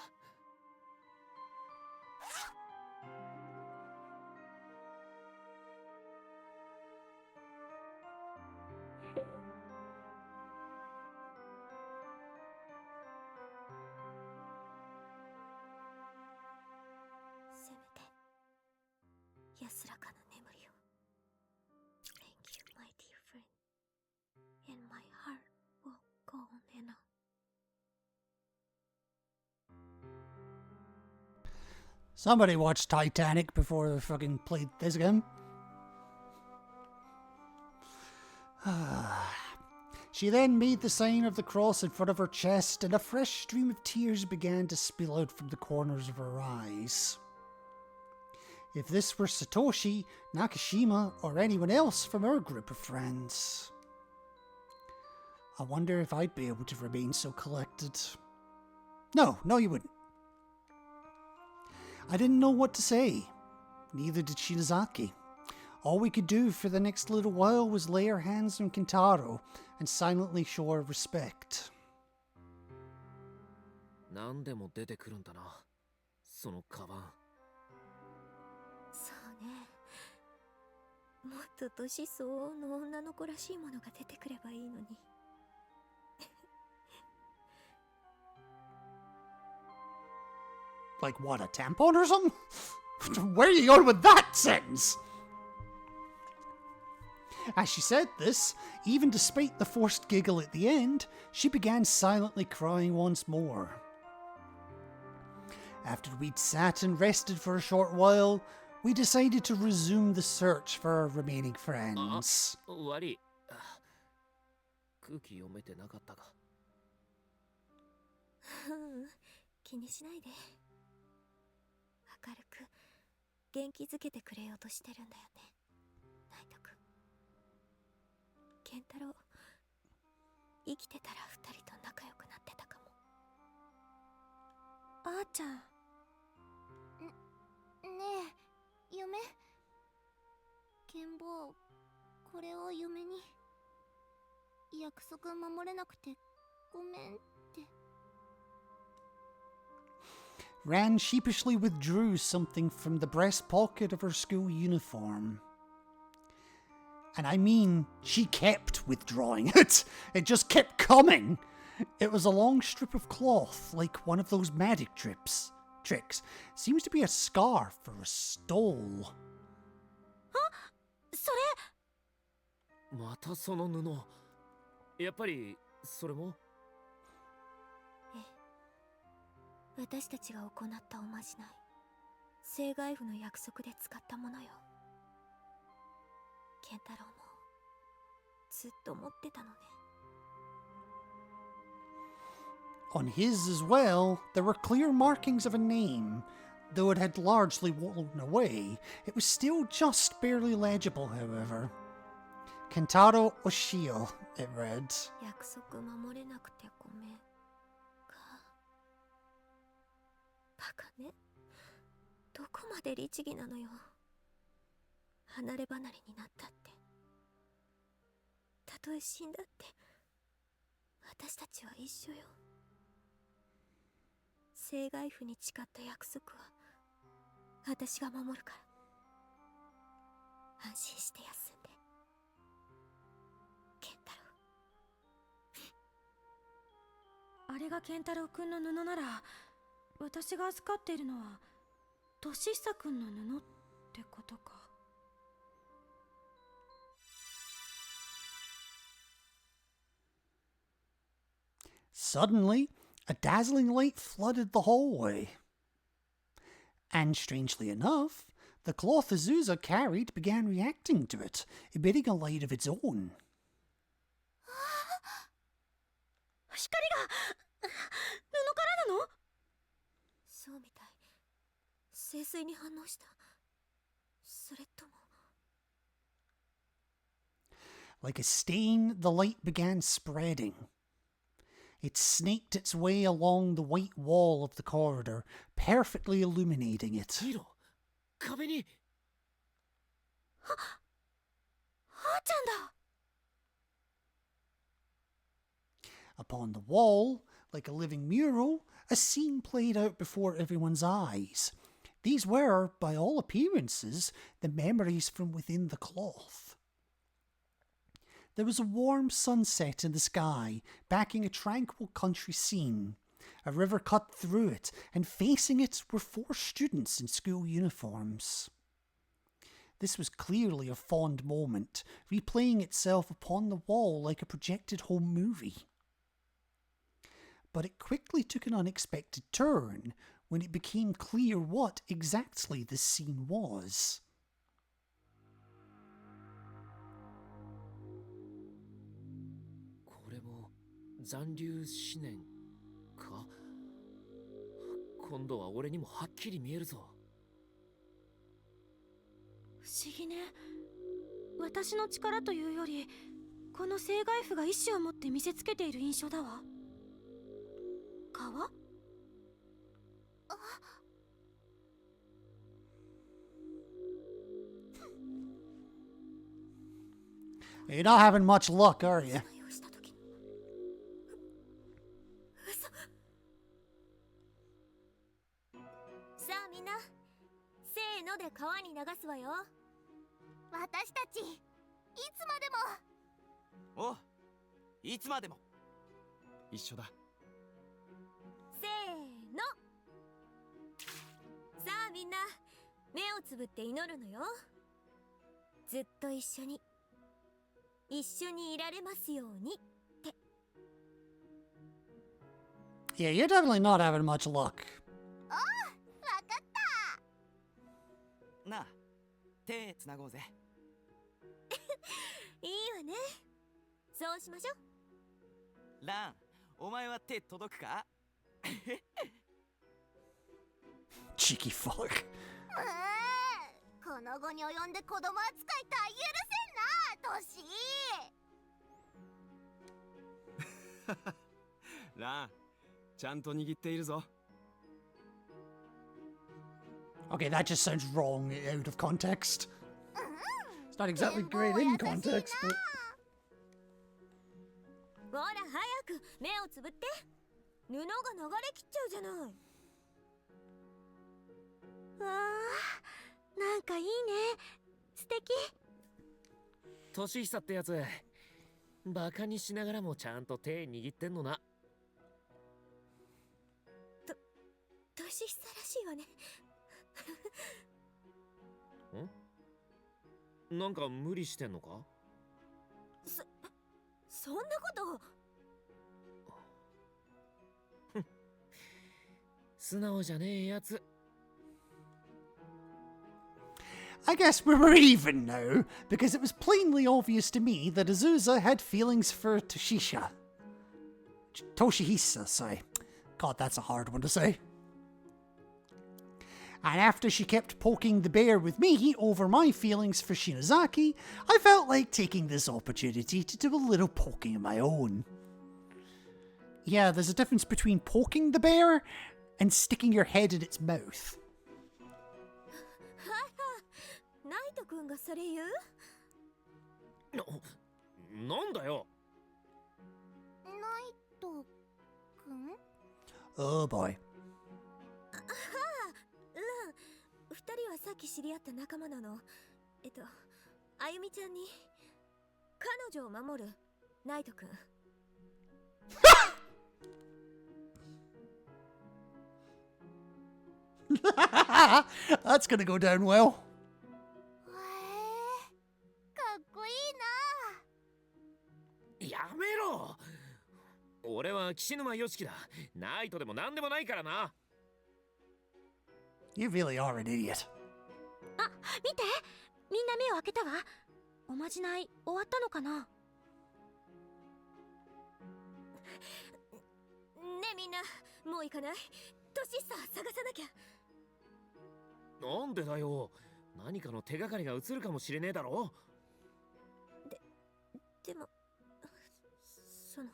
せめて安らかな眠りを。 Thank you, my dear friend, and my heart will go on and on. Somebody watched Titanic before they fucking played this game. She then made the sign of the cross in front of her chest, and a fresh stream of tears began to spill out from the corners of her eyes. If this were Satoshi, Nakashima, or anyone else from our group of friends, I wonder if I'd be able to remain so collected. No, you wouldn't. I didn't know what to say. Neither did Shinazaki. All we could do for the next little while was lay our hands on Kintaro and silently show our respect. 何でも出てくるんだな、そのカバン。そうね。もっと年相応の女の子らしいものが出てくればいいのに。Like what, a tampon or something? Where are you going with that sentence? As she said this, even despite the forced giggle at the end, she began silently crying once more. After we'd sat and rested for a short while, we decided to resume the search for our remaining friends. 悪い。空気読めてなかったか。気にしないで。明るく元気づけてくれようとしてるんだよね、ナイトくん。健太郎、生きてたら二人と仲良くなってたかも。あーちゃん。ねえ、嫁。剣坊、これを嫁に。約束守れなくてごめんって。Ran sheepishly withdrew something from the breast pocket of her school uniform. And I mean, she kept withdrawing it. It just kept coming. It was a long strip of cloth, like one of those magic tricks. Seems to be a scarf or a stole. それ。またその布。やっぱりそれも？私たちが行ったおまじない、聖外符の約束で使ったものよ。健太郎もずっと思ってたのね。 On his as well, there were clear markings of a name. Though it had largely worn away, it was still just barely legible, however. Kentaro Oshio, it read. 約束守れなくてごめんか。バカね。どこまで律儀なのよ。離れ離れになったって。たとえ死んだって、私たちは一緒よ。生涯譜に誓った約束は私が守るから。安心して休んで、健太郎。あれが健太郎くんの布なら、私が預かっているのは俊久くんの布ってことか。Suddenly, a dazzling light flooded the hallway. And strangely enough, the cloth Azusa carried began reacting to it, emitting a light of its own. 光が布からなの？そうみたい。聖水に反応した。それとも。 Like a stain, the light began spreading. It snaked its way along the white wall of the corridor, perfectly illuminating it. 壁に。はーちゃんだ。 Upon the wall, like a living mural, a scene played out before everyone's eyes. These were, by all appearances, the memories from within the cloth. There was a warm sunset in the sky, backing a tranquil country scene. A river cut through it, and facing it were 4 students in school uniforms. This was clearly a fond moment, replaying itself upon the wall like a projected home movie. But it quickly took an unexpected turn when it became clear what exactly this scene was. これも残留思念か。今度は俺にもはっきり見えるぞ。不思議ね。私の力というより、この聖骸譜が意志を持って見せつけている印象だわ。川？ You're not having much luck, are you? さあみんな、せーので川に流すわよ。私たちいつまでも。お、いつまでも。一緒だ。せーの。さあみんな、目をつぶって祈るのよ。ずっと一緒にいられますようにって。 Yeah, you're definitely not having much luck. おう、わかった。なあ、手つなごうぜ。いいわね。そうしましょう。ラン、お前は手届くか？ Cheeky fuck. この後に及んで子供扱いた許せんな、トシ。ラン、ちゃんと握っているぞ。Okay, that just sounds wrong out of context. It's not exactly great in context, but... ほら早く目をつぶって。布が流れきっちゃうじゃない。わあ、なんかいいね。素敵。年久ってやつ、バカにしながらもちゃんと手握ってんのな。年久らしいわね。ん？なんか無理してんのか？そんなこと。素直じゃねえやつ。I guess we were even now, because it was plainly obvious to me that Azusa had feelings for Toshihisa, sorry. God, that's a hard one to say. And after she kept poking the bear with me over my feelings for Shinozaki, I felt like taking this opportunity to do a little poking of my own. Yeah, there's a difference between poking the bear and sticking your head in its mouth. ナイト君がそれ言う？なんだよ。ナイトくん？ Oh boy. 二人はさっき知り合った仲間なの。あゆみちゃんに彼女を守るナイト君。That's gonna go down well. かっこいいな。やめろ。俺は岸沼よしきだ。ナイトでもなんでもないからな。You really are an idiot. あ、見て、みんな目を開けたわ。おまじない終わったのかな？ねえみんな、もう行かない？トシッサ探さなきゃ。なんでだよ。何かの手がかりが映るかもしれねえだろ。でも、その。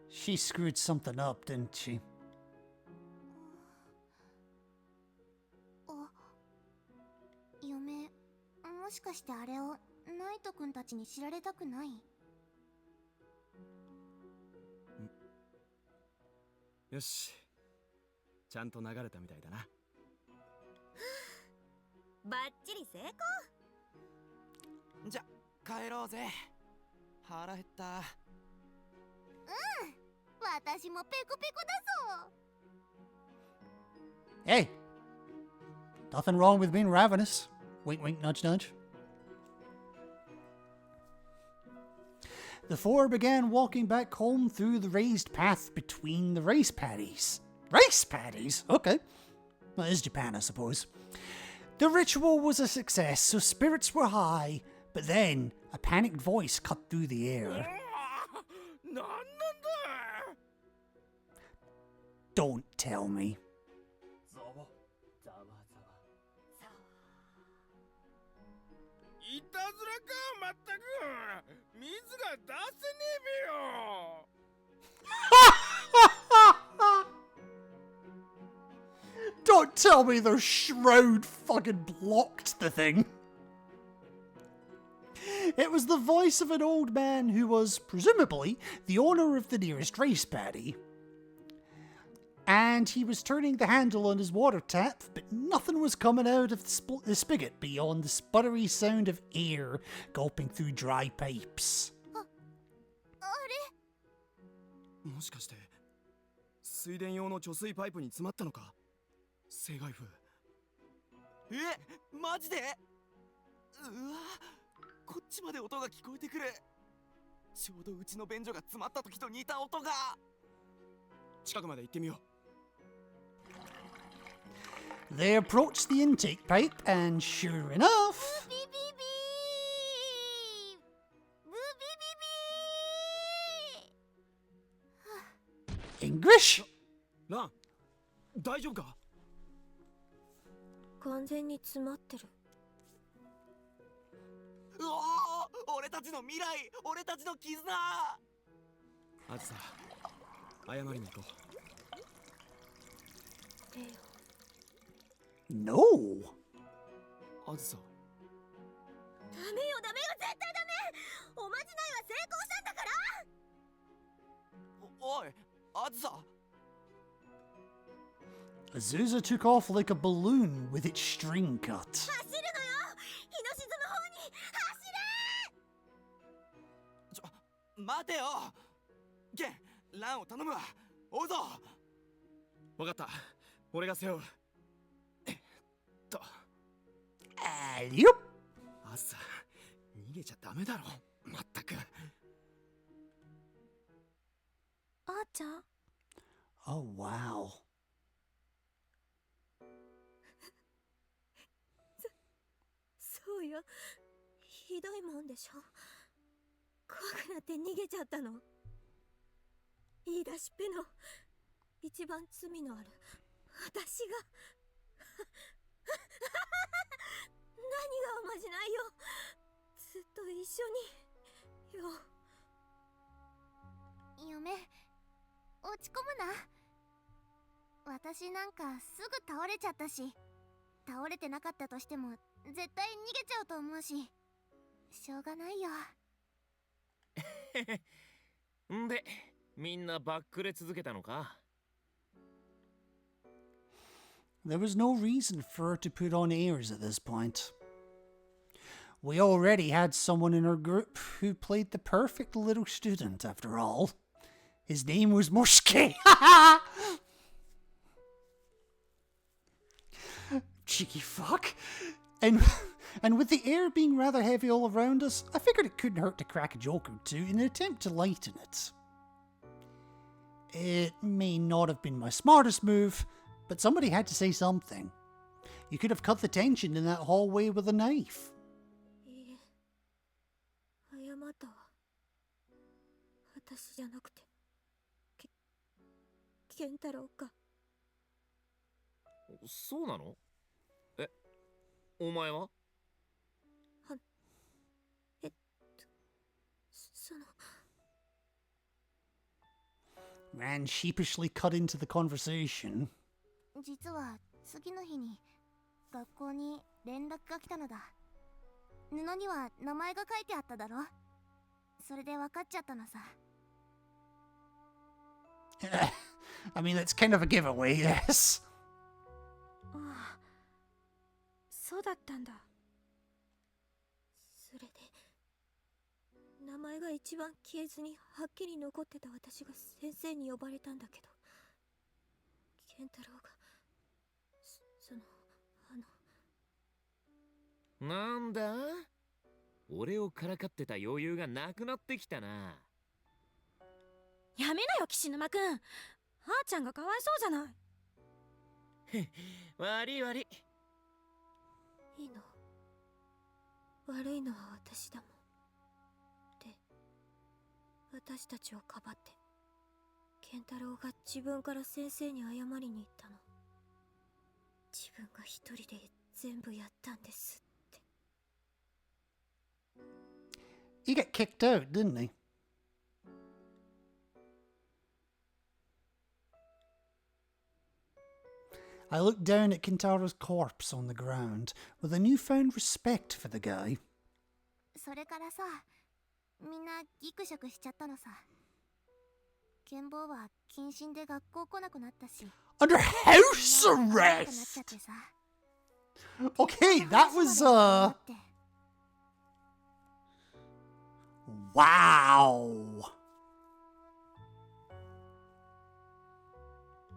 She screwed something up, didn't she? 嫁、もしかしてあれをナイト君たちに知られたくない？よし、ちゃんと流れたみたいだな。バッチリ成功。じゃ帰ろうぜ。腹減った。私もペコペコだぞ。 Hey, nothing wrong with being ravenous. Wink, wink, nudge, nudge. The four began walking back home through the raised path between the rice paddies. Rice paddies? Okay. Well, it is Japan, I suppose. The ritual was a success, so spirits were high, but then a panicked voice cut through the air. Don't tell me. Don't tell me their shroud fucking blocked the thing. It was the voice of an old man who was, presumably, the owner of the nearest rice paddy. And he was turning the handle on his water tap, but nothing was coming out of the spigot beyond the sputtery sound of air gulping through dry pipes. もしかして水田用の貯水パイプに詰まったのか？正外風。マジで？うわ、こっちまで音が聞こえてくる。ちょうどうちの便所が詰まった時と似た音が。近くまで行ってみよう。 They approached the intake pipe, and sure enough... English? ラン、大丈夫か？完全に詰まってる。うおー、俺たちの未来、俺たちの絆。あずさ、謝りに行こう。No. あずさ。ダメよ、ダメよ、絶対ダメ。おまじないは成功したんだから。おい、あずさ。 Azusa took off like a balloon with its string cut. 走るのよ、日の沈む方に走れ。待てよ。ゲン、ランを頼むわ。追うぞ。わかった。俺が背負う。Yup. あずさ、逃げちゃダメだろ。まったく。あーちゃん。Oh wow. そうよ。ひどいもんでしょ。怖くなって逃げちゃったの。言い出しっぺの一番罪のある私が何がおまじないよ。ずっと一緒によ。嫁、落ち込むな。私なんかすぐ倒れちゃったし、倒れてなかったとしても絶対逃げちゃうと思うし、しょうがないよ。んで、みんなバックれ続けたのか？ There was no reason for her to put on airs at this point. We already had someone in our group who played the perfect little student, after all. His name was Moshke. Cheeky fuck. And with the air being rather heavy all around us, I figured it couldn't hurt to crack a joke or two in an attempt to lighten it. It may not have been my smartest move, but somebody had to say something. You could have cut the tension in that hallway with a knife. いいえ、謝ったわ。私じゃなくて、健太郎が。そうなの？え、お前は？その。Ran sheepishly cut into the conversation. 実は次の日に学校に連絡が来たのだ。布には名前が書いてあっただろ。それで分かっちゃったのさ。I mean, that's kind of a giveaway, yes. ああ、そうだったんだ。それで名前が一番消えずにはっきり残ってた私が先生に呼ばれたんだけど、健太郎がなんだ？俺をからかってた余裕がなくなってきたな。やめなよ岸沼くん。あーちゃんがかわいそうじゃない。悪い悪い。いいの。悪いのは私だもん。で、私たちをかばって健太郎が自分から先生に謝りに行ったの。自分が一人で全部やったんですって。He got kicked out, didn't he? I looked down at Kintaro's corpse on the ground with a newfound respect for the guy. それからさ、みんなギクシャクしちゃったのさ。健坊は謹慎で学校来なくなったし。Under house arrest! Okay, that was, Wow!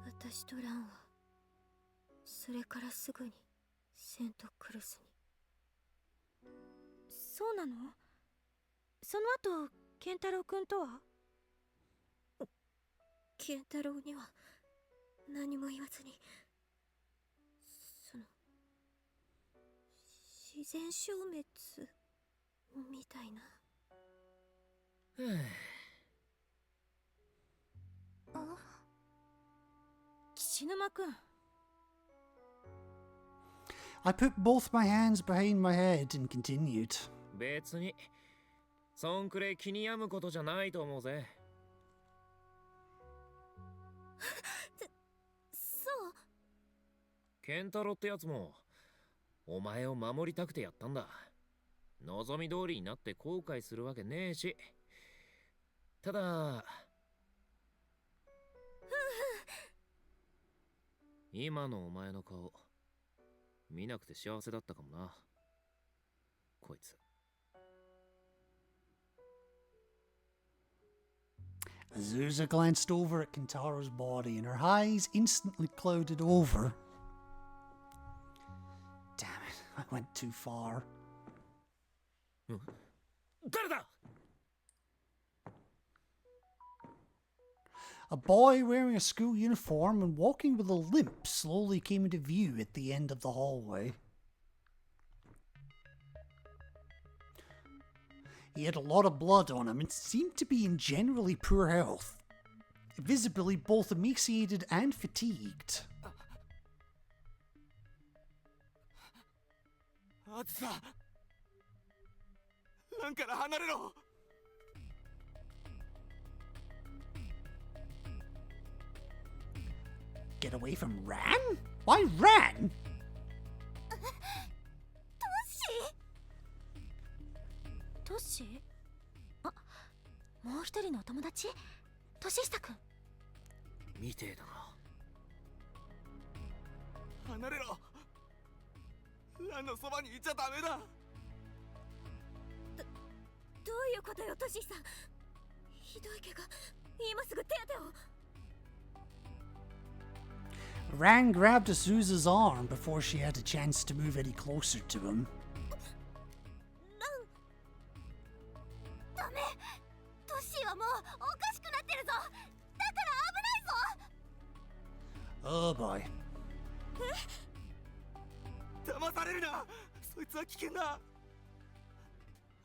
私とランはそれからすぐにセントクルスに。そうなの？その後健太郎くんとは？健太郎には何も言わずに、その自然消滅みたいな。岸沼くん。I put both my hands behind my head and continued. 別にそんくらい気に病むことじゃないと思うぜ。そう？ケンタロってやつもお前を守りたくてやったんだ。望み通りになって後悔するわけねえし。ただ今のお前の顔見なくて幸せだったかもな、こいつ。Azusa glanced over at Kintaro's body and her eyes instantly clouded over. Damn it, I went too far. 誰だ？A boy wearing a school uniform and walking with a limp slowly came into view at the end of the hallway. He had a lot of blood on him and seemed to be in generally poor health, visibly both emaciated and fatigued. あずさ、ランから離れろ。 Get away from Ran? Why Ran? トシ？あ、もう一人のお友達？トシヒサ君。みてえだな。離れろ。ランのそばにいちゃダメだ。どういうことよ、トシヒさん。ひどい怪我。今すぐ手当てを。 Ran grabbed Azusa's arm before she had a chance to move any closer to him. ダメ。トシはもうおかしくなってるぞ。だから危ないぞ。 Oh boy. 騙されるな。そいつは危険だ。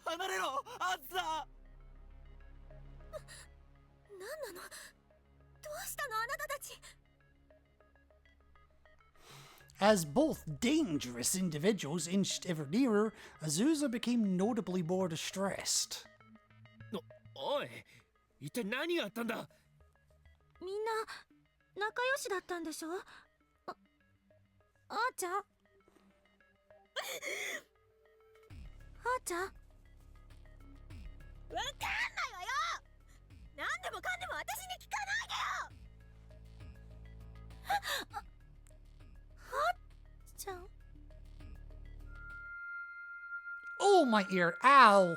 離れろ、あずさ。何なの？どうしたのあなたたち。 As both dangerous individuals inched ever nearer, Azusa became notably more distressed. おい、一体何があったんだ。みんな仲良しだったんでしょ。あーちゃん。あーちゃん。わかんないわよ。何でもかんでも私に聞かないでよ。ちゃん。 Oh, my ear, ow!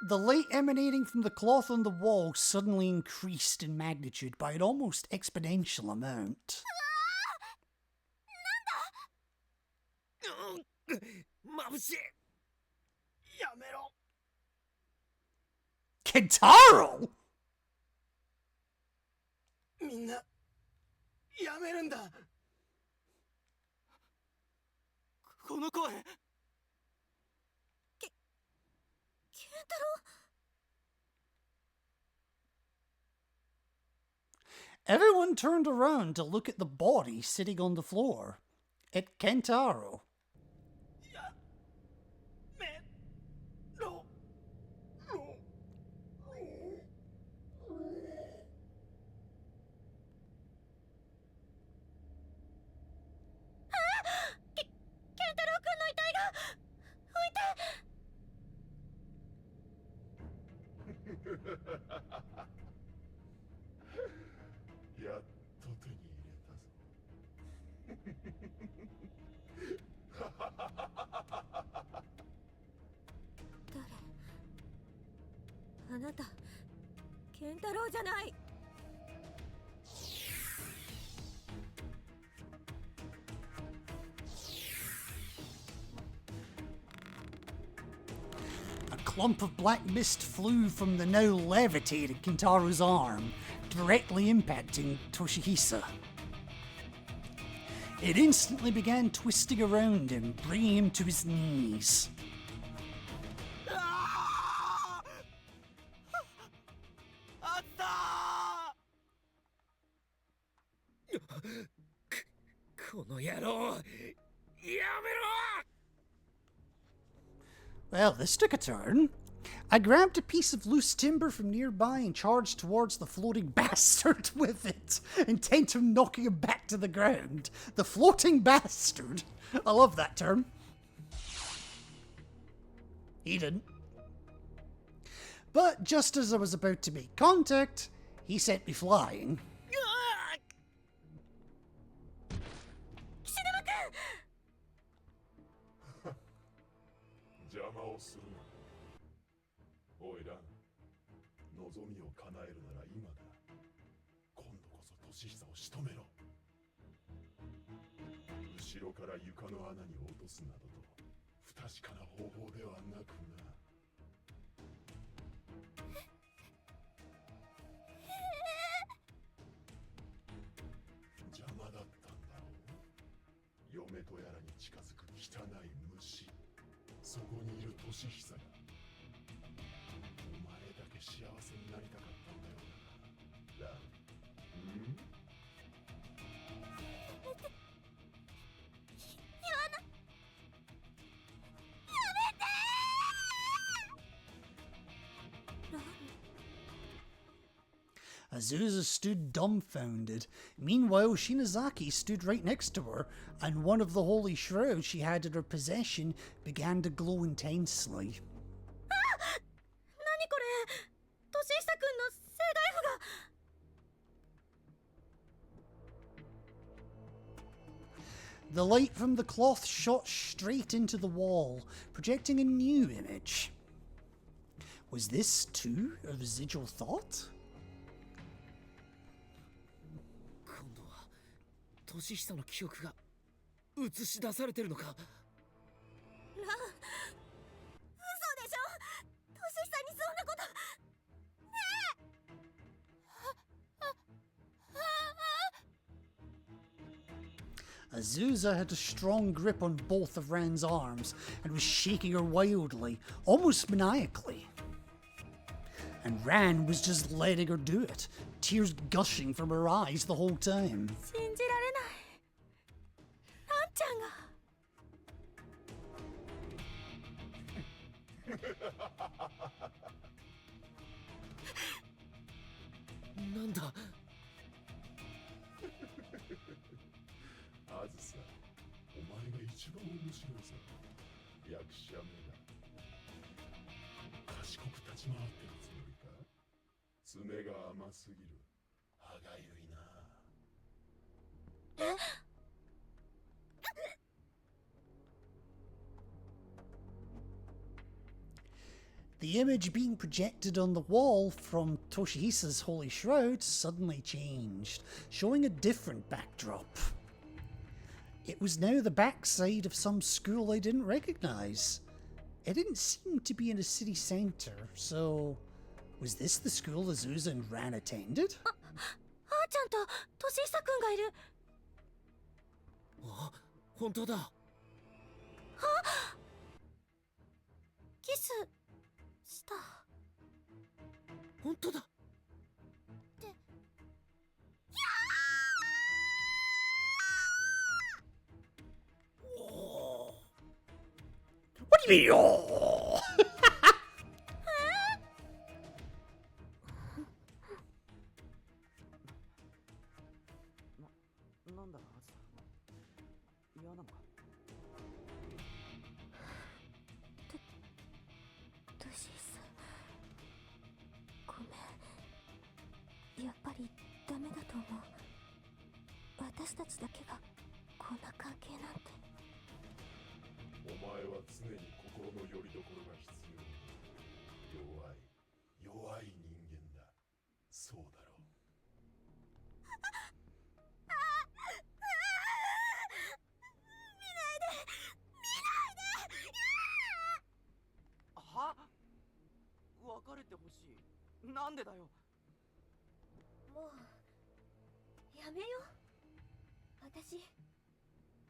The light emanating from the cloth on the wall suddenly increased in magnitude by an almost exponential amount. 眩しい。やめろ。 Kentaro! みんなやめるんだ。この声。ケンタロウ。 Everyone turned around to look at the body sitting on the floor. At Kentaro. やめろ。 ケンタロウ君の遺体がやっと手に入れたぞ。誰？あなたケンタロウじゃない。 A clump of black mist flew from the now levitated Kentaro's arm, directly impacting Toshihisa. It instantly began twisting around him, bringing him to his knees. あった。この野郎、やめろ。 Well, this took a turn. I grabbed a piece of loose timber from nearby and charged towards the floating bastard with it, intent on knocking him back to the ground. The floating bastard. I love that term. He didn't. But just as I was about to make contact, he sent me flying. 邪魔をするな。おいらん、望みを叶えるなら今だ。今度こそ年久を仕留めろ。後ろから床の穴に落とすなどと不確かな方法ではなくな。邪魔だったんだろう。嫁とやらに近づく汚い虫。そこにいる年久がけ幸せになりたかったんだよな、ラン。言わな、やめてー。ラン。Azusa stood dumbfounded. Meanwhile, Shinazaki stood right next to her, and one of the holy shrouds she had in her possession began to glow intensely. 何これ、年久くんの聖大符が。The light from the cloth shot straight into the wall, projecting a new image. Was this too a residual thought? 今度は年久の記憶が映し出されてるのか。ラン、嘘でしょ。年久にそんなこと。ねえ。Azusa had a strong grip on both of Ran's arms and was shaking her wildly, almost maniacally. And Ran was just letting her do it, tears gushing from her eyes the whole time. 信じられない。ランちゃんが。なんだ。あずさ、お前が一番面白いさ。役者目だ。賢く立ち回ってるつもりか。爪が甘すぎる。歯がゆいな。The image being projected on the wall from Toshihisa's holy shroud suddenly changed, showing a different backdrop. It was now the backside of some school I didn't recognize. It didn't seem to be in a city centre, so was this the school Azusa and Ran attended? あーちゃんと年久くんがいる。あ、本当だ。あ、キスした。本当だ。って。やー。What do you mean? なんだはず。嫌なのか。年久、ごめん。やっぱりダメだと思う。私たちだけがこんな関係なんて。お前は常に心の拠り所が必要。弱い人間だ。そうだろう。は？別れてほしい。なんでだよ。もうやめよう。私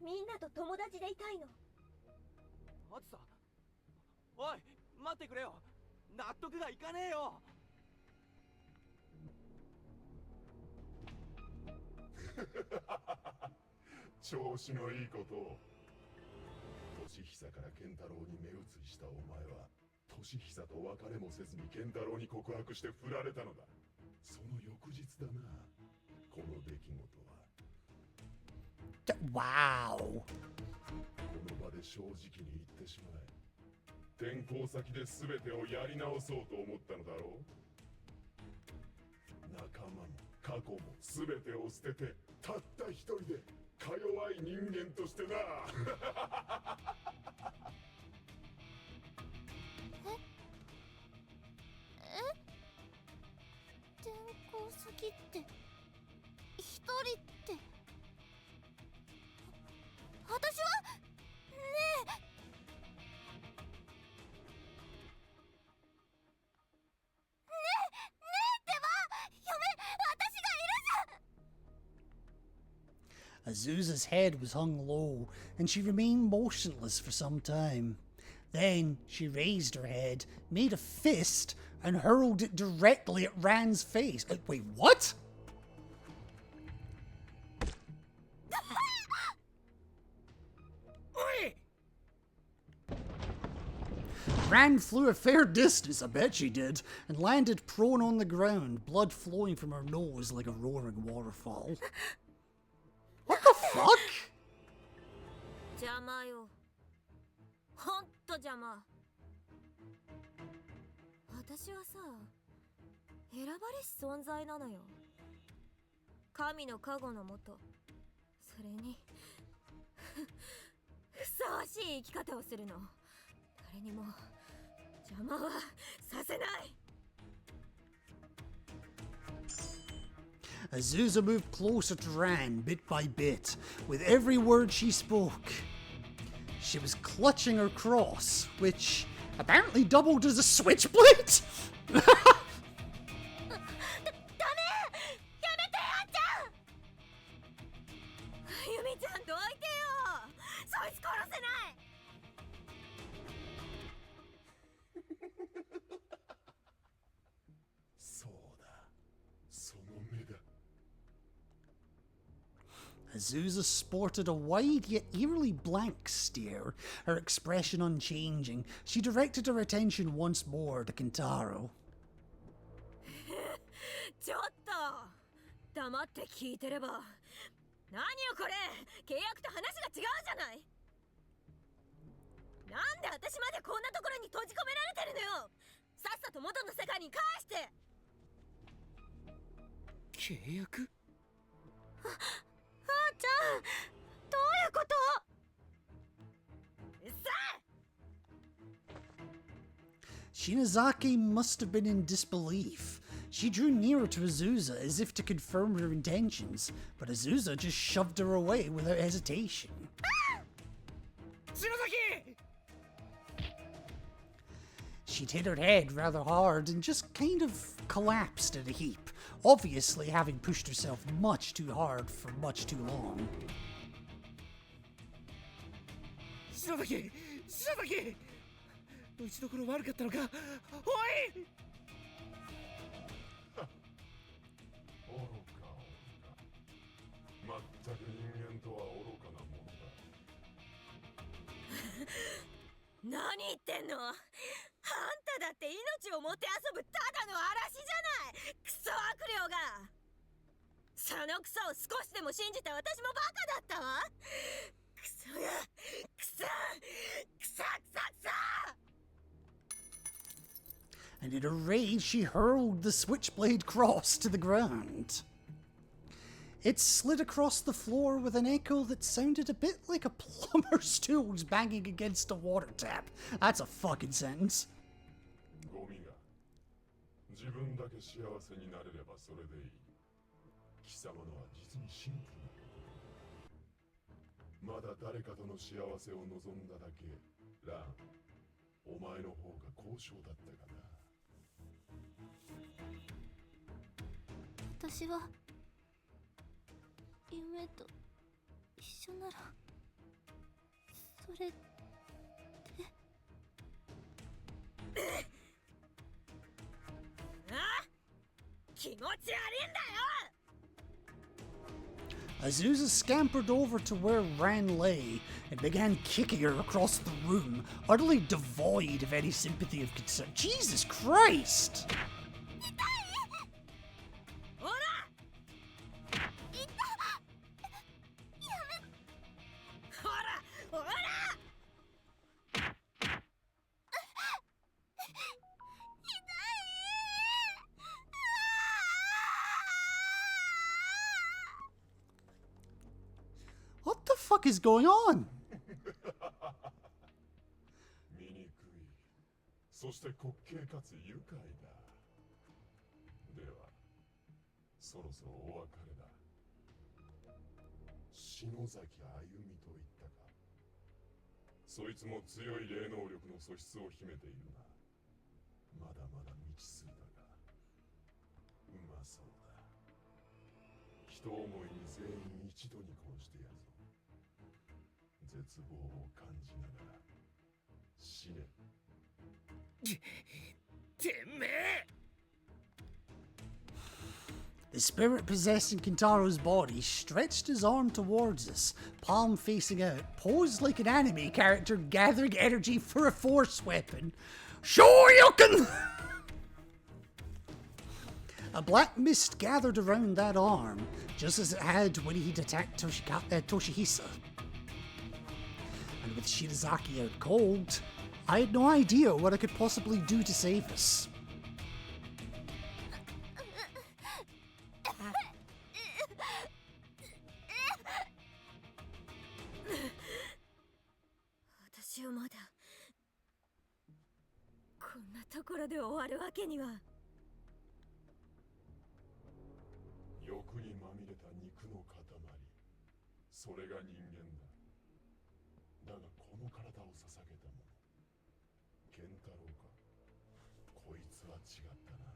みんなと友達でいたいの。あずさ、おい、待ってくれよ。納得がいかねえよ。調子のいいことを。年久から健太郎に目移りしたお前は年久と別れもせずに健太郎に告白して振られたのだ。その翌日だな、この出来事は。Wow. この場で正直に言ってしまえ。転校先で全てをやり直そうと思ったのだろう。仲間も過去も全てを捨ててたった一人でか弱い人間としてな。転校先って一人って私はねえAzusa's head was hung low, and she remained motionless for some time. Then she raised her head, made a fist, and hurled it directly at Rand's face. Wait, what? Rand flew a fair distance, I bet she did, and landed prone on the ground, blood flowing from her nose like a roaring waterfall. What the fuck? 邪魔よ。ほんと邪魔。私はさ、選ばれし存在なのよ。神の加護のもと、それにふさわしい生き方をするの。誰にも邪魔はさせない。Azusa moved closer to Rand, bit by bit, with every word she spoke. She was clutching her cross, which apparently doubled as a switchblade. ダメ！やめて、あんちゃん！ゆみちゃんどいてよ！そいつ殺せない！そうだ、その目だ。Azusa sported a wide yet eerily blank stare, her expression unchanging. She directed her attention once more to Kentaro. ちょっと黙って聞いてれば。何よこれ、契約と話が違うじゃない。なんで私までこんなところに閉じ込められてるのよ。さっさと元の世界に返して。契約？あーちゃん、どういうこと？うっさい！ Shinazaki must have been in disbelief. She drew nearer to Azusa as if to confirm her intentions, but Azusa just shoved her away without hesitation. She'd hit her head rather hard and just kind of collapsed in a heap, obviously having pushed herself much too hard for much too long. 篠崎、打ちどころ悪かったのか。おい！愚か。まったく人間とは愚かなものだ。何言ってんの？あんただって命をもてあそぶただの嵐じゃない。クソ悪霊が。そのクソを少しでも信じた私もバカだったわ。クソが、クソ。And in a rage, she hurled the switchblade cross to the ground. It slid across the floor with an echo that sounded a bit like a plumber's tools banging against a water tap. That's a fucking sentence. ゴミが自分だけ幸せになれればそれでいい。貴様のは実にシンプルな。まだ誰かとの幸せを望んだだけ。ラン、お前の方が高尚だったかな。私は夢と一緒ならそれで気持ち悪いんだよ。 Azusa scampered over to where Ran lay and began kicking her across the room, utterly devoid of any sympathy of concern. Jesus Christ! ほら What the fuck is going on? 醜い。そして滑稽かつ愉快だ。では、そろそろお別れだ。篠崎あゆみと言ったか。そいつも強い霊能力の素質を秘めているな。まだまだ未知数だが、うまそうだ。人思いに全員一度に殺してやるぞ。絶望を感じながら死ね。てめえ The spirit possessing Kintaro's body stretched his arm towards us, palm facing out, posed like an anime character gathering energy for a force weapon. Shoryuken! A black mist gathered around that arm, just as it had when he'd attacked Toshihisa. And with Shirazaki out cold, I had no idea what I could possibly do to save us. 私をまだこんなところで終わるわけには。欲にまみれた肉の塊、それが人間だ。だがこの体を捧げたもの、ケンタロウか。こいつは違ったな。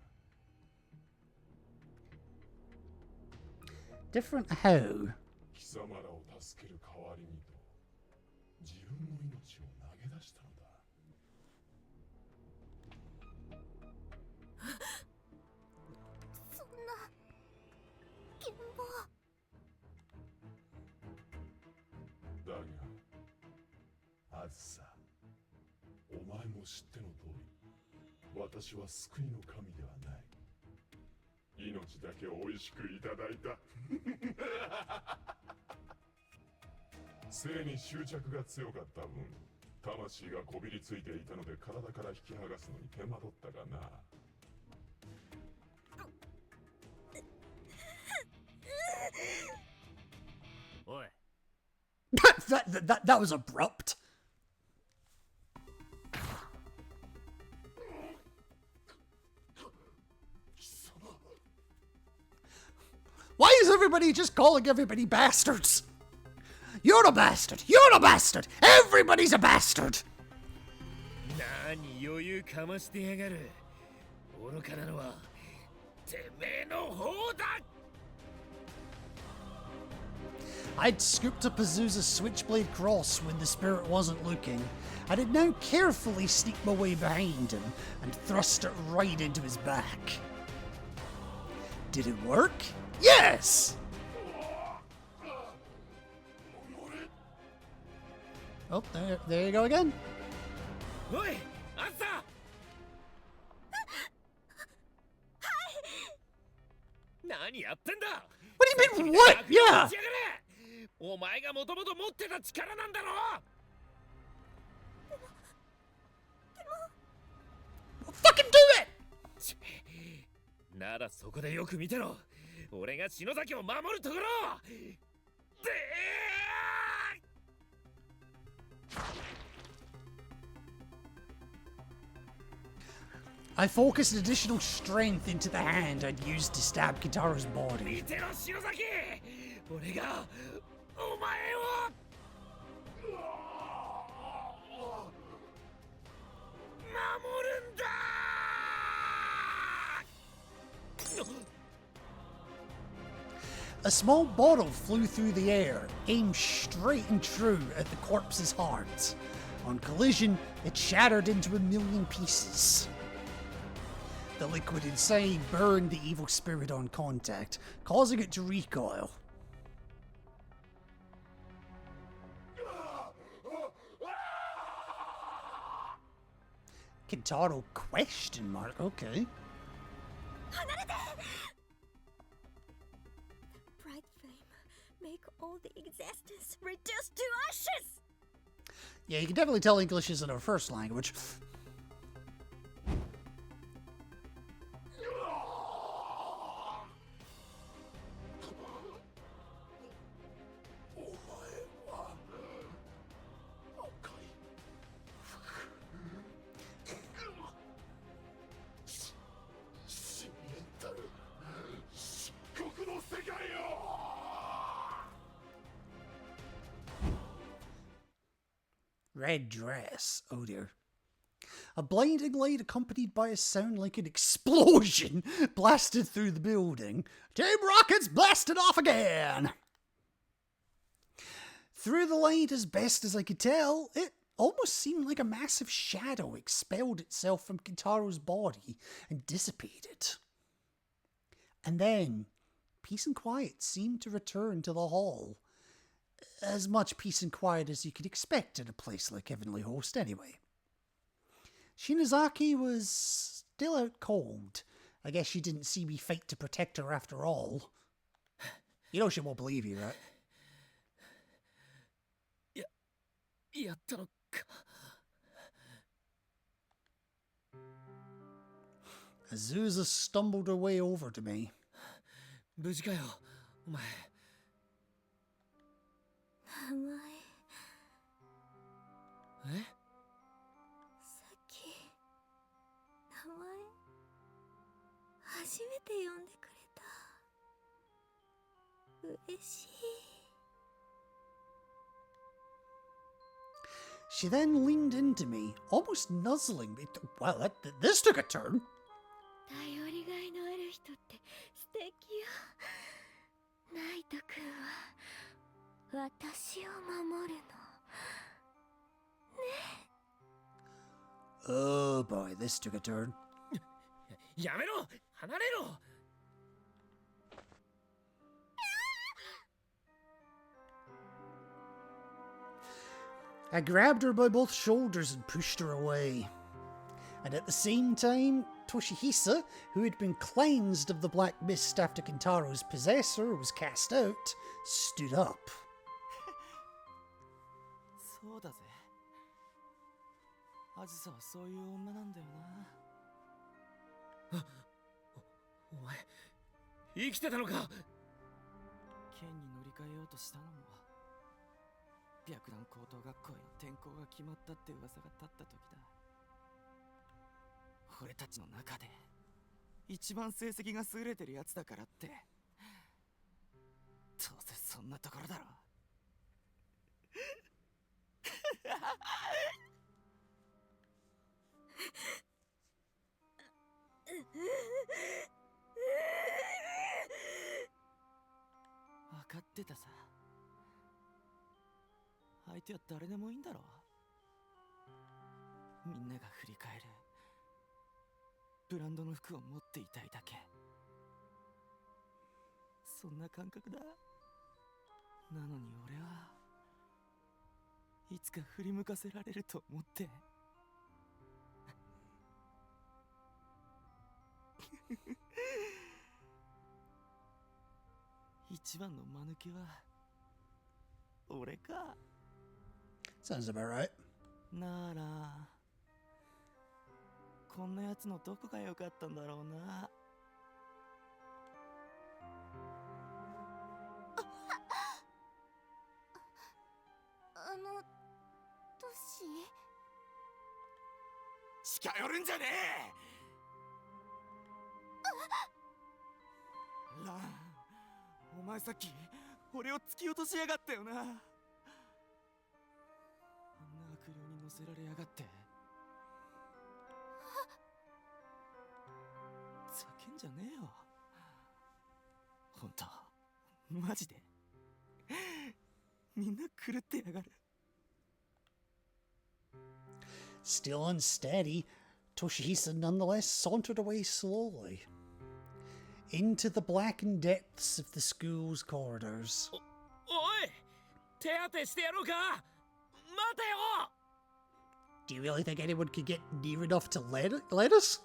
Different how? 貴様らを助ける代わりにと、自分の命を投げ出したのだ。そんな剣謀。だが、あずさ、お前も知っての通り、私は救いの神ではない。命だけ美味しくいただいた。性に執着が強かった分、魂がこびりついていたので体から引き剥がすのに手間取ったがな。おい that was abrupt. Why is everybody just calling everybody bastards? You're a bastard! You're a bastard! Everybody's a bastard! 何余裕かましてやがる。愚かなのはてめえの方だ。 I'd scooped up Azusa's switchblade cross when the spirit wasn't looking. I did now carefully sneak my way behind him and thrust it right into his back. Did it work? Yes! Oh, there you go again. おい、あんた。何やってんだ。 What do you mean, what? Yeah! お前がもともと持ってた力なんだろ。 Fucking do it! ならそこでよく見てろ。俺が篠崎を守るところ。で I focused additional strength into the hand I'd used to stab Kitaro's body. 見てろ篠崎。俺がお前を守るんだ。 A small bottle flew through the air, aimed straight and true at the corpse's heart. On collision, it shattered into a million pieces. The liquid inside burned the evil spirit on contact, causing it to recoil. Kintaro question mark, okay. Bright flame, make all the existence reduce to ashes. Yeah, you can definitely tell English isn't our first language. Red dress. Oh dear. A blinding light accompanied by a sound like an explosion blasted through the building. Team Rocket's blasted off again! Through the light, as best as I could tell, it almost seemed like a massive shadow expelled itself from Kintaro's body and dissipated. And then, peace and quiet seemed to return to the hall. As much peace and quiet as you could expect in a place like Heavenly Host, anyway. Shinozaki was still out cold. I guess she didn't see me fight to protect her after all. You know she won't believe you, right? やったのか。 Azusa stumbled her way over to me. 無事かよ、お前。名前え？さっき名前初めて呼んでくれた。嬉しい。 She then leaned into me, almost nuzzling me. Well, this took a turn. 頼りがいのある人って素敵よ。ナイト君は私を守るの。ね。 Oh boy, this took a turn. やめろ！離れろ！ I grabbed her by both shoulders and pushed her away. And at the same time, Toshihisa, who had been cleansed of the black mist after Kintaro's possessor was cast out, stood up. そうだぜ。アジサはそういう女なんだよな。お前、生きてたのか。剣に乗り換えようとしたのも、白蘭高等学校への転校が決まったって噂が立った時だ。俺たちの中で一番成績が優れてるやつだからって、どうせそんなところだろ。分かってたさ。相手は誰でもいいんだろう。みんなが振り返るブランドの服を持っていたいだけ。そんな感覚だ。なのに俺はいつか振り向かせられると思って。一番の間抜けは俺か。 Sounds about right. ならこんなやつのどこが良かったんだろうな。トシ近寄るんじゃねえ。ラン、お前さっき俺を突き落としやがったよな。あんな悪霊に乗せられやがって。叫んじゃねえよ。ほんとマジでみんな狂ってやがる。 Still unsteady, Toshihisa nonetheless sauntered away slowly into the blackened depths of the school's corridors. おい、手当てしてやろうか。待てよ。 Do you really think anyone could get near enough to let us?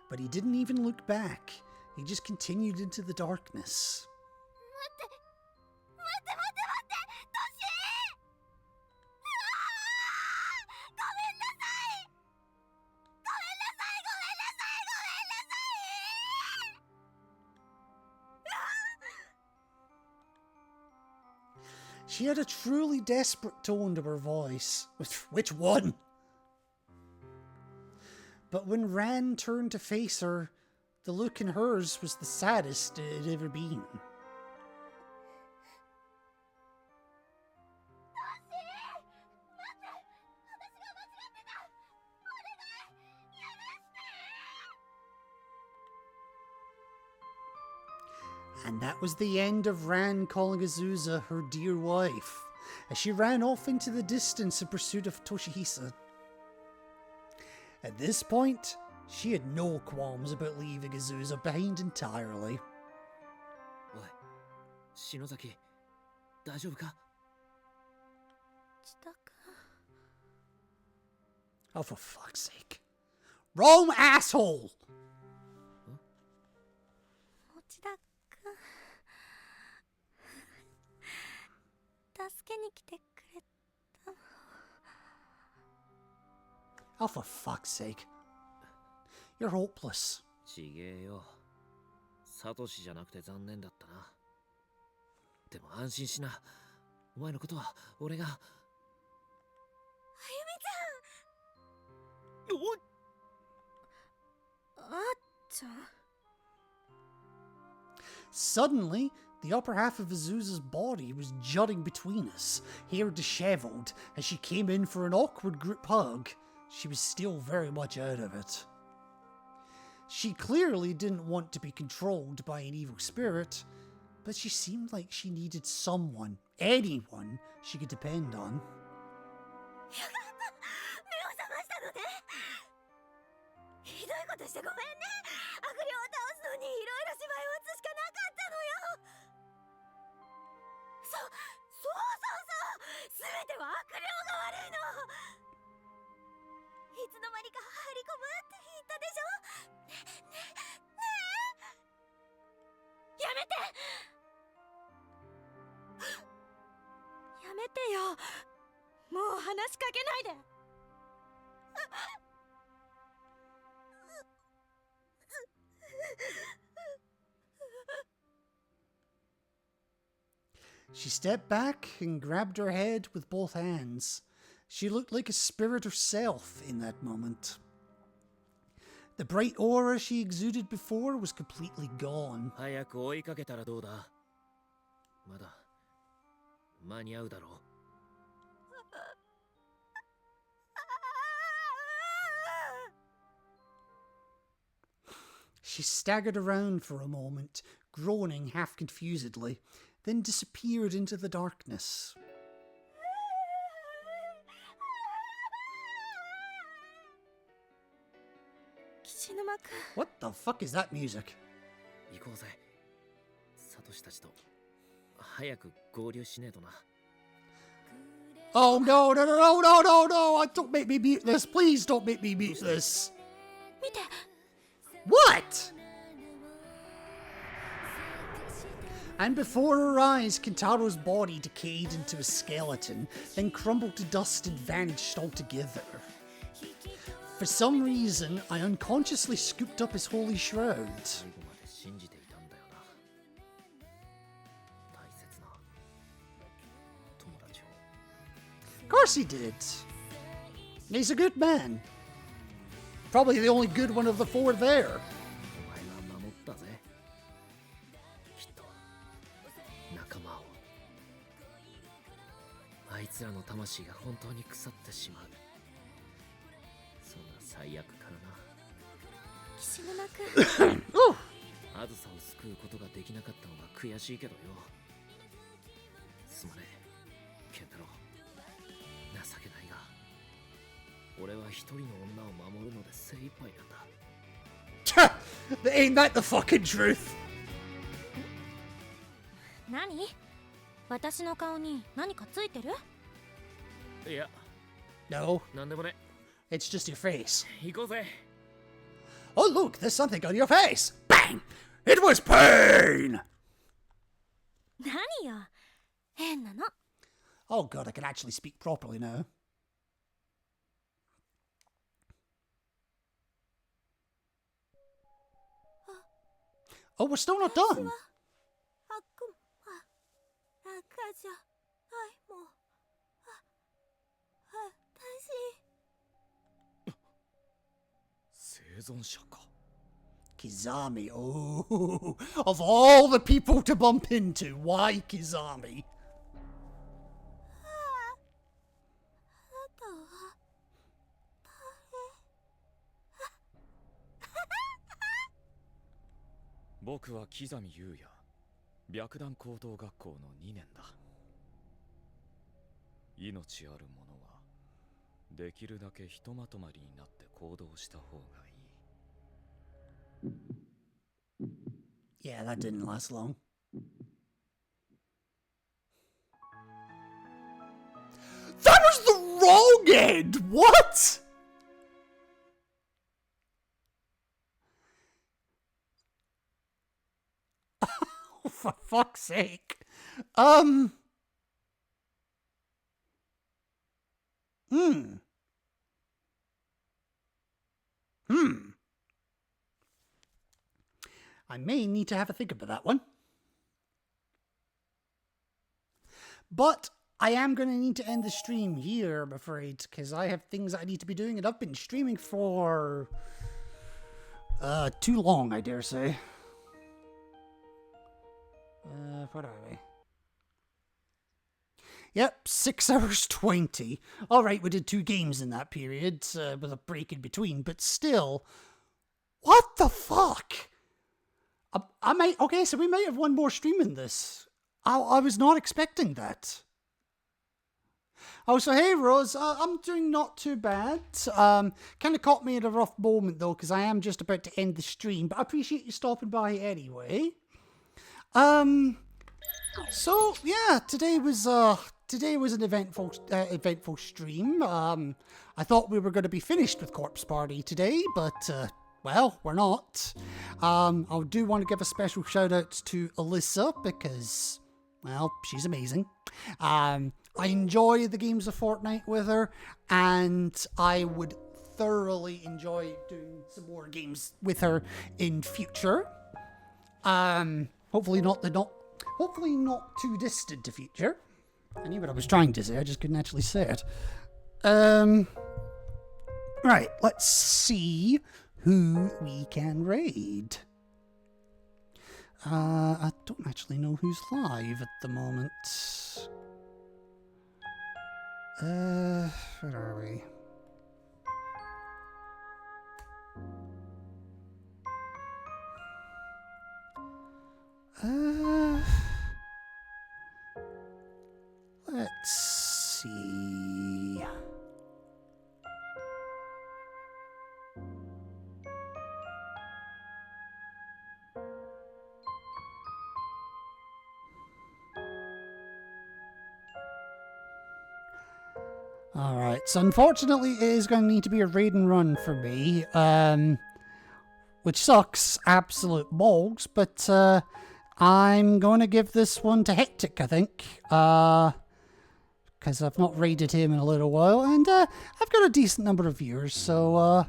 But he didn't even look back. He just continued into the darkness. 'She had a truly desperate tone to her voice. Which one? But when Ran turned to face her, the look in hers was the saddest it had ever been. And that was the end of Ran calling Azusa her dear wife, as she ran off into the distance in pursuit of Toshihisa. At this point, she had no qualms about leaving Azusa behind entirely. おい、篠崎、大丈夫か? 千田君。 Oh, for fuck's sake. Wrong asshole! 持田君。助けに来てくれたの。 Oh, for fuck's sake. You're hopeless. ちげえよ。サトシじゃなくて残念だったな。でも安心しな。お前のことは俺が。あゆみちゃん。おい。あっちゃん。 Suddenly, the upper half of Azusa's body was jutting between us, hair disheveled, as she came in for an awkward group hug. She was still very much out of it. She clearly didn't want to be controlled by an evil spirit, but she seemed like she needed someone, anyone, she could depend on. ひどいことしてごめんね。悪霊を倒すのにいろいろ芝居を打つしかなかったのよ。そう。全ては悪霊が悪いの。いつの間にか入り込むって言ったでしょ。ねえ。やめて。やめてよ。もう話しかけないで。 She stepped back and grabbed her head with both hands. She looked like a spirit herself in that moment. The bright aura she exuded before was completely gone. 早く追いかけたらどうだ? まだ間に合うだろう? She staggered around for a moment, groaning half confusedly, then disappeared into the darkness. What the fuck is that music? 行こうぜ。サトシたちと早く合流しねえとな。 Oh no, no, no, no, no, no, no! Don't make me mute this! Please don't make me mute this! What? And before her eyes, Kintaro's body decayed into a skeleton, then crumbled to dust and vanished altogether. For some reason, I unconsciously scooped up his holy shroud. Of course he did. He's a good man. Probably the only good one of the four there. あいつらの魂が本当に腐ってしまう。そんな最悪からな。岸沼君。あずさを救うことができなかったのが悔しいけどよ。すまねえ、ケンタロウ。情けないが、俺は一人の女を守るので精一杯なんだ。Ain't that the fucking truth? 何? 私の顔に何かついてる? いや。 No. なんでもね。It's just your face. 行こうぜ。 Oh look, there's something on your face! Bang! It was pain! 何よ? 変なの. Oh god, I can actually speak properly now. Oh, we're still not done. 生存者か。 Kizami, oh, of all the people to bump into, why Kizami? 僕は木南優也、白檀高等学校の2年だ。命あるものはできるだけひとまとまりになって行動した方がいい。 Yeah, that didn't last long. That was the wrong end! What? Oh, for fuck's sake. I may need to have a think about that one. But I am going to need to end the stream here, I'm afraid, because I have things that I need to be doing, and I've been streaming for too long, I dare say. What are we? Yep, 6 hours 20. Alright, we did 2 games in that period, with a break in between, but still, what the fuck? Okay, so we might have one more stream in this. I was not expecting that. Oh, so hey Rose, I'm doing not too bad. Kind of caught me at a rough moment though, because I am just about to end the stream, but I appreciate you stopping by anyway. So yeah, today was an eventful stream. I thought we were going to be finished with Corpse Party today, but well, we're not. I do want to give a special shout out to Alyssa because, well, she's amazing. I enjoy the games of Fortnite with her, and I would thoroughly enjoy doing some more games with her in future. Hopefully not too distant a future. I knew what I was trying to say, I just couldn't actually say it. Right, let's see who we can raid. I don't actually know who's live at the moment. Where are we? Let's see. Alright, so unfortunately it is going to need to be a raid and run for me, which sucks, absolute balls, but I'm going to give this one to Hectic, I think, because I've not raided him in a little while, and I've got a decent number of viewers, so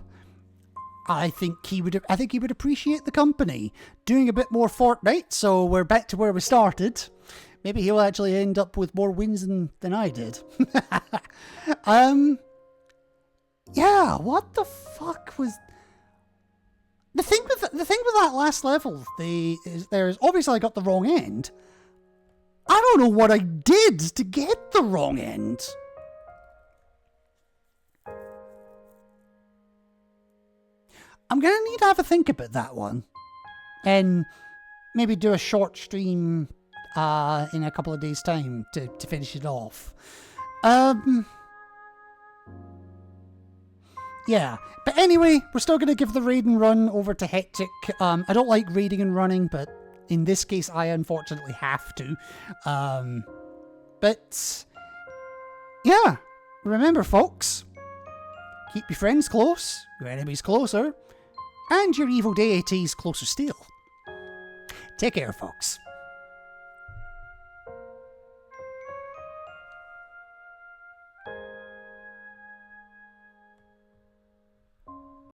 I think he would appreciate the company. Doing a bit more Fortnite, so we're back to where we started. Maybe he'll actually end up with more wins than I did. Yeah, what the fuck was... The thing with that last level, there's obviously I got the wrong end. I don't know what I did to get the wrong end. I'm gonna need to have a think about that one. And maybe do a short stream in a couple of days' time to finish it off. Yeah, but anyway, we're still going to give the raid and run over to Hectic. I don't like raiding and running, but in this case, I unfortunately have to. But yeah, remember, folks, keep your friends close, your enemies closer, and your evil deities closer still. Take care, folks.